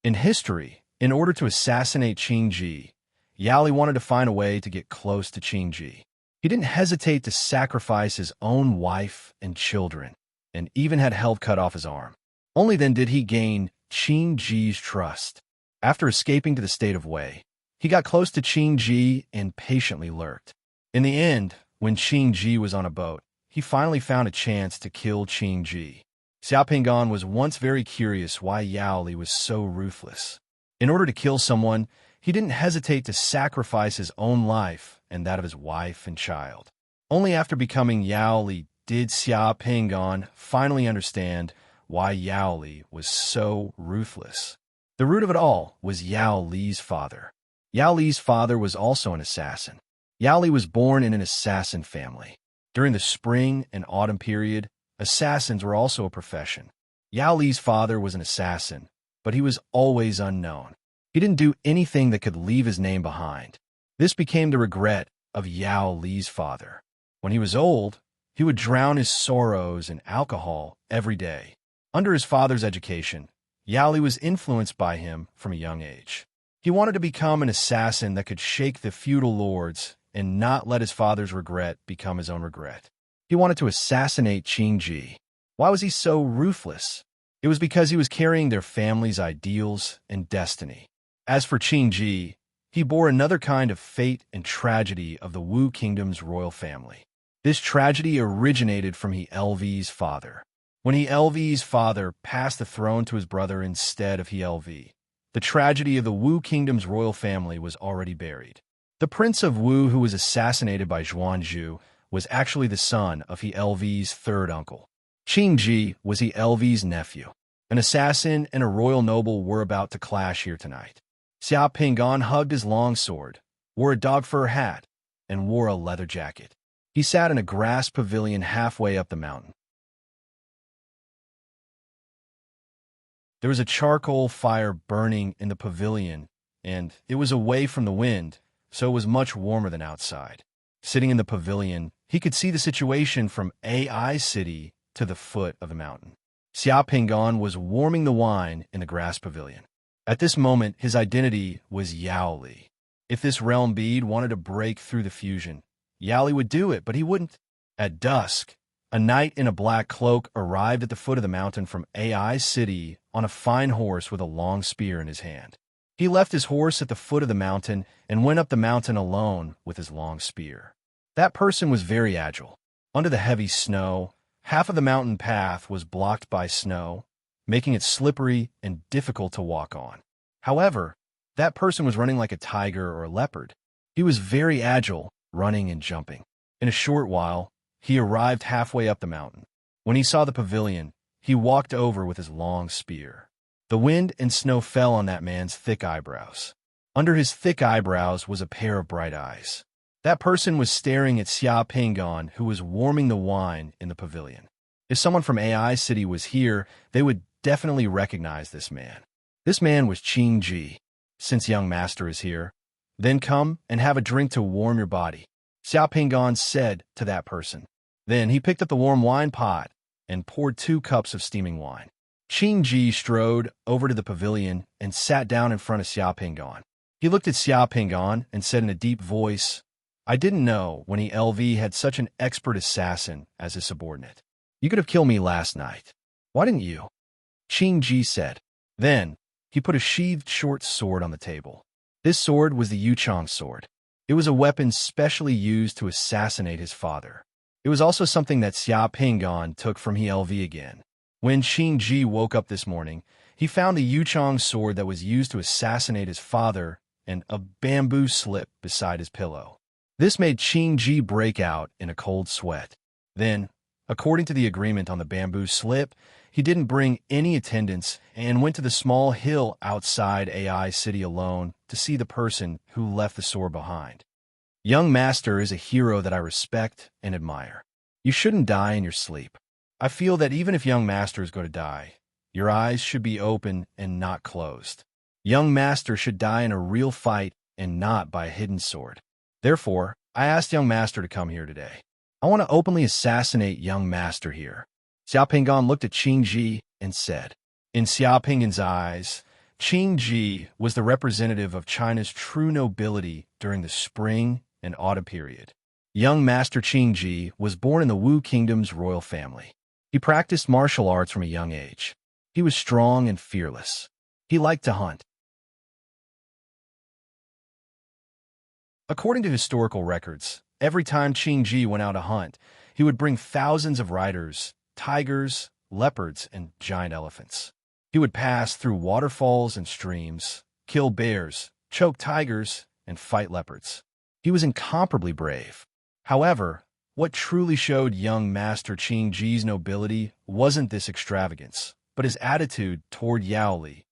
In history, in order to assassinate Qing Ji, Yao Li wanted to find a way to get close to Qing Ji. He didn't hesitate to sacrifice his own wife and children, and even had help cut off his arm. Only then did he gain Qing Ji's trust. After escaping to the state of Wei, he got close to Qing Ji and patiently lurked. In the end, when Qing Ji was on a boat, he finally found a chance to kill Qing Ji. Xia Pinggan was once very curious why Yao Li was so ruthless. In order to kill someone, he didn't hesitate to sacrifice his own life and that of his wife and child. Only after becoming Yao Li did Xia Pinggan finally understand why Yao Li was so ruthless. The root of it all was Yao Li's father. Yao Li's father was also an assassin. Yao Li was born in an assassin family. During the spring and autumn period, assassins were also a profession. Yao Li's father was an assassin, but he was always unknown. He didn't do anything that could leave his name behind. This became the regret of Yao Li's father. When he was old, he would drown his sorrows in alcohol every day. Under his father's education, Yao Li was influenced by him from a young age. He wanted to become an assassin that could shake the feudal lords and not let his father's regret become his own regret. He wanted to assassinate Qing Ji. Why was he so ruthless? It was because he was carrying their family's ideals and destiny. As for Qing Ji, he bore another kind of fate and tragedy of the Wu Kingdom's royal family. This tragedy originated from He LV's father. When He LV's father passed the throne to his brother instead of He LV, the tragedy of the Wu Kingdom's royal family was already buried. The Prince of Wu who was assassinated by Zhuangzhu was actually the son of He LV's third uncle. Qing Ji was He LV's nephew. An assassin and a royal noble were about to clash here tonight. Xia Pinggan hugged his long sword, wore a dog fur hat, and wore a leather jacket. He sat in a grass pavilion halfway up the mountain. There was a charcoal fire burning in the pavilion, and it was away from the wind, so it was much warmer than outside. Sitting in the pavilion, he could see the situation from AI City to the foot of the mountain. Xia Pinggan was warming the wine in the grass pavilion. At this moment, his identity was Yao Li. If this realm bead wanted to break through the fusion, Yao Li would do it, but he wouldn't. At dusk, a knight in a black cloak arrived at the foot of the mountain from AI City on a fine horse with a long spear in his hand. He left his horse at the foot of the mountain and went up the mountain alone with his long spear. That person was very agile. Under the heavy snow, half of the mountain path was blocked by snow, making it slippery and difficult to walk on. However, that person was running like a tiger or a leopard. He was very agile, running and jumping. In a short while, he arrived halfway up the mountain. When he saw the pavilion, he walked over with his long spear. The wind and snow fell on that man's thick eyebrows. Under his thick eyebrows was a pair of bright eyes. That person was staring at Xia Pinggan, who was warming the wine in the pavilion. If someone from AI City was here, they would definitely recognize this man. This man was Qing Ji. Since young master is here, then come and have a drink to warm your body, Xia Pinggan said to that person. Then he picked up the warm wine pot and poured 2 cups of steaming wine. Qing Ji strode over to the pavilion and sat down in front of Xia Pinggan. He looked at Xia Pinggan and said in a deep voice, I didn't know when he LV had such an expert assassin as his subordinate. You could have killed me last night. Why didn't you? Qing Ji said. Then, he put a sheathed short sword on the table. This sword was the Yuchong sword. It was a weapon specially used to assassinate his father. It was also something that Xia Pingon took from he LV again. When Qing Ji woke up this morning, he found the Yuchong sword that was used to assassinate his father and a bamboo slip beside his pillow. This made Qing Ji break out in a cold sweat. Then, according to the agreement on the bamboo slip, he didn't bring any attendants and went to the small hill outside AI City alone to see the person who left the sword behind. Young Master is a hero that I respect and admire. You shouldn't die in your sleep. I feel that even if Young Master is going to die, your eyes should be open and not closed. Young Master should die in a real fight and not by a hidden sword. Therefore, I asked Young Master to come here today. I want to openly assassinate Young Master here. Xiaopingan looked at Qing Ji and said. In Xiaopingan's eyes, Qing Ji was the representative of China's true nobility during the spring and autumn period. Young Master Qing Ji was born in the Wu Kingdom's royal family. He practiced martial arts from a young age. He was strong and fearless. He liked to hunt. According to historical records, every time Qing Ji went out to hunt, he would bring thousands of riders, tigers, leopards, and giant elephants. He would pass through waterfalls and streams, kill bears, choke tigers, and fight leopards. He was incomparably brave. However, what truly showed young Master Qing Ji's nobility wasn't this extravagance, but his attitude toward Yao Li.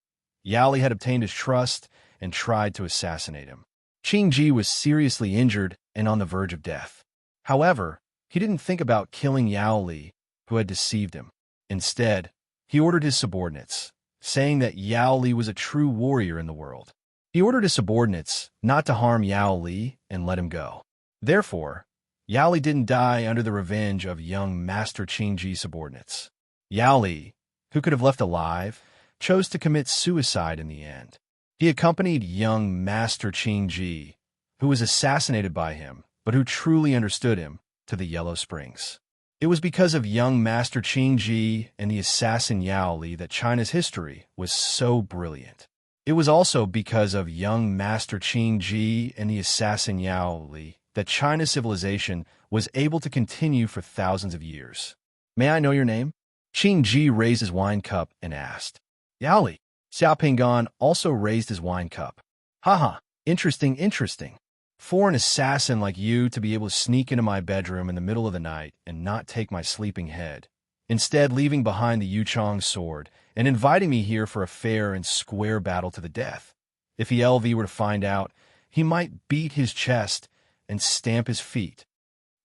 Yao Li had obtained his trust and tried to assassinate him. Qing Ji was seriously injured and on the verge of death. However, he didn't think about killing Yao Li, who had deceived him. Instead, he ordered his subordinates, saying that Yao Li was a true warrior in the world. He ordered his subordinates not to harm Yao Li and let him go. Therefore, Yao Li didn't die under the revenge of young Master Qing Ji's subordinates. Yao Li, who could have left alive, chose to commit suicide in the end. He accompanied young Master Qing Ji, who was assassinated by him, but who truly understood him, to the Yellow Springs. It was because of young Master Qing Ji and the assassin Yao Li that China's history was so brilliant. It was also because of young Master Qing Ji and the assassin Yao Li that China's civilization was able to continue for thousands of years. May I know your name? Qing Ji raised his wine cup and asked. Yao Li. Xiaopingan also raised his wine cup. Haha, interesting, interesting. For an assassin like you to be able to sneak into my bedroom in the middle of the night and not take my sleeping head, instead leaving behind the Yuchong sword and inviting me here for a fair and square battle to the death. If the LV were to find out, he might beat his chest and stamp his feet.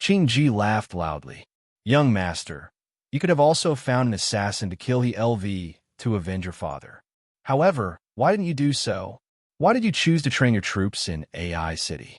Qing Ji laughed loudly. Young Master, you could have also found an assassin to kill the LV to avenge your father. However, why didn't you do so? Why did you choose to train your troops in AI City?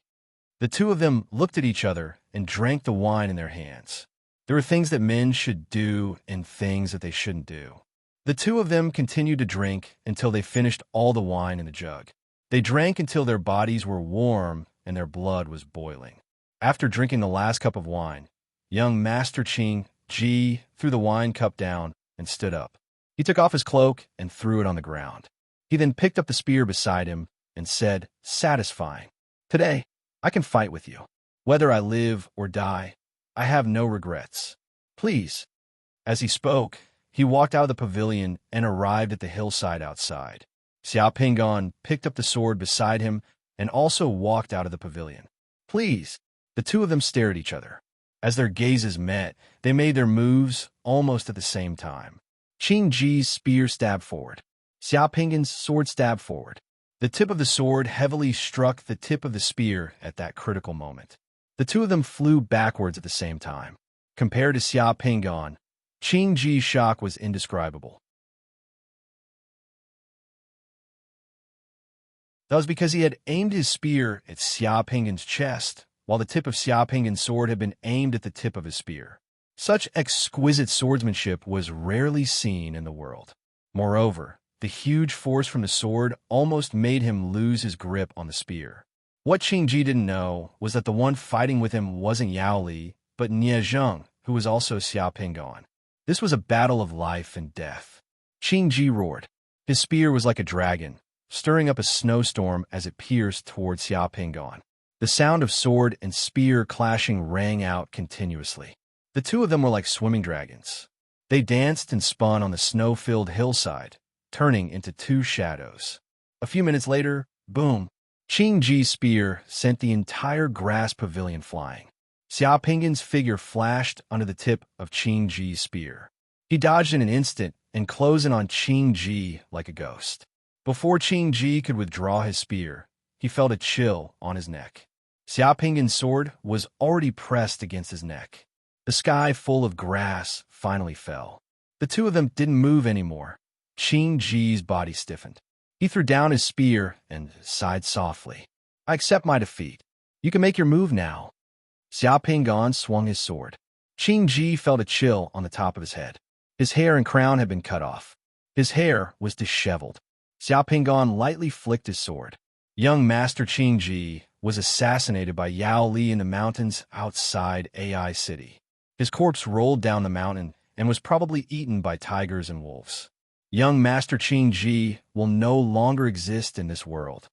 The two of them looked at each other and drank the wine in their hands. There were things that men should do and things that they shouldn't do. The two of them continued to drink until they finished all the wine in the jug. They drank until their bodies were warm and their blood was boiling. After drinking the last cup of wine, young Master Qing Ji threw the wine cup down and stood up. He took off his cloak and threw it on the ground. He then picked up the spear beside him and said, satisfying, "Today, I can fight with you. Whether I live or die, I have no regrets. Please." As he spoke, he walked out of the pavilion and arrived at the hillside outside. Xiaopingan picked up the sword beside him and also walked out of the pavilion. Please. The two of them stared at each other. As their gazes met, they made their moves almost at the same time. Qing Ji's spear stabbed forward. Xiaopingan's sword stabbed forward. The tip of the sword heavily struck the tip of the spear at that critical moment. The two of them flew backwards at the same time. Compared to Xiaopingan, Qing Ji's shock was indescribable. That was because he had aimed his spear at Xiaopingan's chest, while the tip of Xiaopingan's sword had been aimed at the tip of his spear. Such exquisite swordsmanship was rarely seen in the world. Moreover, the huge force from the sword almost made him lose his grip on the spear. What Qingji didn't know was that the one fighting with him wasn't Yao Li, but Nie Zheng, who was also Xiao Pingon. This was a battle of life and death. Qingji roared. His spear was like a dragon, stirring up a snowstorm as it pierced toward Xiao Pingon. The sound of sword and spear clashing rang out continuously. The two of them were like swimming dragons. They danced and spun on the snow-filled hillside, turning into two shadows. A few minutes later, boom! Qingji's spear sent the entire grass pavilion flying. Xiao Pingon's figure flashed under the tip of Qingji's spear. He dodged in an instant and closed in on Qingji like a ghost. Before Qingji could withdraw his spear, he felt a chill on his neck. Xiao Pingon's sword was already pressed against his neck. The sky full of grass finally fell. The two of them didn't move anymore. Qingji's body stiffened. He threw down his spear and sighed softly. I accept my defeat. You can make your move now. Xiao Pingon swung his sword. Qingji felt a chill on the top of his head. His hair and crown had been cut off. His hair was disheveled. Xiao Pingon lightly flicked his sword. Young Master Qingji was assassinated by Yao Li in the mountains outside AI City. His corpse rolled down the mountain and was probably eaten by tigers and wolves. Young Master Qingji will no longer exist in this world.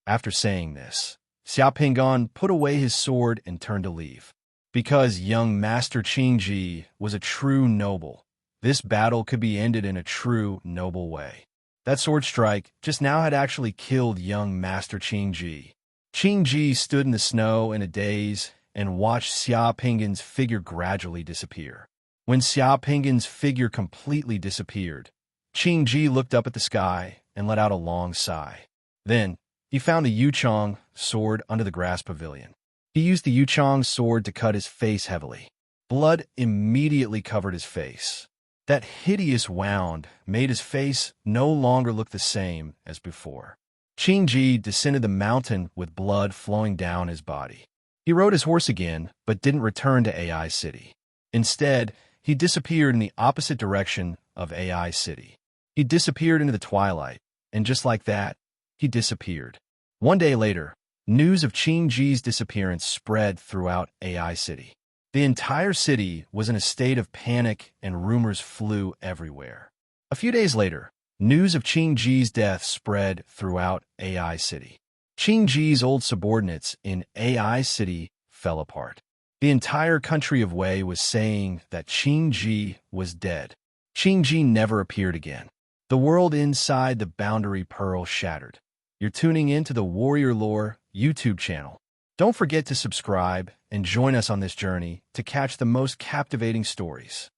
After saying this, Xiao Pingon put away his sword and turned to leave. Because young Master Qingji was a true noble, this battle could be ended in a true noble way. That sword strike just now had actually killed young Master Qingji. Qingji stood in the snow in a daze and watched Xiao Pingon's figure gradually disappear. When Xiao Pingon's figure completely disappeared, Qingji looked up at the sky and let out a long sigh. Then, he found the Yuchong sword under the grass pavilion. He used the Yuchong sword to cut his face heavily. Blood immediately covered his face. That hideous wound made his face no longer look the same as before. Qingji descended the mountain with blood flowing down his body. He rode his horse again, but didn't return to AI City. Instead, he disappeared in the opposite direction of AI City. He disappeared into the twilight, and just like that, he disappeared. One day later, news of Qingji's disappearance spread throughout AI City. The entire city was in a state of panic and rumors flew everywhere. A few days later, news of Qingji's death spread throughout AI City. Qingji's old subordinates in AI City fell apart. The entire country of Wei was saying that Qingji was dead. Qingji never appeared again. The world inside the Boundary Pearl shattered. You're tuning in to the Warrior Lore YouTube channel. Don't forget to subscribe and join us on this journey to catch the most captivating stories.